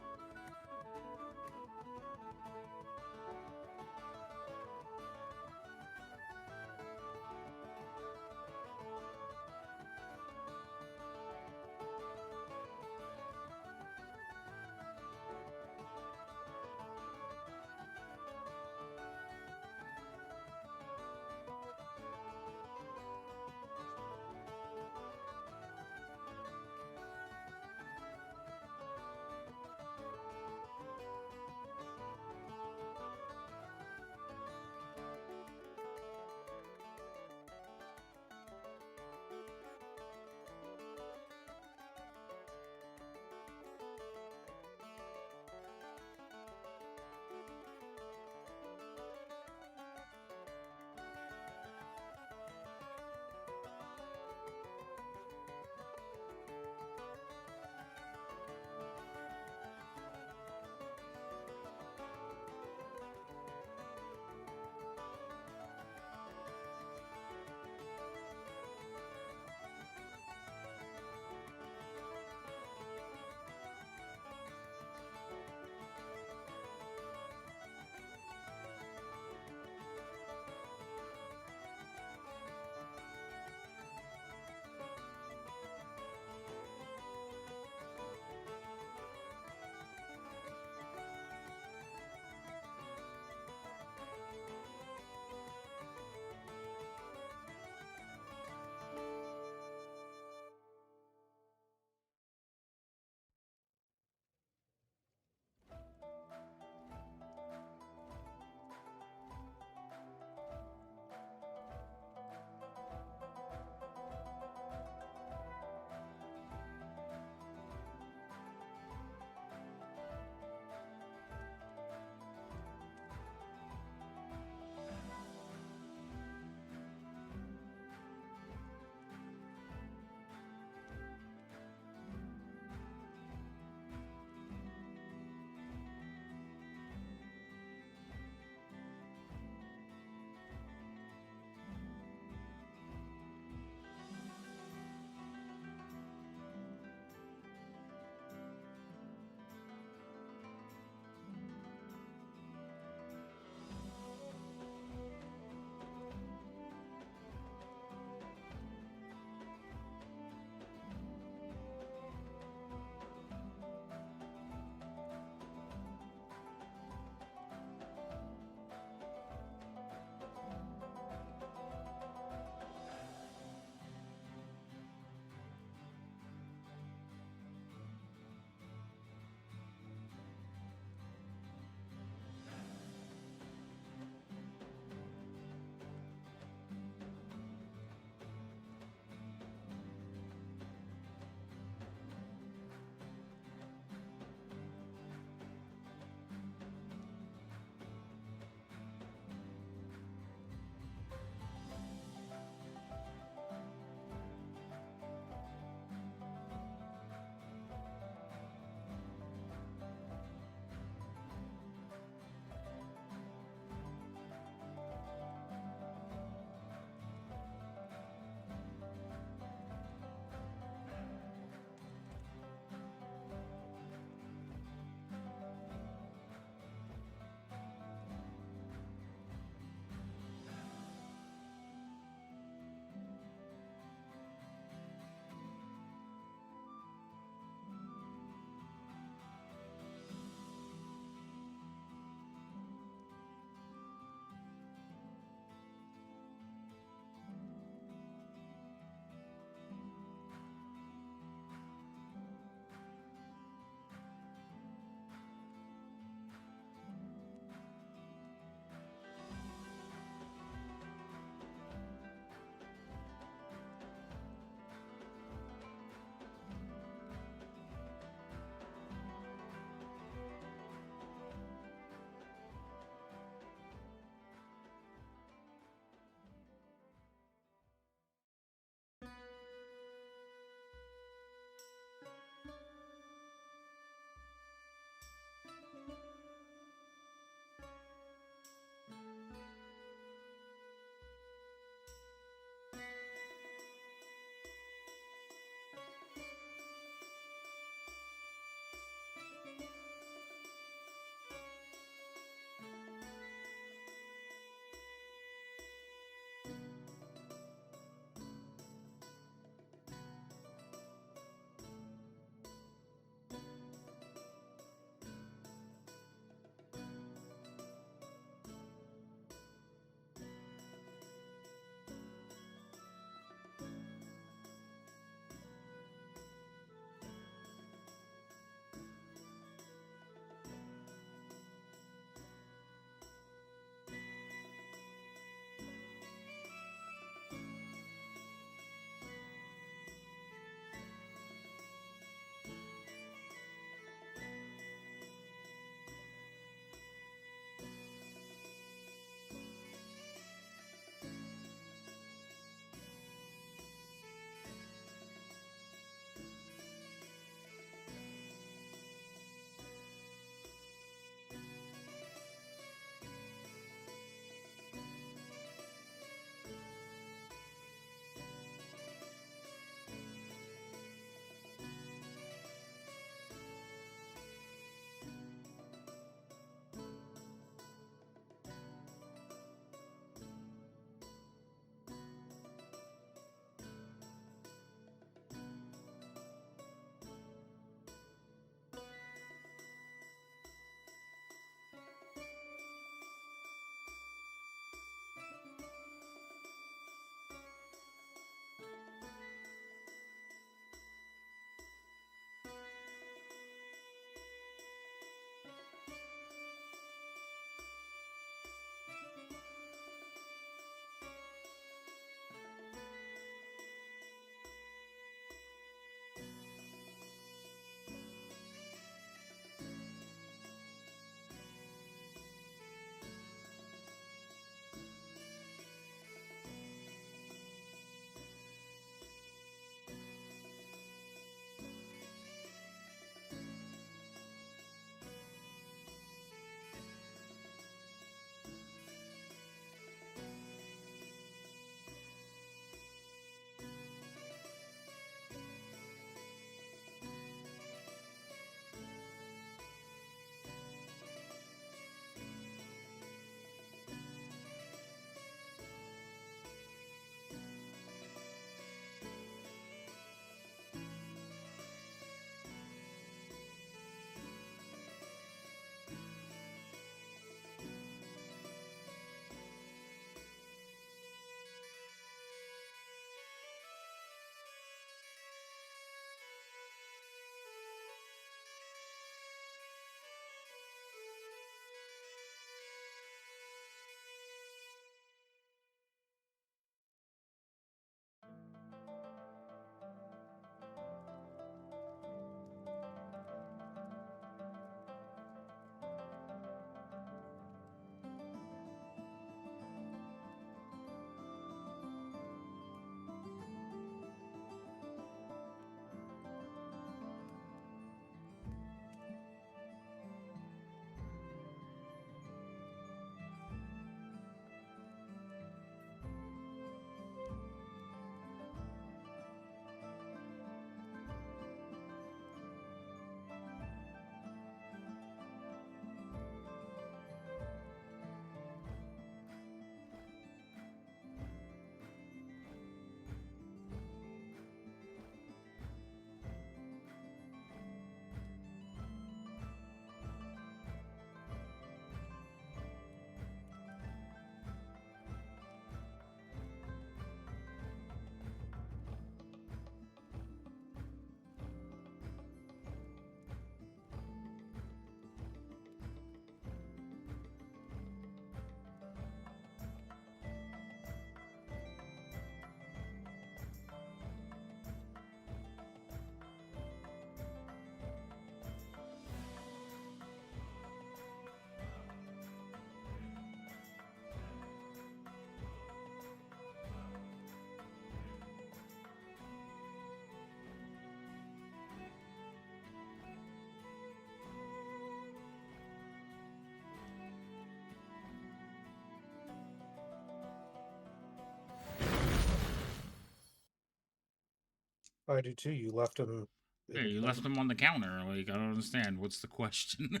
I do too. You left him. Yeah, you left them on the counter. Like, I don't understand. What's the question?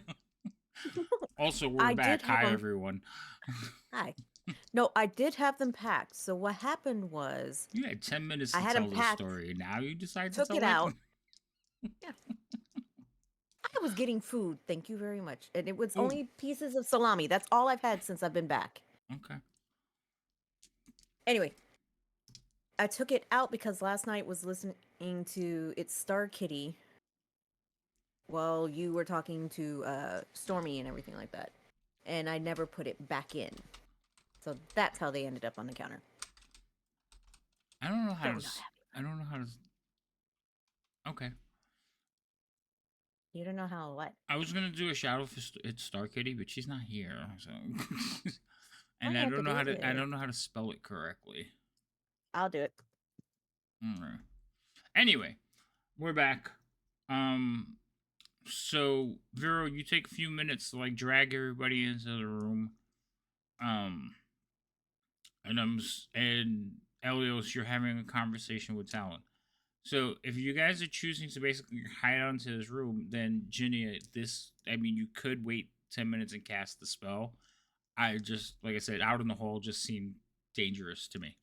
Also, we're I did back. have Hi, 'em- everyone. Hi. No, I did have them packed. So what happened was You had 10 minutes I to had 'em tell this packed, story. Now you decide to took tell it it? out. Yeah. I was getting food. Thank you very much. And it was Ooh. only pieces of salami. That's all I've had since I've been back. Okay. Anyway, I took it out because last night was listening to It's Star Kitty while you were talking to Stormy and everything like that. And I never put it back in. So that's how they ended up on the counter. I don't know how They're to. not I don't know how to. Okay. You don't know how what? I was gonna do a shadow for It's Star Kitty, but she's not here, so. And I I have to don't know how do to. I it. don't know how to spell it correctly. I'll do it. All right. Anyway, we're back. So Vero, you take a few minutes to like drag everybody into the room. And and Elios, you're having a conversation with Talon. So if you guys are choosing to basically hide out into this room, then Ginny, you could wait 10 minutes and cast the spell. I just, like I said, out in the hall just seemed dangerous to me.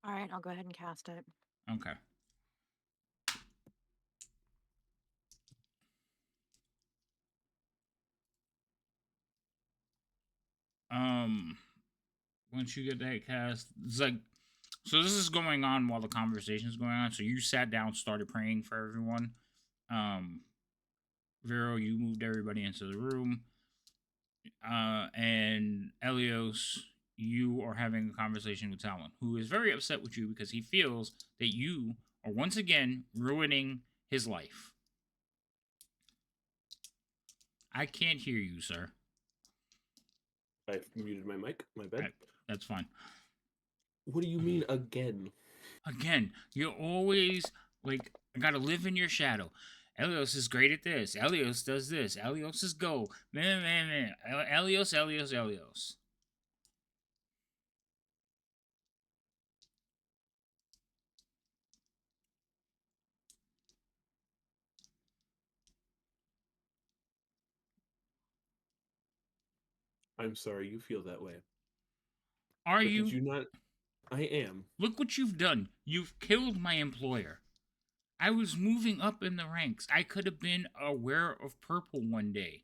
All right, I'll go ahead and cast it. Okay. Once you get that cast, it's like, so this is going on while the conversation is going on. So you sat down, started praying for everyone. Vero, you moved everybody into the room. And Elios, you are having a conversation with Talon, who is very upset with you because he feels that you are once again ruining his life. I can't hear you, sir. I've muted my mic. My bad. That's fine. What do you mean again? Again, you're always like, I gotta live in your shadow. Elios is great at this. Elios does this. Elios is go. Man. Elios. I'm sorry you feel that way. Are But you? Did you not? I am. Look what you've done. You've killed my employer. I was moving up in the ranks. I could have been a wearer of purple one day.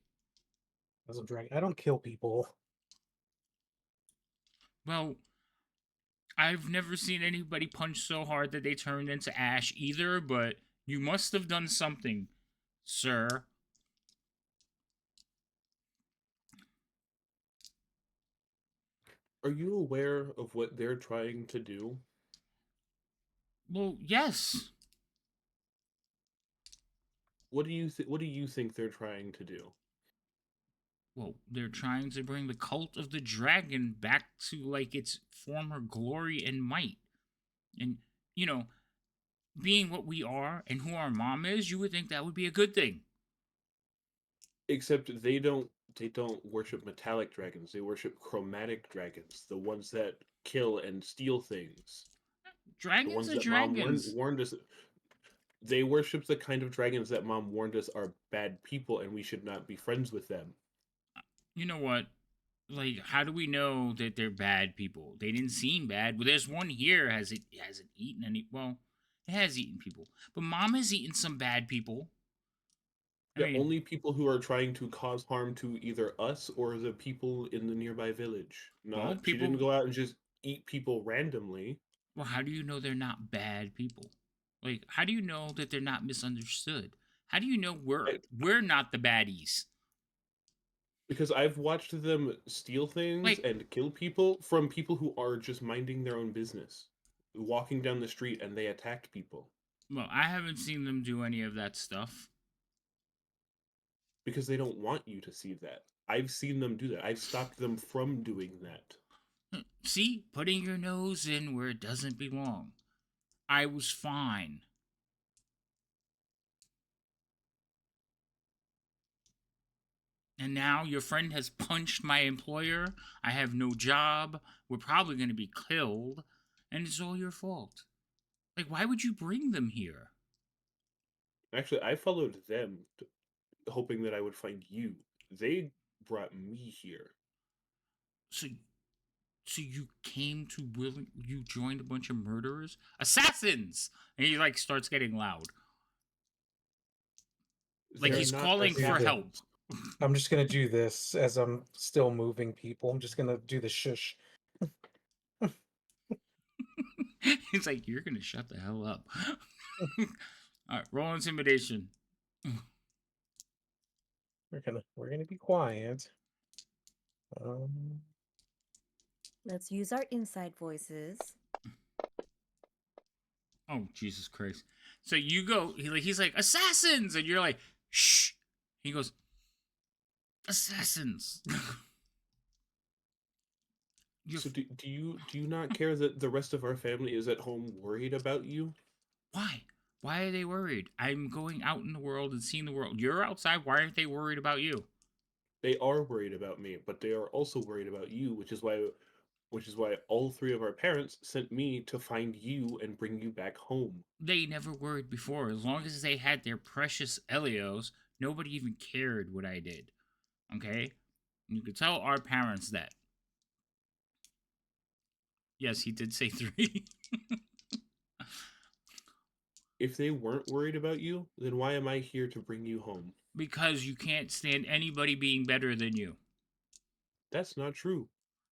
I don't kill people. Well, I've never seen anybody punch so hard that they turned into ash either, but you must have done something, sir. Are you aware of what they're trying to do? Well, yes. What do you think they're trying to do? Well, they're trying to bring the cult of the dragon back to like its former glory and might. And, you know, being what we are and who our mom is, you would think that would be a good thing. Except they don't worship metallic dragons. They worship chromatic dragons, the ones that kill and steal things. Dragons the ones are that dragons. Mom warned us. They worship the kind of dragons that Mom warned us are bad people and we should not be friends with them. You know what? Like, how do we know that they're bad people? They didn't seem bad. Well, there's one here. Hasn't eaten any? Well, it has eaten people, but Mom has eaten some bad people. Only people who are trying to cause harm to either us or the people in the nearby village. She didn't go out and just eat people randomly. Well, how do you know they're not bad people? Like, how do you know that they're not misunderstood? How do you know we're not the baddies? Because I've watched them steal things and kill people from people who are just minding their own business, walking down the street, and they attacked people. Well, I haven't seen them do any of that stuff. Because they don't want you to see that. I've seen them do that. I've stopped them from doing that. See? Putting your nose in where it doesn't belong. I was fine. And now your friend has punched my employer. I have no job. We're probably going to be killed. and it's all your fault. Like, why would you bring them here? Actually, I followed them, hoping that I would find you. They brought me here. So, so you came to you joined a bunch of murderers, assassins, and he like starts getting loud, like They're he's not calling for assassins. help. I'm just gonna do this as I'm still moving people. I'm just gonna do the shush. He's like, you're gonna shut the hell up. All right, roll intimidation. We're gonna be quiet. Um, Let's use our inside voices. Oh, Jesus Christ. So you go, he's like, assassins! And you're like, shh. He goes, assassins. So do you not care that the rest of our family is at home worried about you? Why? Why are they worried? I'm going out in the world and seeing the world. You're outside. Why aren't they worried about you? They are worried about me, but they are also worried about you, which is why all three of our parents sent me to find you and bring you back home. They never worried before. As long as they had their precious Elios, nobody even cared what I did. Okay? You could tell our parents that. Yes, he did say 3. If they weren't worried about you, then why am I here to bring you home? Because you can't stand anybody being better than you. That's not true.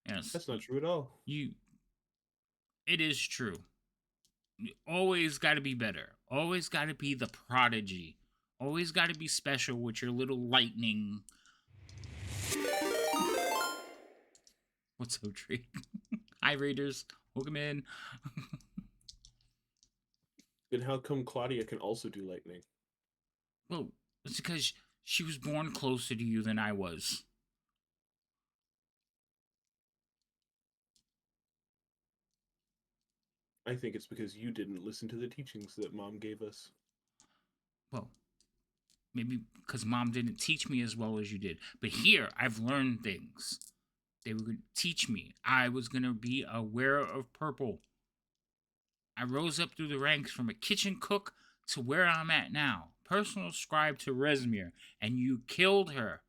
Yes. That's not true at all. It is true. You always got to be better. Always got to be the prodigy. Always got to be special with your little lightning. What's up, Tree? Hi, Raiders. Welcome in. Then how come Claudia can also do lightning? Well, it's because she was born closer to you than I was. I think it's because you didn't listen to the teachings that Mom gave us. Well, maybe because Mom didn't teach me as well as you did. But here, I've learned things. They were going to teach me. I was going to be a wearer of purple. I rose up through the ranks from a kitchen cook to where I'm at now. Personal scribe to Resmir. And you killed her.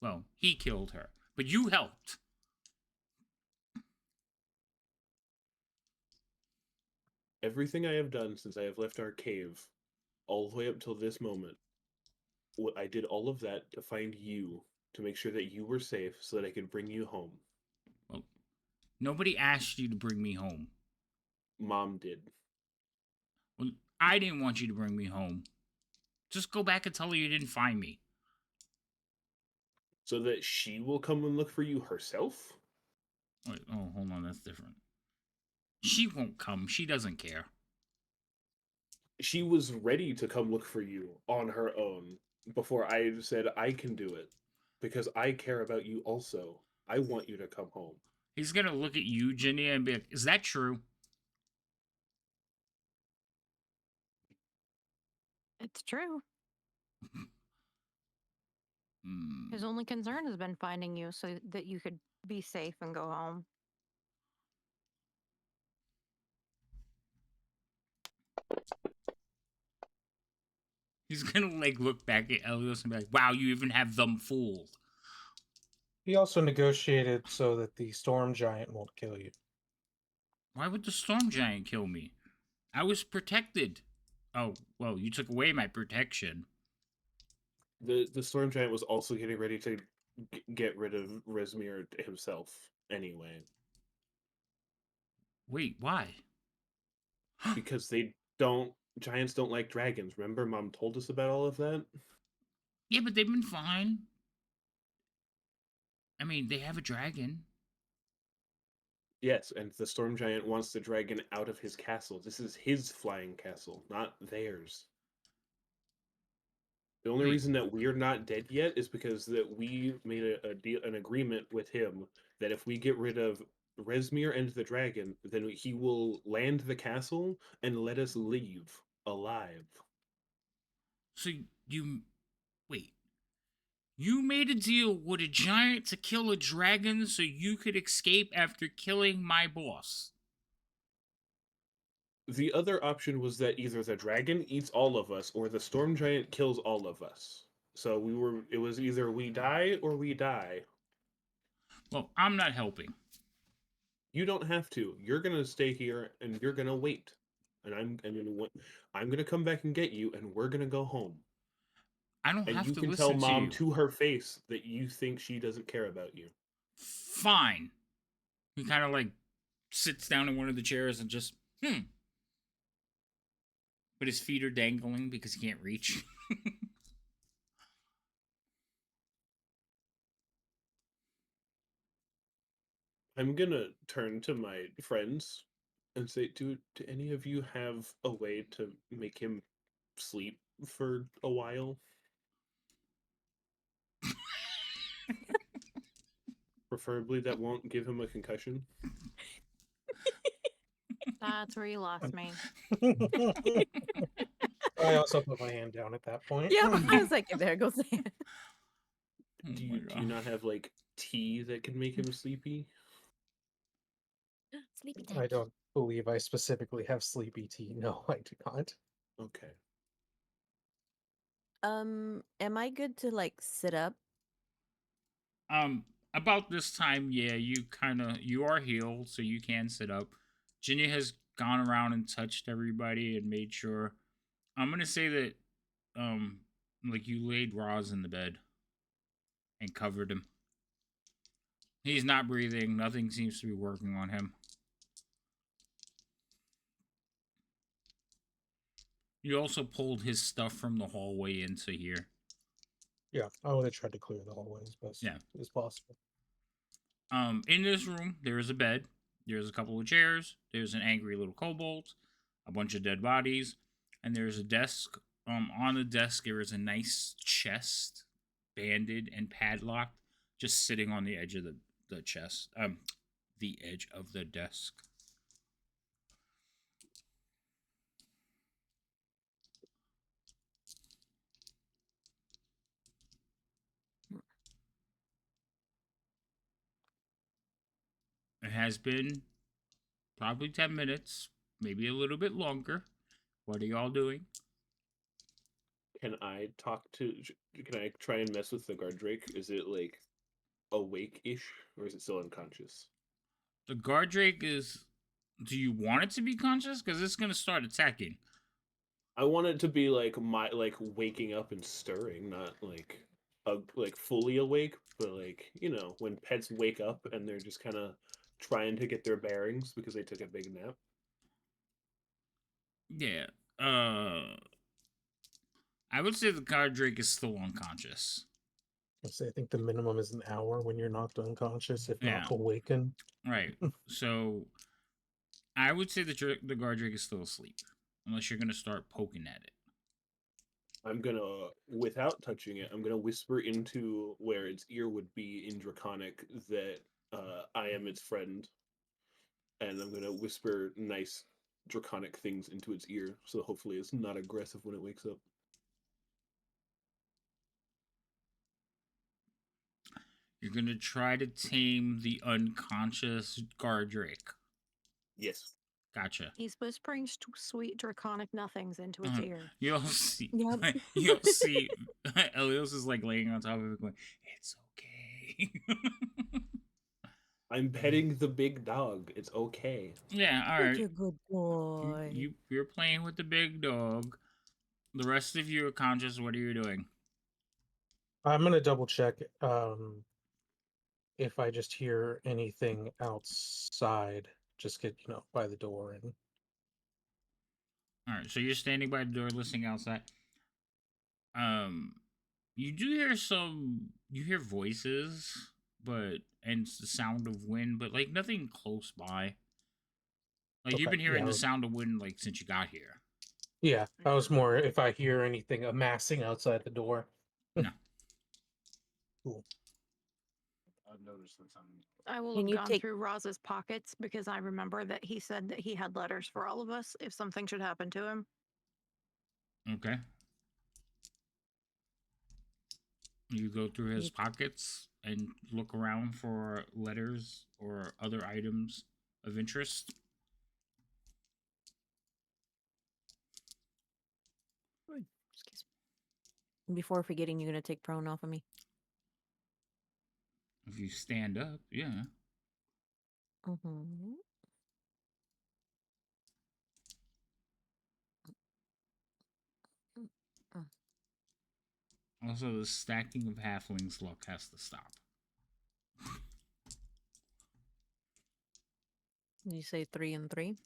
Well, he killed her. But you helped. Everything I have done since I have left our cave, all the way up till this moment, I did all of that to find you, to make sure that you were safe so that I could bring you home. Well, nobody asked you to bring me home. Mom did. Well, I didn't want you to bring me home. Just go back and tell her you didn't find me. So that she will come and look for you herself? Wait, oh, hold on, that's different. She won't come. She doesn't care. She was ready to come look for you on her own before I said I can do it. Because I care about you also. I want you to come home. He's gonna look at you, Ginny, and be like, is that true? It's true. His only concern has been finding you so that you could be safe and go home. He's gonna like look back at Elios and be like, wow, you even have them fooled. he also negotiated so that the storm giant won't kill you. Why would the storm giant kill me? I was protected. Oh, well, you took away my protection. The storm giant was also getting ready to get rid of Resmir himself anyway. Wait, why? Because giants don't like dragons. Remember Mom told us about all of that? Yeah, but they've been fine. I mean, they have a dragon. Yes, and the storm giant wants the dragon out of his castle. This is his flying castle, not theirs. The only Wait. reason that we're not dead yet is because that we made an agreement with him that if we get rid of Resmir and the dragon, then he will land the castle and let us leave alive. So you... Wait. You made a deal with a giant to kill a dragon so you could escape after killing my boss. The other option was that either the dragon eats all of us or the storm giant kills all of us. So it was either we die or we die. Well, I'm not helping. You don't have to. You're gonna stay here and you're gonna wait. And I'm gonna come back and get you and we're gonna go home. I don't And have you to can tell listen to mom you. to her face that you think she doesn't care about you. Fine. He kind of like sits down in one of the chairs and just, But his feet are dangling because he can't reach. I'm gonna turn to my friends and say, do any of you have a way to make him sleep for a while? Preferably that won't give him a concussion. That's where you lost me. I also put my hand down at that point. Yeah, I was like, there goes the hand. Do you not have like tea that can make him sleepy? Sleepy I don't believe I specifically have sleepy tea. No, I do not. Okay. Am I good to like sit up? About this time, yeah, you are healed, so you can sit up. Jinya has gone around and touched everybody and made sure. I'm gonna say that, like you laid Roz in the bed and covered him. He's not breathing. Nothing seems to be working on him. You also pulled his stuff from the hallway into here. Yeah, I would have tried to clear the hallway as best as possible. In this room, there is a bed. There's a couple of chairs. There's an angry little kobold, a bunch of dead bodies, and there's a desk. On the desk, there is a nice chest, banded and padlocked, just sitting on the edge of the chest. The edge of the desk. It has been probably 10 minutes, maybe a little bit longer. What are y'all doing? Can I try and mess with the guard drake? Is it like awake-ish or is it still unconscious? The guard drake is. Do you want it to be conscious? Because it's going to start attacking. I want it to be like waking up and stirring, not like fully awake, but like, when pets wake up and they're just kind of trying to get their bearings because they took a big nap. Yeah. I would say the guard drake is still unconscious. I think the minimum is an hour when you're knocked unconscious, if not awakened. Right. So I would say the guard drake is still asleep, unless you're going to start poking at it. I'm gonna, without touching it, I'm gonna whisper into where its ear would be in Draconic that I am its friend, and I'm gonna whisper nice Draconic things into its ear, so hopefully it's not aggressive when it wakes up. You're going to try to tame the unconscious guard drake. Yes. Gotcha. He's whispering sweet draconic nothings into its ear. You'll see. Yep. You'll see. Elios is like laying on top of it, going, "It's okay." I'm petting the big dog. It's okay. Yeah. All right. You're a good boy. You're playing with the big dog. The rest of you are conscious. What are you doing? I'm gonna double check if I just hear anything outside. Just get by the door and. All right. So you're standing by the door, listening outside. You do hear some. You hear voices, and it's the sound of wind, but like nothing close by. Like you've been hearing the sound of wind like since you got here. Yeah, I was more if I hear anything amassing outside the door. No. Cool. I've noticed that something. I will Can have you gone take- through Roz's pockets because I remember that he said that he had letters for all of us if something should happen to him. Okay. You go through his pockets and look around for letters or other items of interest. Excuse me. Before forgetting, you're gonna take prone off of me. If you stand up, yeah. Mm-hmm. Also, the stacking of halflings luck has to stop. You say 3 and 3?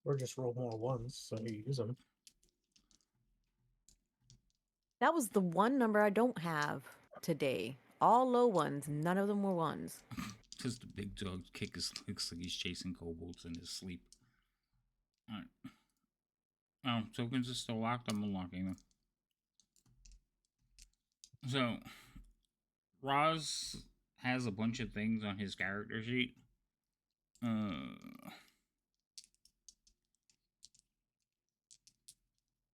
Or just roll more ones so you use them. That was the one number I don't have today. All low ones. None of them were ones. Because the big dog kicks like he's chasing kobolds in his sleep. Alright. Oh, tokens are still locked. I'm unlocking them. So, Roz has a bunch of things on his character sheet.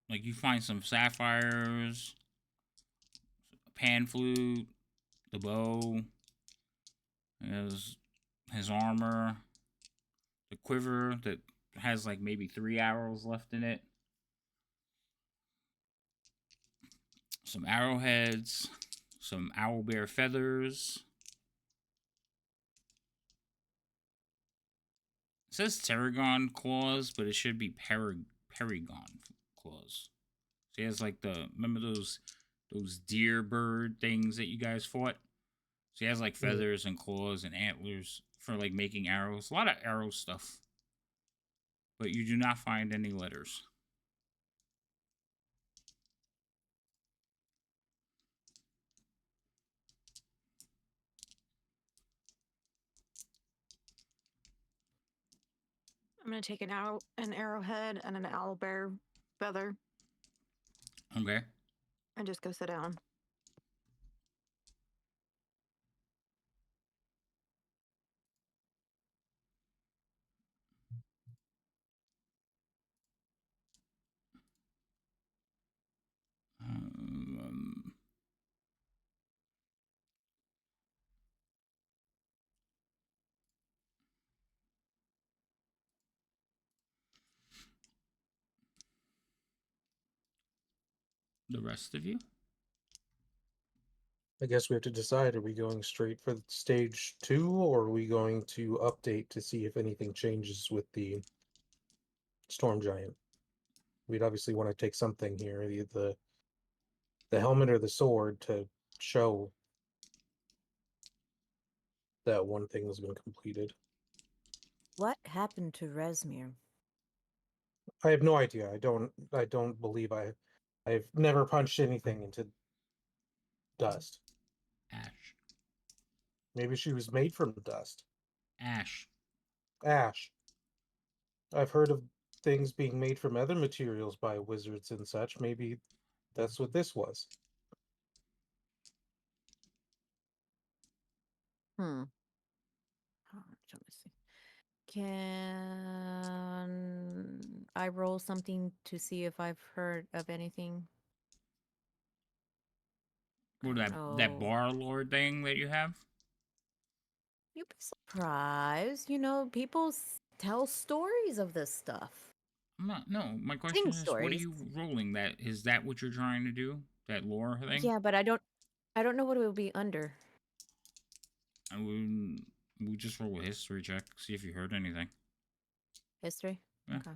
Like you find some sapphires, a pan flute, the bow, his armor, the quiver that has like maybe 3 arrows left in it, some arrowheads, some owlbear feathers. It says Tarragon claws, but it should be Paragon claws. So he has like remember those deer bird things that you guys fought? So he has like feathers and claws and antlers for like making arrows. A lot of arrow stuff. But you do not find any letters. I'm gonna take an arrowhead and an owlbear feather Okay. and just go sit down. The rest of you? I guess we have to decide, are we going straight for stage 2, or are we going to update to see if anything changes with the storm giant? We'd obviously want to take something here, either the helmet or the sword, to show that one thing has been completed. What happened to Resmir? I have no idea. I don't believe I've never punched anything into dust. Ash. Maybe she was made from dust. Ash. Ash. I've heard of things being made from other materials by wizards and such. Maybe that's what this was. Oh, let me see. Can I roll something to see if I've heard of anything? What, that bar lord thing that you have? You'd be surprised. You know, people tell stories of this stuff. I'm not. No, my question is, what are you rolling? Is that what you're trying to do? That lore thing? Yeah, but I don't know what it would be under. We just roll a history check, see if you heard anything. History? Yeah. Okay.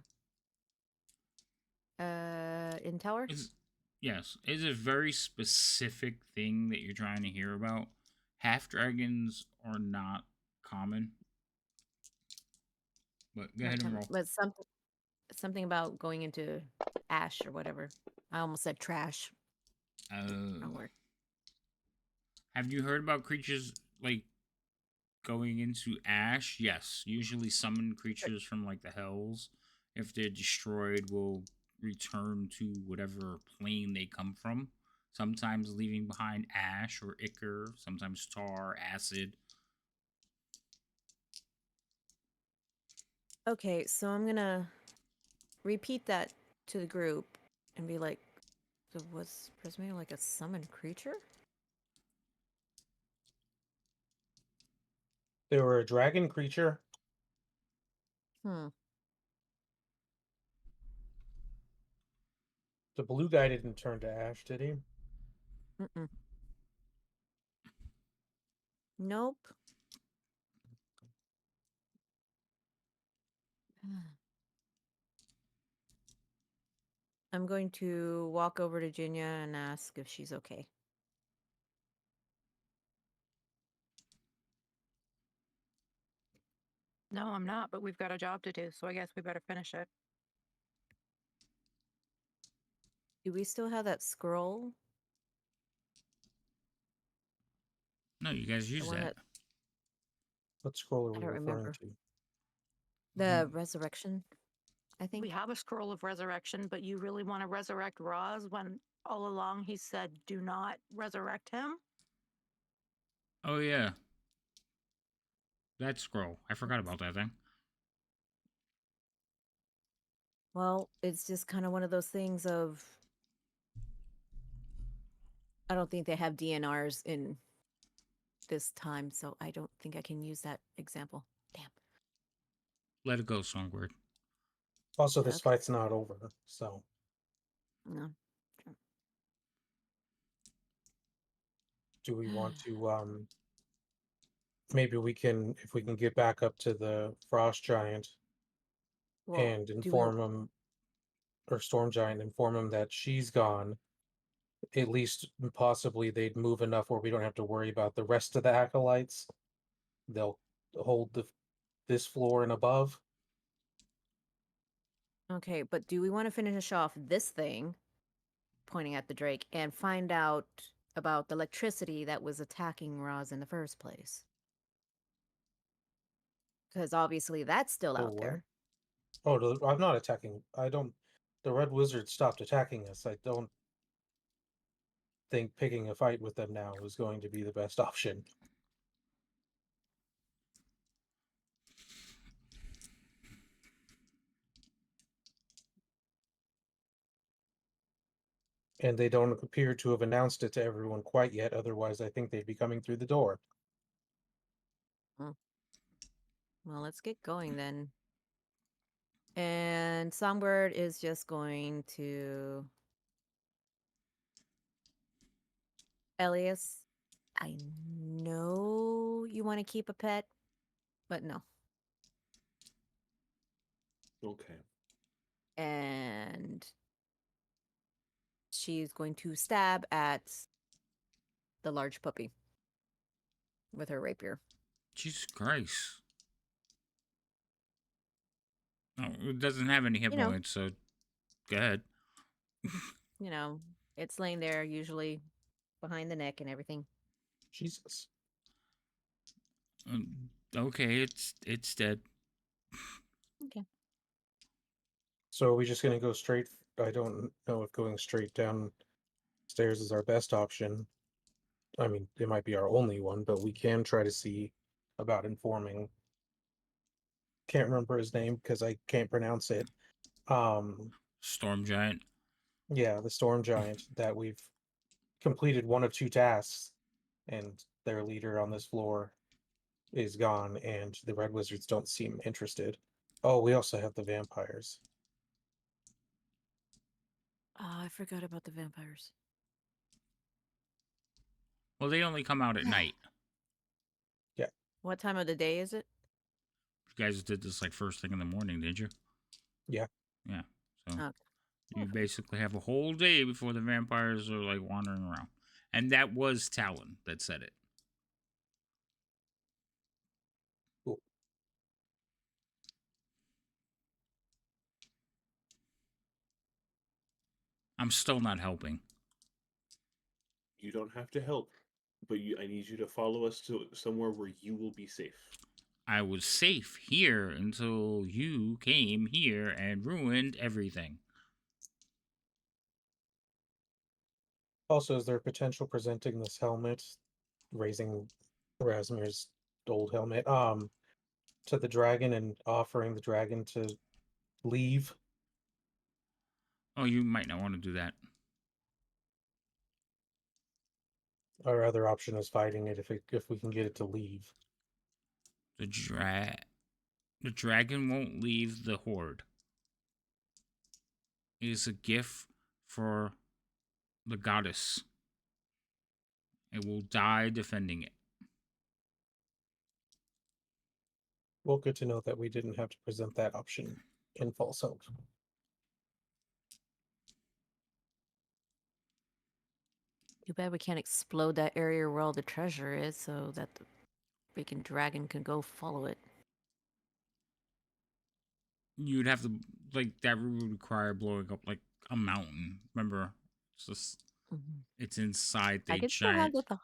Intel? Yes. It's a very specific thing that you're trying to hear about. Half dragons are not common. But go ahead and roll. But something about going into ash or whatever. I almost said trash. Have you heard about creatures like going into ash? Yes. Usually summoned creatures from like the hells, if they're destroyed, will return to whatever plane they come from. Sometimes leaving behind ash or ichor, sometimes tar, acid. Okay, so I'm gonna repeat that to the group and be like, so was Prismate like a summoned creature? They were a dragon creature. Hmm. The blue guy didn't turn to ash, did he? Mm-mm. Nope. I'm going to walk over to Jinya and ask if she's okay. No, I'm not, but we've got a job to do, so I guess we better finish it. Do we still have that scroll? No, you guys The use one that. that What scroll are I we don't referring remember. to? The resurrection, I think. We have a scroll of resurrection, but you really want to resurrect Roz when all along he said, do not resurrect him? Oh yeah, that scroll. I forgot about that thing. Well, it's just kind of one of those things of I don't think they have DNRs in this time, so I don't think I can use that example. Damn. Let it go, Songbird. Also, this Okay. fight's not over, so No. do we want to maybe we can, if we can get back up to the frost giant Well, and do we inform him, or storm giant, inform him that she's gone, at least possibly they'd move enough where we don't have to worry about the rest of the acolytes. They'll hold this floor and above. Okay, but do we want to finish off this thing, pointing at the Drake, and find out about the electricity that was attacking Roz in the first place? Because obviously that's still Oh, out what? there. Oh, I'm not attacking. I don't. The red wizard stopped attacking us. I don't think picking a fight with them now is going to be the best option. And they don't appear to have announced it to everyone quite yet. Otherwise, I think they'd be coming through the door. Well, let's get going then. And Songbird is just going to Elias. I know you want to keep a pet, but no. Okay. And she's going to stab at the large puppy with her rapier. Jesus Christ. No, it doesn't have any hit You know. points, so go ahead. You know, it's laying there usually behind the neck and everything. Jesus. Okay, it's dead. Okay. So are we just going to go straight? I don't know if going straight downstairs is our best option. I mean, it might be our only one, but we can try to see about informing. Can't remember his name because I can't pronounce it. Storm Giant. Yeah, the storm giant that we've completed one of two tasks, and their leader on this floor is gone, and the red wizards don't seem interested. Oh, we also have the vampires. Oh, I forgot about the vampires. Well, they only come out at night. What time of the day is it? You guys did this like first thing in the morning, did you? Yeah. Yeah. So Okay. you basically have a whole day before the vampires are like wandering around. And that was Talon that said it. Cool. I'm still not helping. You don't have to help, but I need you to follow us to somewhere where you will be safe. I was safe here until you came here and ruined everything. Also, is there potential presenting this helmet, raising Rasmir's old helmet, to the dragon and offering the dragon to leave? Oh, you might not want to do that. Our other option is fighting it if we can get it to leave. The dragon won't leave the horde. It is a gift for the goddess. It will die defending it. Well, good to know that we didn't have to present that option in false hope. Too bad we can't explode that area where all the treasure is so that the freaking dragon can go follow it. You'd have to, like, that would require blowing up, like, a mountain. Remember? It's just, it's inside the I can still have giant. the thought.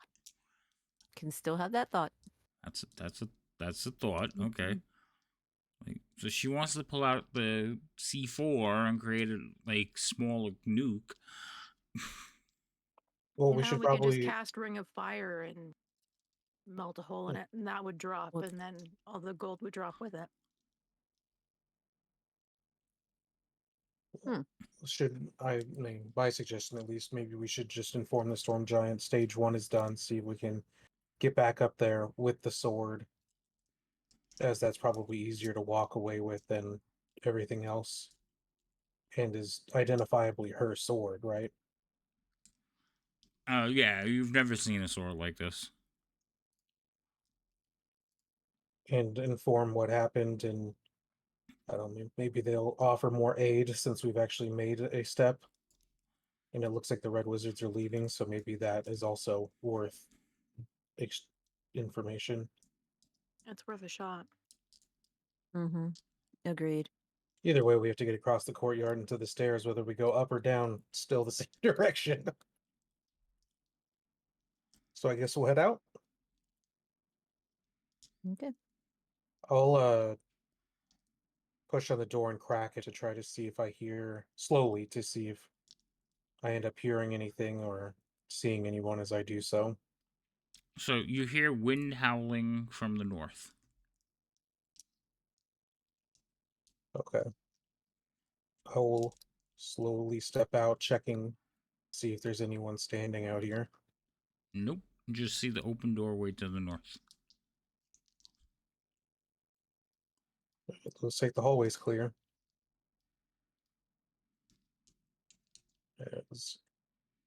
Can still have that thought. That's a thought. Okay. Like, so she wants to pull out the C4 and create a, like, small nuke. Well, Yeah, we should we could just probably cast Ring of Fire and melt a hole in it, and that would drop, Well- and then all the gold would drop with it. my suggestion at least, maybe we should just inform the Storm Giant stage 1 is done, see if we can get back up there with the sword, as that's probably easier to walk away with than everything else, and is identifiably her sword, right? Yeah, you've never seen a sword like this. And inform what happened, and I don't know, maybe they'll offer more aid since we've actually made a step. And it looks like the Red Wizards are leaving, so maybe that is also worth information. It's worth a shot. Mm-hmm. Agreed. Either way, we have to get across the courtyard and to the stairs, whether we go up or down, still the same direction. So I guess we'll head out. Okay. I'll push on the door and crack it to try to see if I hear slowly to see if I end up hearing anything or seeing anyone as I do so. So you hear wind howling from the north. Okay. I will slowly step out, checking, see if there's anyone standing out here. Nope. You just see the open doorway to the north. Looks like the hallway's clear. As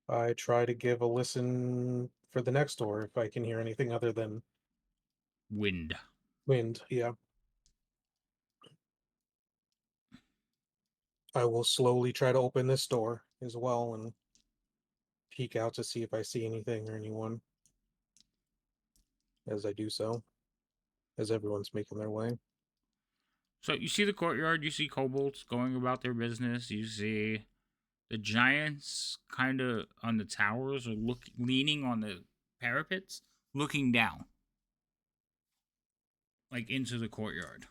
I try to give a listen for the next door if I can hear anything other than Wind. wind. Yeah. I will slowly try to open this door as well and peek out to see if I see anything or anyone as I do so, as everyone's making their way. So you see the courtyard, you see kobolds going about their business, you see the giants kind of on the towers or leaning on the parapets, looking down, like into the courtyard.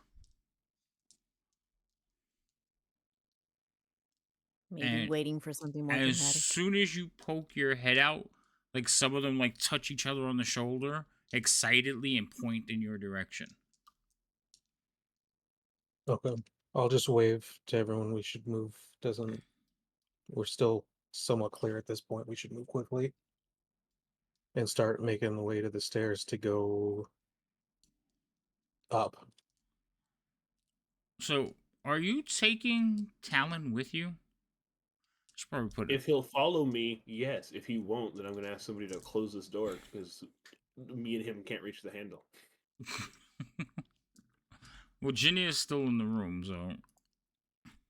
Maybe And waiting for something more as dramatic. soon as you poke your head out, like some of them like touch each other on the shoulder excitedly and point in your direction. Okay. I'll just wave to everyone. We should move. We're still somewhat clear at this point. We should move quickly and start making the way to the stairs to go up. So, are you taking Talon with you? Should probably put it. If he'll follow me, yes. If he won't, then I'm going to ask somebody to close this door because me and him can't reach the handle. Well, Ginny is still in the room, so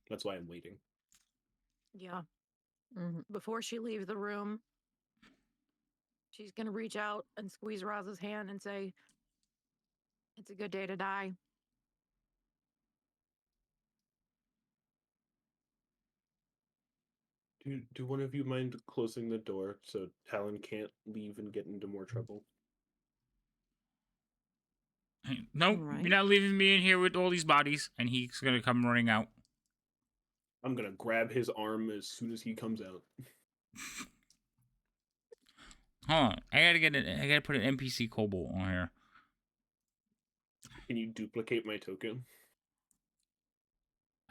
That's why I'm waiting. Yeah. Mm-hmm. Before she leaves the room, she's going to reach out and squeeze Roz's hand and say, "It's a good day to die." Do one of you mind closing the door so Talon can't leave and get into more trouble? hey, nope, Right. you're not leaving me in here with all these bodies. And he's gonna come running out. I'm going to grab his arm as soon as he comes out. Hold on, I gotta put an NPC kobold on here. Can you duplicate my token?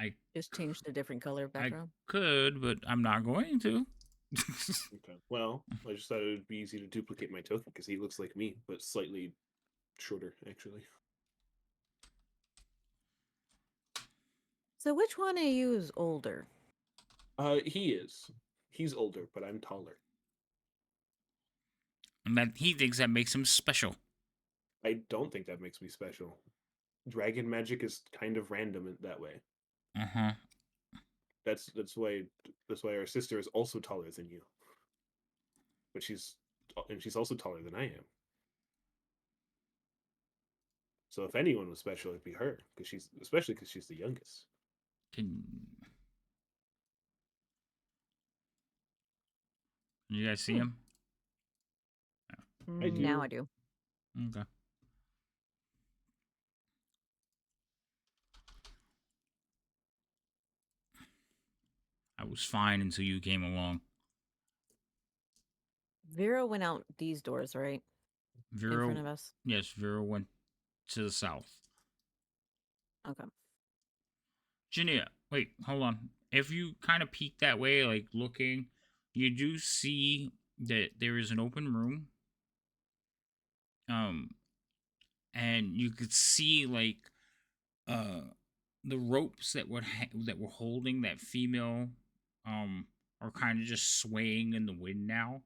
I Just change the different color background. could, but I'm not going to. Okay. Well, I just thought it would be easy to duplicate my token because he looks like me, but slightly shorter, actually. So which one of you is older? He is. He's older, but I'm taller. And that he thinks that makes him special. I don't think that makes me special. Dragon magic is kind of random in that way. Uh-huh. That's why our sister is also taller than you. But she's also taller than I am. So if anyone was special, it'd be her, especially because she's the youngest. Can you guys see him? I do. Now I do. Okay. I was fine until you came along. Vera went out these doors, right? Vera, In front of us. yes, Vera went to the south. Okay. Jania, wait, hold on. If you kind of peek that way, like looking, you do see that there is an open room. And you could see like the ropes that that were holding that female are kind of just swaying in the wind now,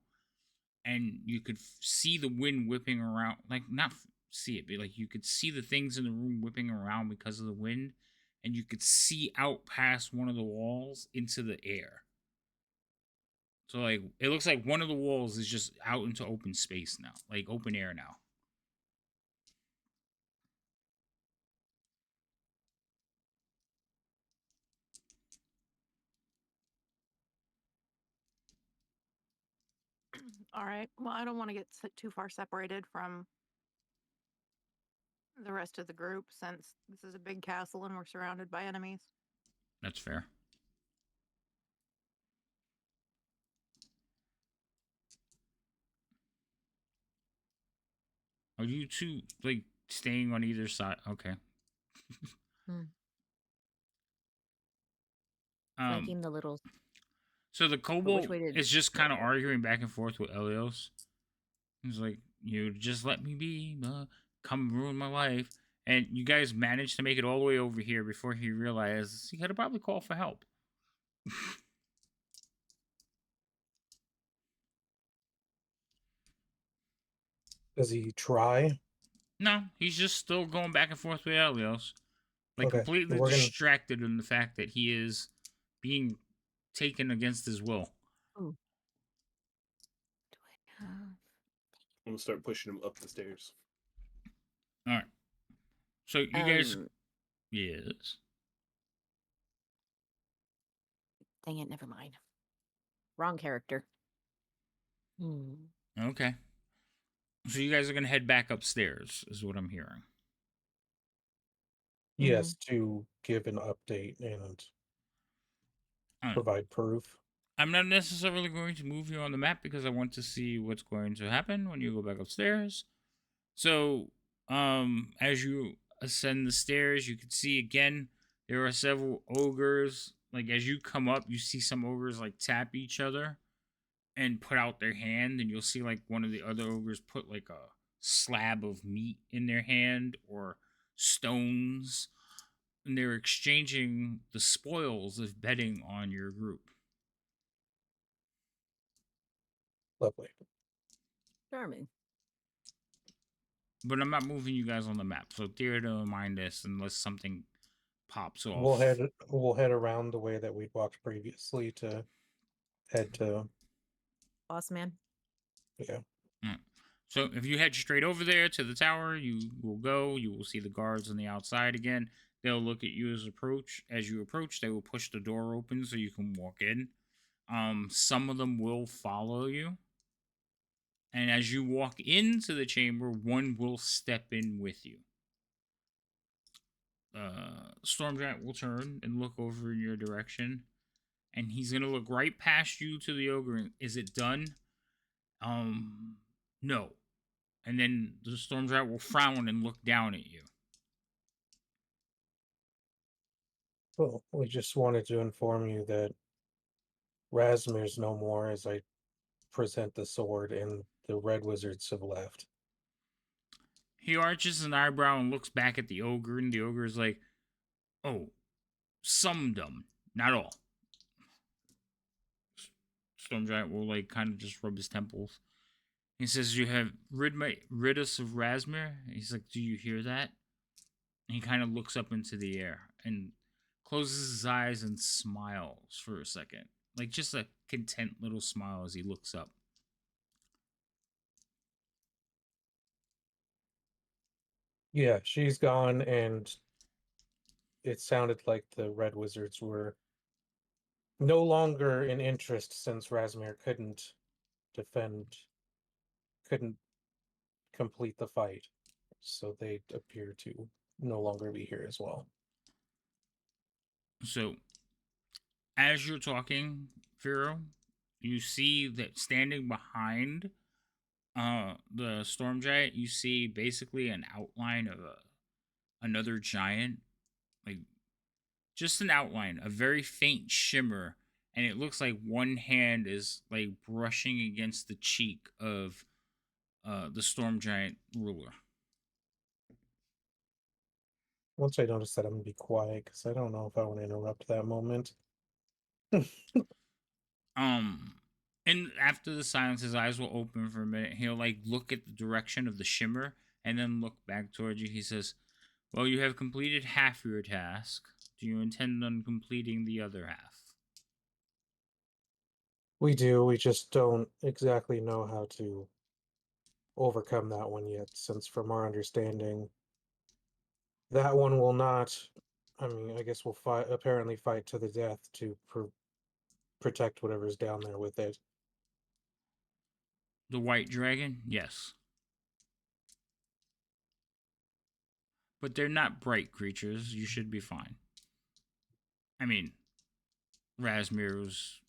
and you could see the wind whipping around, like not see it, but like you could see the things in the room whipping around because of the wind, and you could see out past one of the walls into the air. So like it looks like one of the walls is just out into open space now, like open air now. All right. Well, I don't want to get too far separated from the rest of the group since this is a big castle and we're surrounded by enemies. That's fair. Are you two like staying on either side? Okay. Flanking the little. So the which kobold way did- is just kind of arguing back and forth with Elios. He's like, "You just let me be, come ruin my life." And you guys managed to make it all the way over here before he realized he had to probably call for help. Does he try? No, he's just still going back and forth with Elios. Like Okay, completely we're gonna- distracted in the fact that he is being taken against his will. Do I have? I'm gonna start pushing him up the stairs. All right. So you guys, Um, yes. Dang it, never mind. Wrong character. Okay. So you guys are gonna head back upstairs, is what I'm hearing. Yes, to give an update and Alright. provide proof. I'm not necessarily going to move you on the map because I want to see what's going to happen when you go back upstairs. So, as you ascend the stairs, you can see again there are several ogres. Like as you come up, you see some ogres like tap each other and put out their hand, and you'll see like one of the other ogres put like a slab of meat in their hand or stones, and they're exchanging the spoils of betting on your group. Lovely. Charming. But I'm not moving you guys on the map, so dare to mind this unless something pops off. We'll head around the way that we'd walked previously to head to. Boss man. Yeah. So if you head straight over there to the tower, you will go. You will see the guards on the outside again. They'll look at you as you approach. They will push the door open so you can walk in. Some of them will follow you. And as you walk into the chamber, one will step in with you. Stormgiant will turn and look over in your direction. And he's going to look right past you to the ogre. Is it done? No. And then the Stormgiant will frown and look down at you. Well, we just wanted to inform you that Rasmir's no more as I present the sword and the red wizards have left. He arches an eyebrow and looks back at the ogre, and the ogre is like, "Oh, some dumb, not all." Storm Giant will like kind of just rub his temples. He says, "You have rid us of Rasmir." He's like, "Do you hear that?" And he kind of looks up into the air and closes his eyes and smiles for a second, like just a content little smile as he looks up. Yeah, she's gone, and it sounded like the red wizards were no longer in interest since Rasmir couldn't complete the fight. So they appear to no longer be here as well. So, as you're talking, Firo, you see that standing behind the storm giant, you see basically an outline of another giant, like just an outline, a very faint shimmer, and it looks like one hand is like brushing against the cheek of the storm giant ruler. Once I notice that, I'm gonna be quiet because I don't know if I want to interrupt that moment. Um, and after the silence, his eyes will open for a minute. He'll like look at the direction of the shimmer and then look back towards you. He says, "Well, you have completed half your task. Do you intend on completing the other half?" We do, we just don't exactly know how to overcome that one yet, since from our understanding, that one will not. I mean, I guess we'll apparently fight to the death to protect whatever's down there with it. The white dragon, yes. But they're not bright creatures. You should be fine. I mean, Rasmir was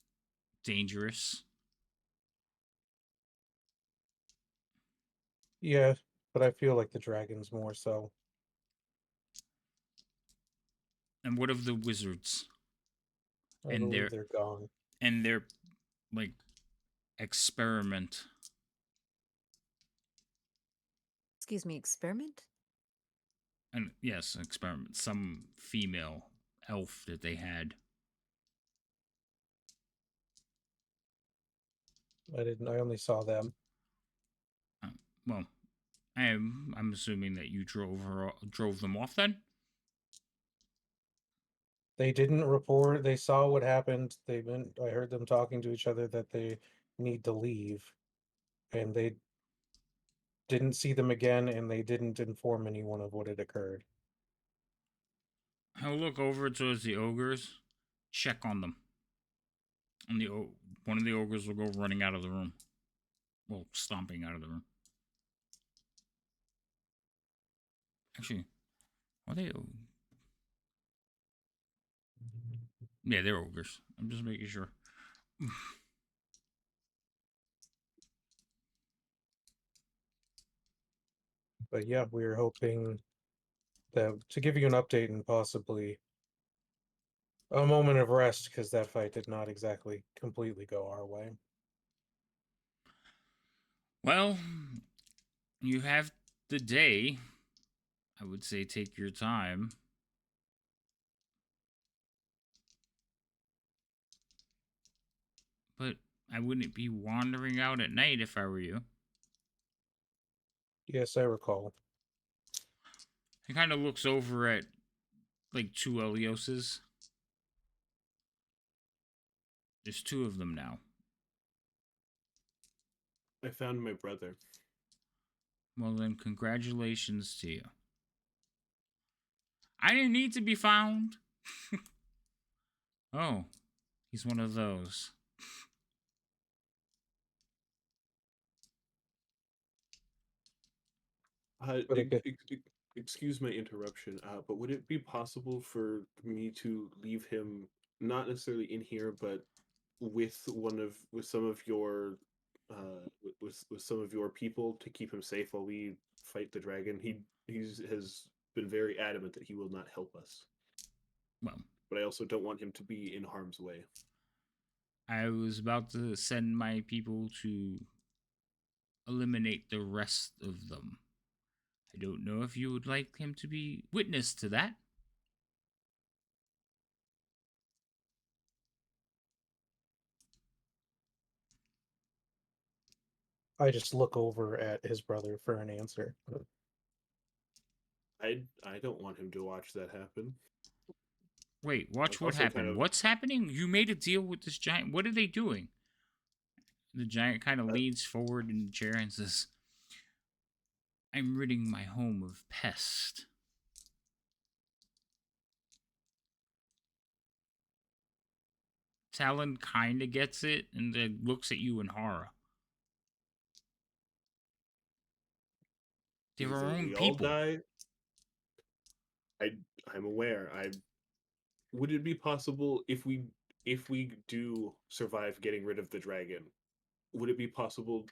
dangerous. Yeah, but I feel like the dragon's more so. And what of the wizards? I And believe they're gone. their like experiment. Excuse me, experiment? And yes, experiment. Some female elf that they had. I only saw them. Well, I'm assuming that you drove them off then. They didn't report. They saw what happened. I heard them talking to each other that they need to leave, and they didn't see them again, and they didn't inform anyone of what had occurred. I'll look over towards the ogres, check on them. And one of the ogres will go running out of the room. Well, stomping out of the room. Actually, are they? Yeah, they're ogres. I'm just making sure. But yeah, we were hoping that to give you an update and possibly a moment of rest, because that fight did not exactly completely go our way. Well, you have the day. I would say take your time. But I wouldn't be wandering out at night if I were you. Yes, I recall. He kind of looks over at like two Elioses. There's two of them now. I found my brother. Well, then, congratulations to you. I didn't need to be found. Oh, he's one of those. Excuse my interruption, but would it be possible for me to leave him not necessarily in here, but with some of your with some of your people to keep him safe while we fight the dragon? He has been very adamant that he will not help us. Well, but I also don't want him to be in harm's way. I was about to send my people to eliminate the rest of them. I don't know if you would like him to be witness to that. I just look over at his brother for an answer. I don't want him to watch that happen. Wait, watch what Also happened. kind of- What's happening? You made a deal with this giant. What are they doing? The giant kind of leans forward in the chair and says, I'm ridding my home of pest. Talon kind of gets it and then looks at you in horror. They're Because our if own we all people. die, I'm aware. Would it be possible if we do survive getting rid of the dragon? Would it be possible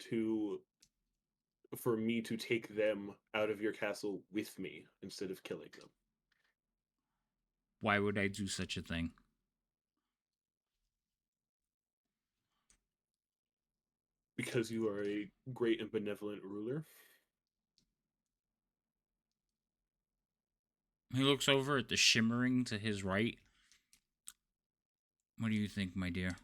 for me to take them out of your castle with me instead of killing them? Why would I do such a thing? Because you are a great and benevolent ruler. He looks over at the shimmering to his right. What do you think, my dear?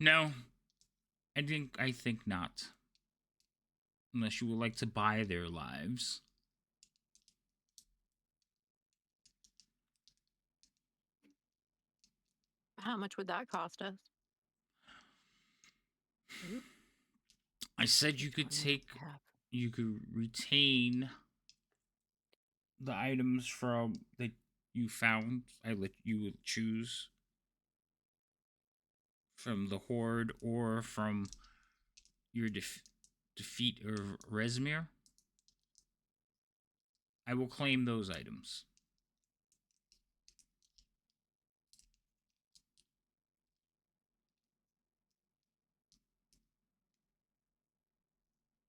No, I think not. Unless you would like to buy their lives. How much would that cost us? I said you could retain the items from that you found. I let you choose from the horde or from your defeat of Resmir. I will claim those items.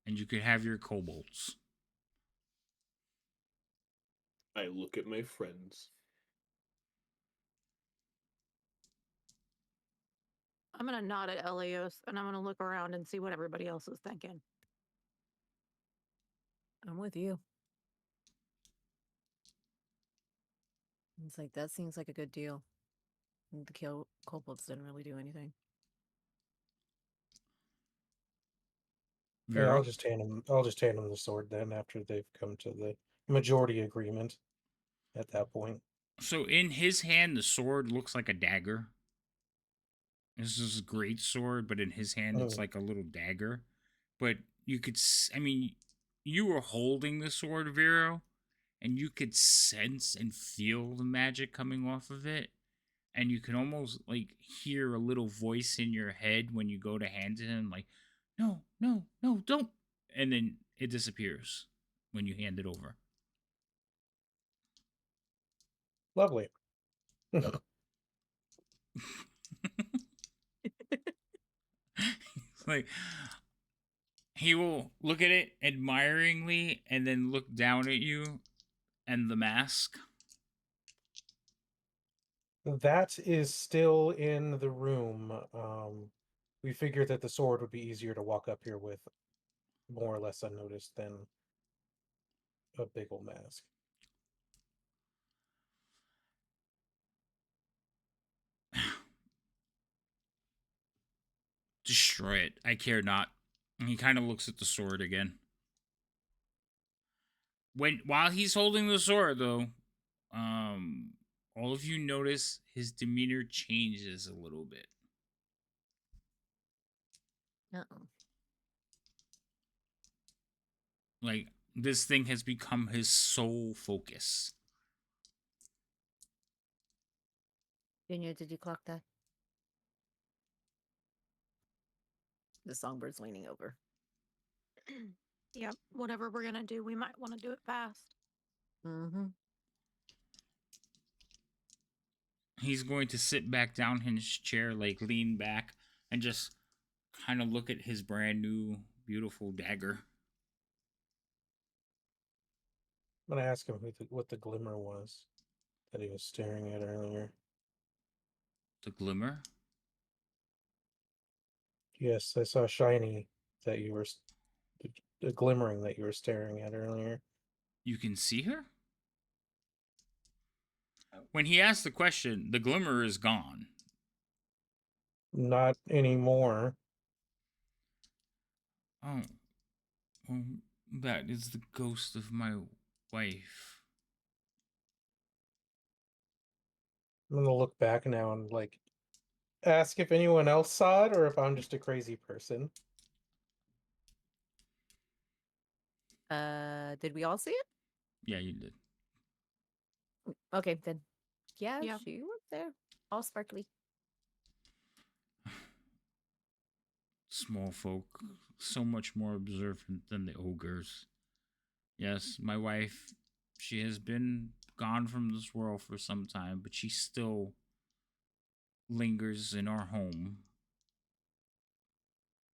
And you could have your kobolds. I look at my friends. I'm going to nod at Elios and I'm going to look around and see what everybody else is thinking. I'm with you. It's like, that seems like a good deal. The kobolds didn't really do anything. Yeah, I'll just hand him the sword then after they've come to the majority agreement at that point. So in his hand, the sword looks like a dagger. This is a great sword, but in his hand, it's like a little dagger. But you could, you were holding the sword, Vero, and you could sense and feel the magic coming off of it. And you can almost like hear a little voice in your head when you go to hand it him, like, no, no, no, don't. And then it disappears when you hand it over. Lovely. Like, he will look at it admiringly and then look down at you and the mask. That is still in the room. We figured that the sword would be easier to walk up here with, more or less unnoticed, than a big old mask. Destroy it. I care not. And he kind of looks at the sword again. While he's holding the sword, though, all of you notice his demeanor changes a little bit. Uh-oh. Like, this thing has become his sole focus. Junior, did you clock that? The songbird's leaning over. Yep, whatever we're going to do, we might want to do it fast. Mm-hmm. He's going to sit back down in his chair, like lean back, and just kind of look at his brand new, beautiful dagger. I'm gonna ask him what the glimmer was that he was staring at earlier. The glimmer? Yes, I saw shiny that you were the glimmering that you were staring at earlier. You can see her? When he asked the question, the glimmer is gone. Not anymore. Oh. Well, that is the ghost of my wife. I'm gonna look back now and like ask if anyone else saw it or if I'm just a crazy person. Did we all see it? Yeah, you did. Okay, then. Yeah, Yeah. she was there. All sparkly. Small folk, so much more observant than the ogres. Yes, my wife, she has been gone from this world for some time, but she still lingers in our home.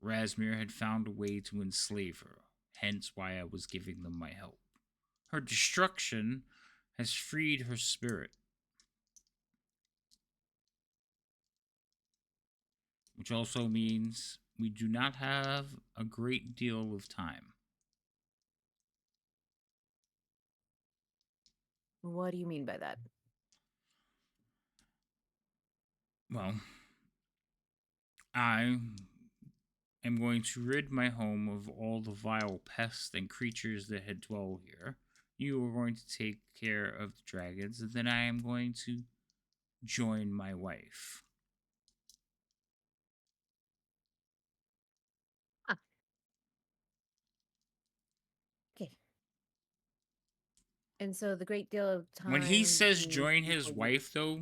Rasmir had found a way to enslave her, hence why I was giving them my help. Her destruction has freed her spirit, which also means we do not have a great deal of time. What do you mean by that? Well, I am going to rid my home of all the vile pests and creatures that had dwell here. You are going to take care of the dragons, and then I am going to join my wife. Okay. And so the great deal of time. When he says means join before his you- wife, though,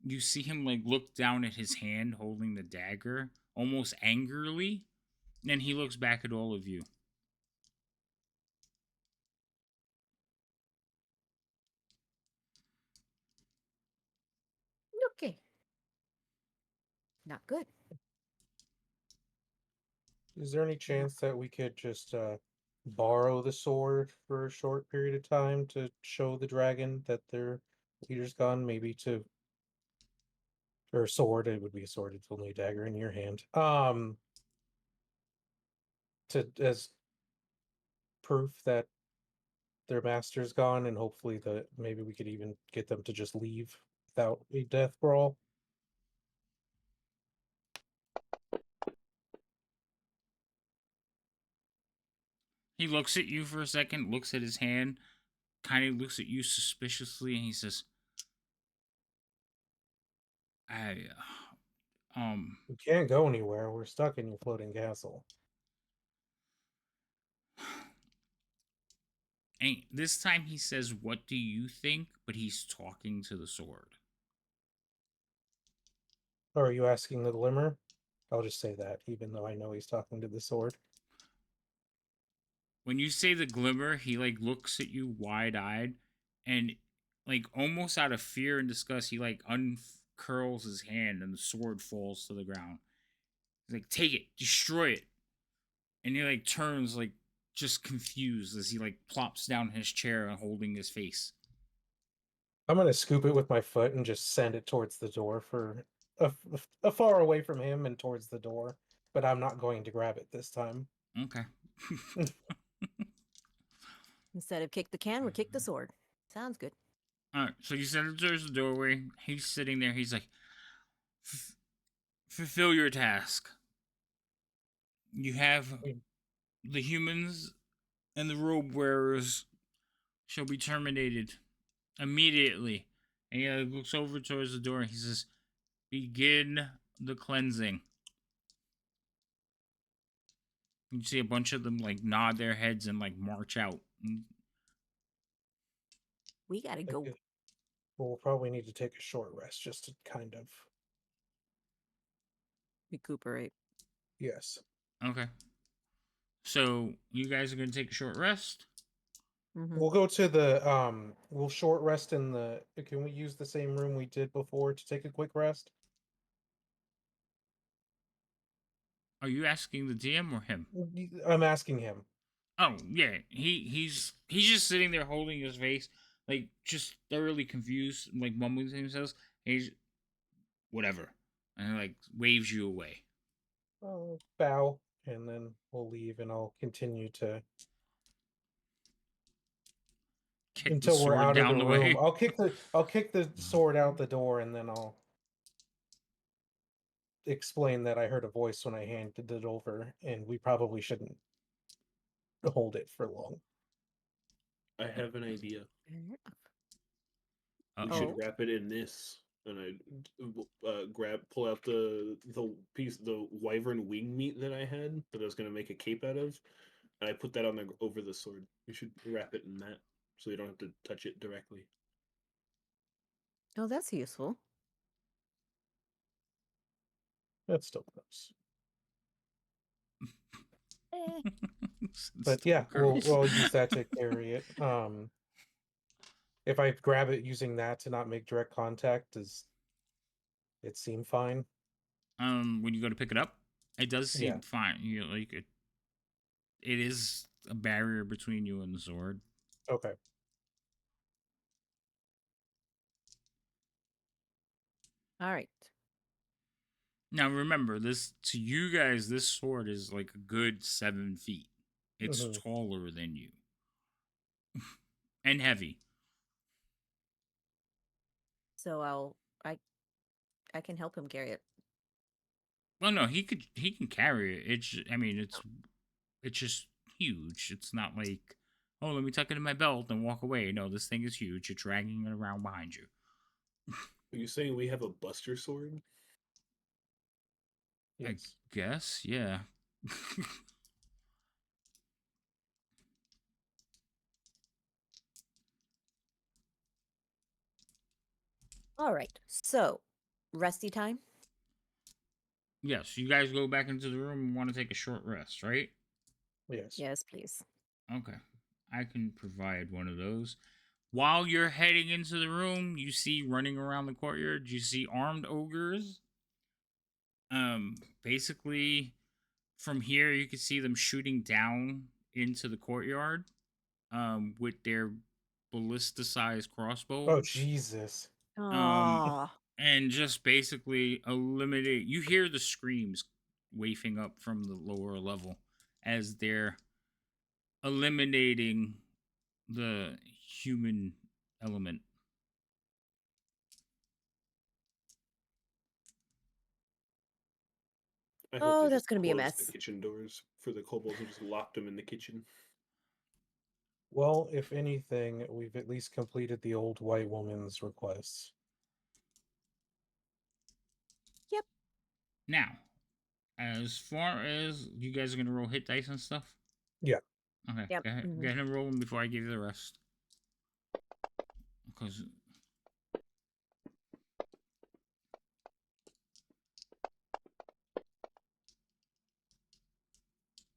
you see him like look down at his hand holding the dagger, almost angrily, and he looks back at all of you. Okay. Not good. Is there any chance that we could just borrow the sword for a short period of time to show the dragon that their leader's gone? Maybe to or sword, it would be a sword, it's only a dagger in your hand. To as proof that their master's gone, and hopefully maybe we could even get them to just leave without a death brawl. He looks at you for a second, looks at his hand, kind of looks at you suspiciously, and he says, I, We can't go anywhere. We're stuck in your floating castle. and this time he says, what do you think? But he's talking to the sword. Or are you asking the glimmer? I'll just say that, even though I know he's talking to the sword. When you say the glimmer, he like looks at you wide-eyed, and like almost out of fear and disgust, he like uncurls his hand, and the sword falls to the ground. He's like, take it, destroy it. And he like turns like just confused as he like plops down in his chair and holding his face. I'm gonna scoop it with my foot and just send it towards the door for a far away from him and towards the door. But I'm not going to grab it this time. Okay. Instead of kick the can, we kick the sword. Sounds good. Alright, so you send it towards the doorway. He's sitting there. He's like, fulfill your task. You have the humans and the robe wearers shall be terminated immediately. And he looks over towards the door and he says, begin the cleansing. You see a bunch of them like nod their heads and like march out. We gotta go. Okay. We'll probably need to take a short rest just to kind of. Recuperate. Yes. Okay. So you guys are gonna take a short rest? Mm-hmm. We'll go to the we'll short rest in the can we use the same room we did before to take a quick rest? Are you asking the DM or him? I'm asking him. Oh yeah, he's just sitting there holding his face, like just thoroughly confused, like mumbling to himself. And he's whatever, and like waves you away. I'll bow, and then we'll leave, and I'll continue to Kick the until we're sword out of the down the room. way. I'll kick the sword out the door, and then I'll explain that I heard a voice when I handed it over, and we probably shouldn't hold it for long. I have an idea. We Uh-oh. should wrap it in this. And I pull out the the wyvern wing meat that I had that I was gonna make a cape out of, and I put that on over the sword. We should wrap it in that so you don't have to touch it directly. Oh, that's useful. That's still gross. It's But still yeah, gross. we'll use that to carry it. If I grab it using that to not make direct contact, does it seem fine? When you go to pick it up, it does seem Yeah. fine. You like it. It is a barrier between you and the sword. Okay. All right. Now remember, this to you guys, this sword is like a good 7 feet. It's Mhm. taller than you and heavy. So I can help him carry it. Well, no, he can carry it. I mean, it's just huge. It's not like, oh, let me tuck it in my belt and walk away. No, this thing is huge. You're dragging it around behind you. Are you saying we have a buster sword? I Yes. guess, yeah. All right. So, resty time. Yes, you guys go back into the room and want to take a short rest, right? Yes. Yes, please. Okay. I can provide one of those. While you're heading into the room, you see running around the courtyard, you see armed ogres. Basically from here you can see them shooting down into the courtyard with their ballisticized crossbows. Oh Jesus. Um Ah. and just basically eliminate, you hear the screams wafting up from the lower level as they're eliminating the human element. I hope Oh, they that's just gonna be a closed the mess. kitchen doors for the kobolds and just locked them in the kitchen. Well, if anything, we've at least completed the old white woman's requests. Yep. Now, as far as you guys are gonna roll hit dice and stuff. Yeah. Okay, Yep. go ahead, Mhm. go ahead and roll them before I give you the rest. Because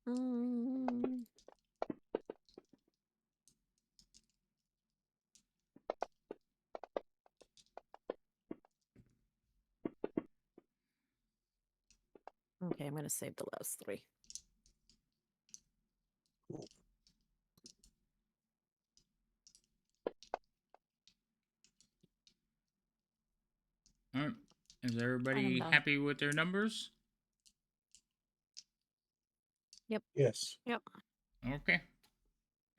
Mm. Okay, I'm gonna save the last 3. all right, is And I'm everybody done. happy with their numbers? Yes. Yep. Okay,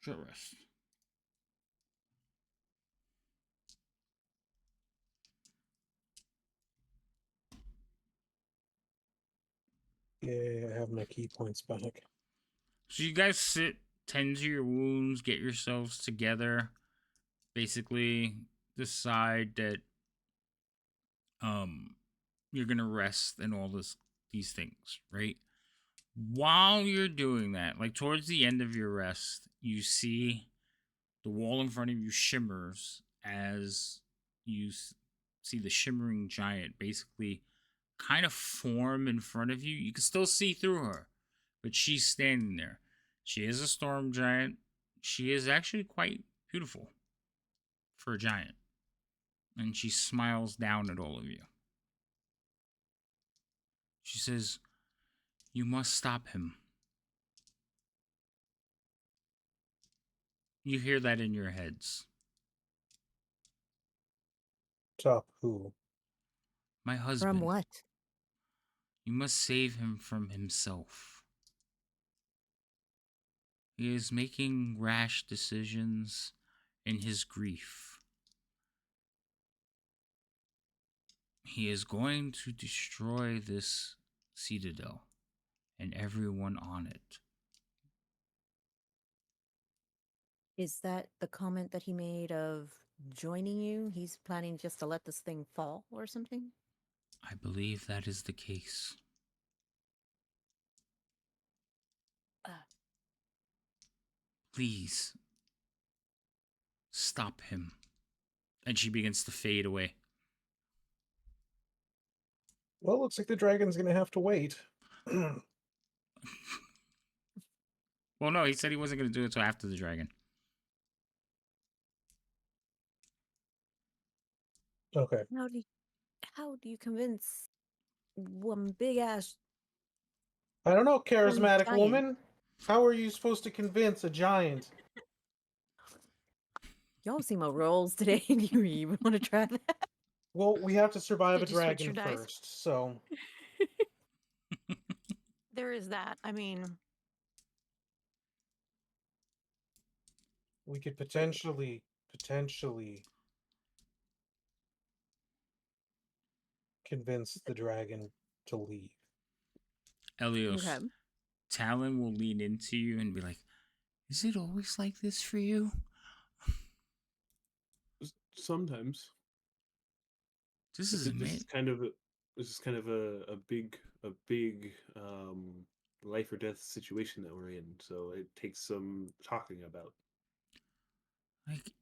short rest. Yeah, I have my key points back. So you guys sit, tend to your wounds, get yourselves together. Basically, decide that um you're gonna rest and all these things, right? While you're doing that, like towards the end of your rest, you see the wall in front of you shimmers as you see the shimmering giant basically kind of form in front of you. You can still see through her, but she's standing there. She is a storm giant. She is actually quite beautiful for a giant. And she smiles down at all of you. She says, "You must stop him." You hear that in your heads. Top who? My husband. From what? You must save him from himself. He is making rash decisions in his grief. He is going to destroy this citadel and everyone on it. Is that the comment that he made of joining you? He's planning just to let this thing fall or something? I believe that is the case. Please, stop him. And she begins to fade away. Well, looks like the dragon's gonna have to wait. Well, no, he said he wasn't going to do it until after the dragon. Okay. How do you convince one big ass I don't know, charismatic giant? woman. How are you supposed to convince a giant? Y'all see my rolls today. Do you even want to try that? Well, we have to survive Did a you switch dragon your dice? first, so There is that. I mean, we could potentially convince the dragon to leave. Elios, Okay. Talon will lean into you and be like, is it always like this for you? Sometimes. This is This is kind of a big life or death situation that we're in. So it takes some talking about. like,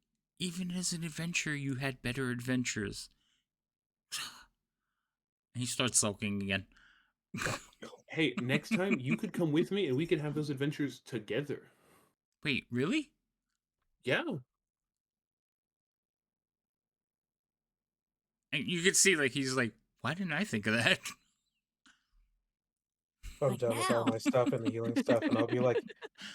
even as an adventurer, you had better adventures. And he starts sulking again. Hey, next time you could come with me and we could have those adventures together. Wait, really? Yeah. And you could see, like, he's like, why didn't I think of that? I'm Like done with all now. my stuff and the healing stuff, and I'll be like,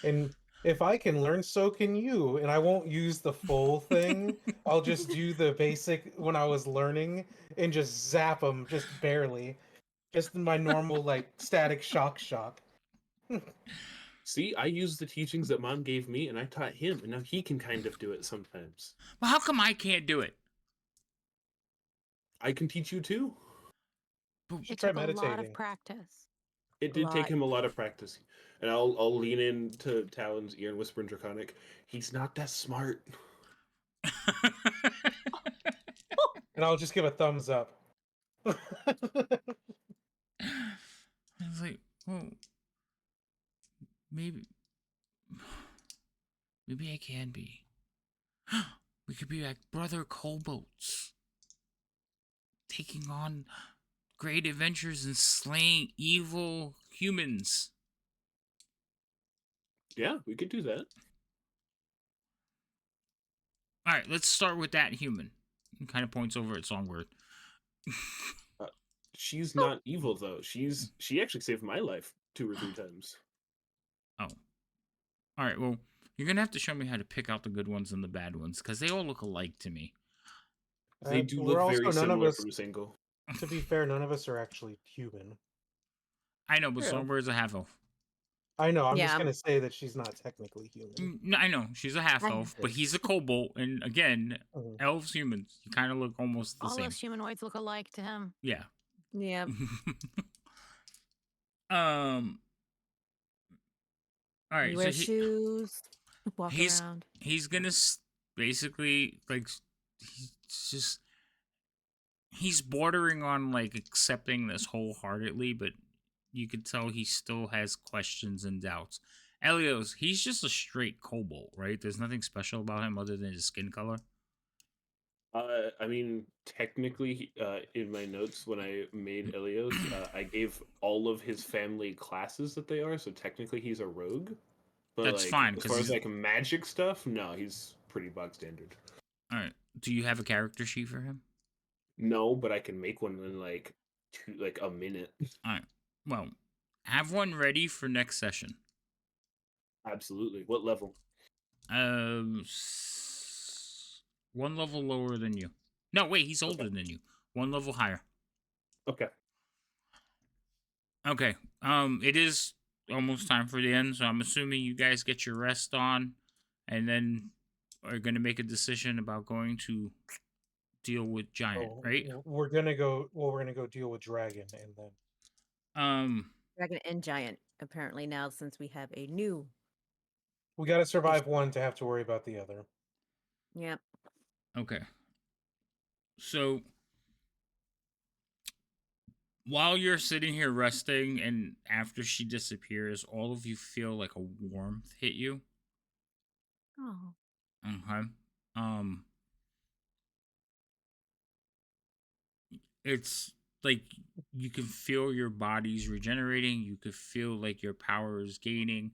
and if I can learn, so can you. And I won't use the full thing. I'll just do the basic when I was learning and just zap them just barely. Just my normal, like, static shock. See, I used the teachings that Mom gave me and I taught him, and now he can kind of do it sometimes. Well, how come I can't do it? I can teach you too. it Try took a lot of meditating. practice. It did take Lot. him a lot of practice. And I'll lean into Talon's ear and whisper in Draconic, he's not that smart. And I'll just give a thumbs up. I was like, well, maybe I can be. We could be like brother Kobolds, taking on great adventures and slaying evil humans. Yeah, we could do that. All right, let's start with that human. He kind of points over at Songbird. She's not evil though. She actually saved my life 2 or 3 times. Oh. All right, well, you're going to have to show me how to pick out the good ones and the bad ones, because they all look alike to me. They do we're look also very none of similar us. from this angle. To be fair, none of us are actually human. I know, but True. Songbird's a half-elf. I know. I'm just Yeah. gonna say that she's not technically human. No, I know, she's a half-elf, but he's a kobold, and again, Mhm. elves, humans, you kind of look almost the All same. those humanoids look alike to him. Yeah. Yeah. All right, You so wear shoes. Walk he's around. he's gonna basically, like, he's bordering on, like, accepting this wholeheartedly, but you could tell he still has questions and doubts. Elios, he's just a straight kobold, right? There's nothing special about him other than his skin color. I mean, technically, in my notes when I made Elios, I gave all of his family classes that they are. So technically, he's a rogue. But That's like, fine, as 'cause far as he's- like magic stuff, no, he's pretty bog standard. All right. Do you have a character sheet for him? No, but I can make one in like a minute. All right. Well, have one ready for next session. Absolutely. What level? One level lower than you. No, wait, he's older than you. One level higher. Okay. Okay. It is almost time for the end, so I'm assuming you guys get your rest on, and then are going to make a decision about going to deal with Giant, Oh, right? we're gonna go. Well, we're gonna go deal with Dragon, and then Dragon and Giant, apparently, now since we have a new. we got to survive one to have to worry about the other. Yep. Okay. So while you're sitting here resting, and after she disappears, all of you feel like a warmth hit you. Oh. Okay. Um, it's like you can feel your body's regenerating. You could feel like your power is gaining,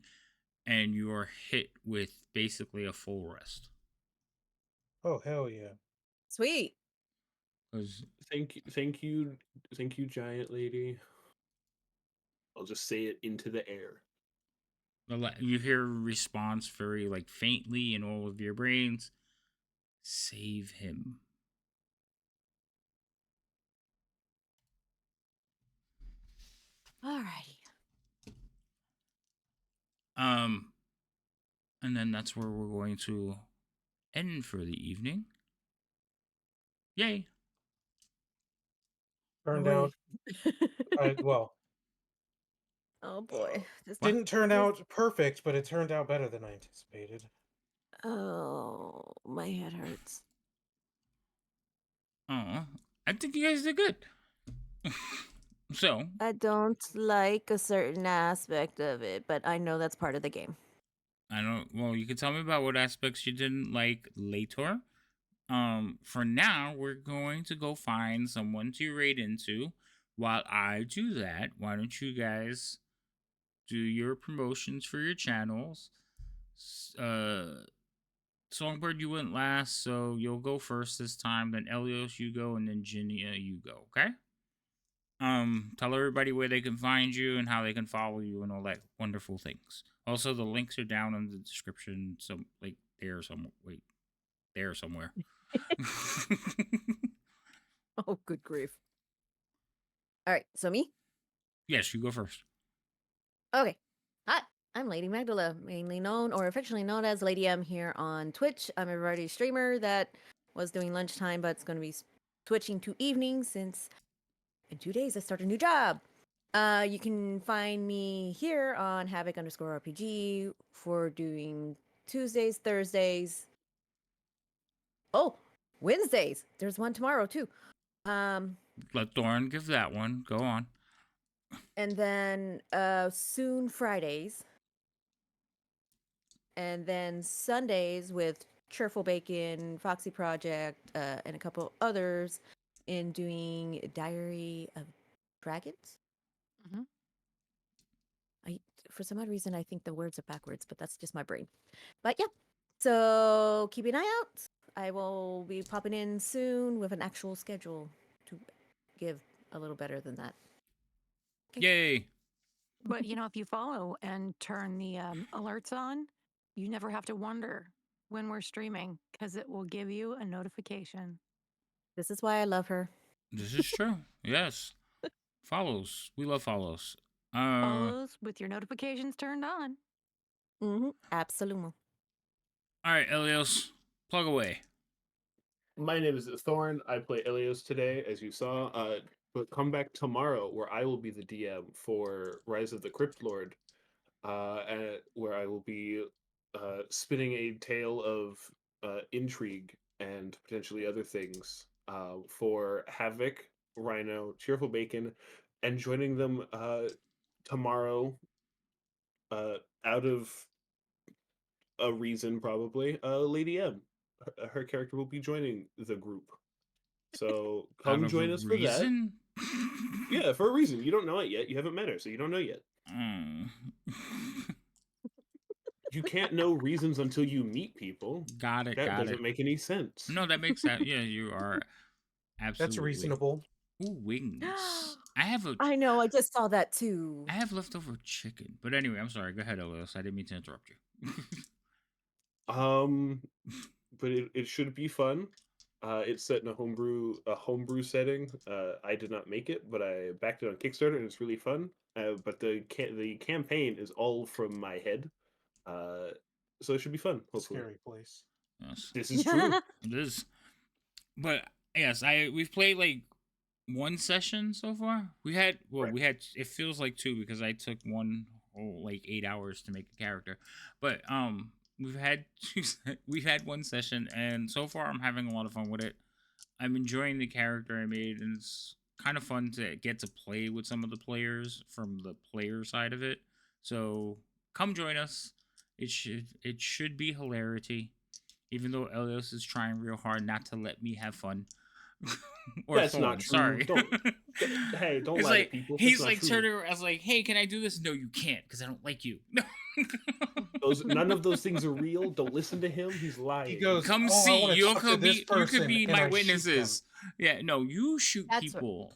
and you are hit with basically a full rest. Oh hell yeah! Sweet. 'Cause Thank you, giant lady. I'll just say it into the air. you hear a response very like faintly in all of your brains. Save him. Alrighty. And then that's where we're going to end for the evening. Yay. Turned Boy. out, well, Oh boy. This didn't turn out perfect, but it turned out better than I anticipated. Oh, my head hurts. Oh, I think you guys did good. So, I don't like a certain aspect of it, but I know that's part of the game. I don't. Well, you can tell me about what aspects you didn't like later. For now, we're going to go find someone to raid into. While I do that, why don't you guys do your promotions for your channels? Songbird, you went last, so you'll go first this time. Then Elios, you go, and then Ginia, you go. Okay. Tell everybody where they can find you and how they can follow you and all that wonderful things. Also, the links are down in the description. Some like there somewhere. Wait, there somewhere. Oh, good grief. All right, so me? Yes, you go first. Okay. Hi, I'm Lady Magdala, mainly known or affectionately known as Lady M here on Twitch. I'm a variety streamer that was doing lunchtime, but it's going to be switching to evening since in 2 days I start a new job. You can find me here on Havoc_RPG for doing Tuesdays, Thursdays. Oh, Wednesdays. There's one tomorrow too. Let Thorn give that one. Go on. And then soon Fridays. And then Sundays with Cheerful Bacon, Foxy Project, and a couple others in doing Diary of Dragons. Mhm. For some odd reason, I think the words are backwards, but that's just my brain. But yeah, so keep an eye out. I will be popping in soon with an actual schedule to give a little better than that. Yay. But if you follow and turn the alerts on, you never have to wonder when we're streaming because it will give you a notification. This is why I love her. This is true. Yes. Follows. We love follows. Follows with your notifications turned on. Absolutely. All right, Elios, plug away. My name is Thorn. I play Elios today, as you saw. But come back tomorrow, where I will be the DM for Rise of the Crypt Lord, where I will be spinning a tale of intrigue and potentially other things for Havoc, Rhino, Cheerful Bacon, and joining them tomorrow out of a reason, probably, Lady M. Her character will be joining the group. So Out come of join a us for that. reason? Yeah, for a reason. You don't know it yet. You haven't met her, so you don't know yet. You can't know reasons until you meet people. Got it. That doesn't make any sense. No, that makes sense. Yeah, you are absolutely. That's reasonable. Ooh, wings. I know. I just saw that too. I have leftover chicken. But anyway, I'm sorry. Go ahead, Elios. I didn't mean to interrupt you. But it should be fun. It's set in a homebrew setting. I did not make it, but I backed it on Kickstarter, and it's really fun. But the campaign is all from my head. So it should be fun. Hopefully, Scary place. Yes, this is true. it is. But yes, we've played like one session so far. Right. We had it feels like two because I took one whole like 8 hours to make a character. But we've had we've had one session and so far I'm having a lot of fun with it. I'm enjoying the character I made and it's kind of fun to get to play with some of the players from the player side of it. So come join us. It should be hilarity. Even though Elios is trying real hard not to let me have fun. Or That's Thorn, not true. sorry. Hey, don't It's lie like to people. That's he's not like true. turning around. I was like, "Hey, can I do this?" No, you can't because I don't like you. None of those things are real. Don't listen to him. He's lying. He goes, Come "Oh, I see. wanna You talk to could this be. You could person," be and my I shoot them. witnesses. Yeah, no, you shoot That's right. people.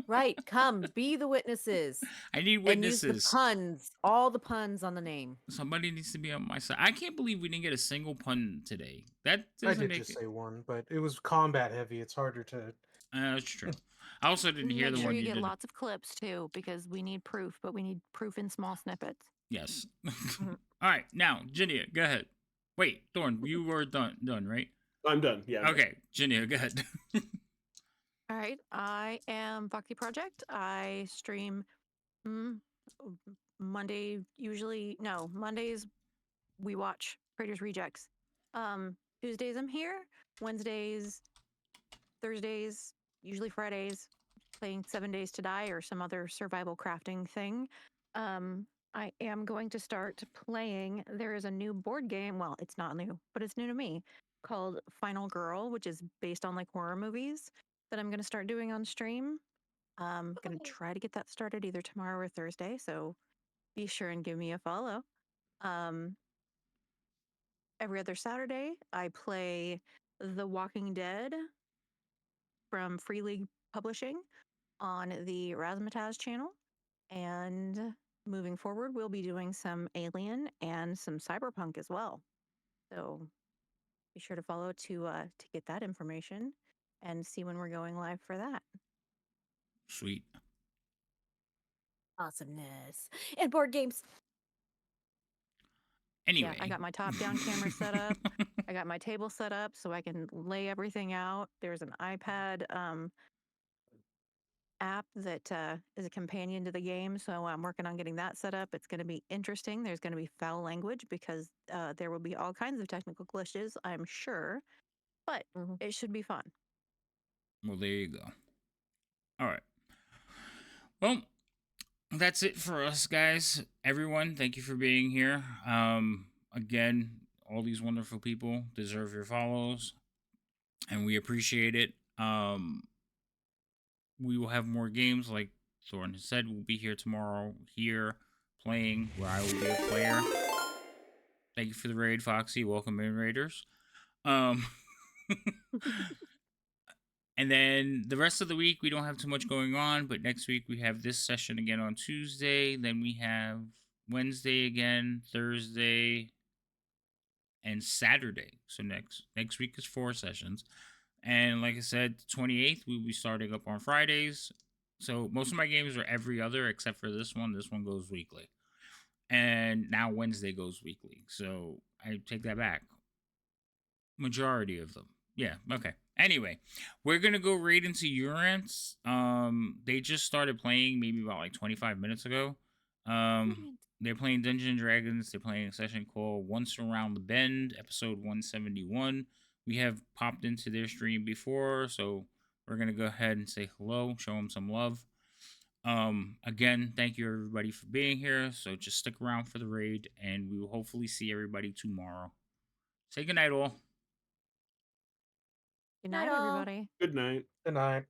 Right. Come, be the witnesses. I need And use the witnesses. puns, all the puns on the name. Somebody needs to be on my side. I can't believe we didn't get a single pun today. That I doesn't did make just it. say one, but it was combat heavy. It's harder to. That's true. I also didn't hear Make the sure one you you get did. lots of clips too, because we need proof, but we need proof in small snippets. Yes. Mhm. All right, now, Jinia, go ahead. Wait, Thorn, you were done, right? I'm done. Yeah. I'm Okay, Jinia, go ahead. All right. I am Foxy Project. I stream Monday, usually, no, Mondays we watch Praetor's Rejects. Tuesdays I'm here. Wednesdays, Thursdays, usually Fridays, playing 7 Days to Die or some other survival crafting thing. I am going to start playing. There is a new board game. Well, it's not new, but it's new to me called Final Girl, which is based on like horror movies that I'm going to start doing on stream. I'm going to try to get that started either tomorrow or Thursday. So be sure and give me a follow. Um, every other Saturday, I play The Walking Dead from Free League Publishing on the Razzmatazz channel. And moving forward, we'll be doing some Alien and some Cyberpunk as well. So be sure to follow to get that information and see when we're going live for that. Sweet. Awesomeness. And board games. Anyway. Yeah, I got my top-down camera set up. I got my table set up so I can lay everything out. There's an iPad app that is a companion to the game, so I'm working on getting that set up. It's going to be interesting. There's going to be foul language because there will be all kinds of technical glitches, I'm sure, but it should be fun. Well, there you go. All right. Well, that's it for us, guys. Everyone, thank you for being here. Again, all these wonderful people deserve your follows, and we appreciate it. We will have more games, like Thorn has said. We'll be here tomorrow, here playing, where I will be a player. Thank you for the raid, Foxy. Welcome in, Raiders. And then the rest of the week, we don't have too much going on. But next week, we have this session again on Tuesday. Then we have Wednesday again, Thursday, and Saturday. So next week is 4 sessions. And like I said, the 28th, we'll be starting up on Fridays. So most of my games are every other, except for this one. This one goes weekly. And now Wednesday goes weekly. So I take that back. Majority of them. Yeah, okay. Anyway, we're going to go right into Urants. They just started playing maybe about like 25 minutes ago. They're playing Dungeons and Dragons. They're playing a session called Once Around the Bend, episode 171. We have popped into their stream before, so we're going to go ahead and say hello, show them some love. Again, thank you everybody for being here. So just stick around for the raid, and we will hopefully see everybody tomorrow. Say goodnight, all. Good night, all. everybody. Good night. Good night.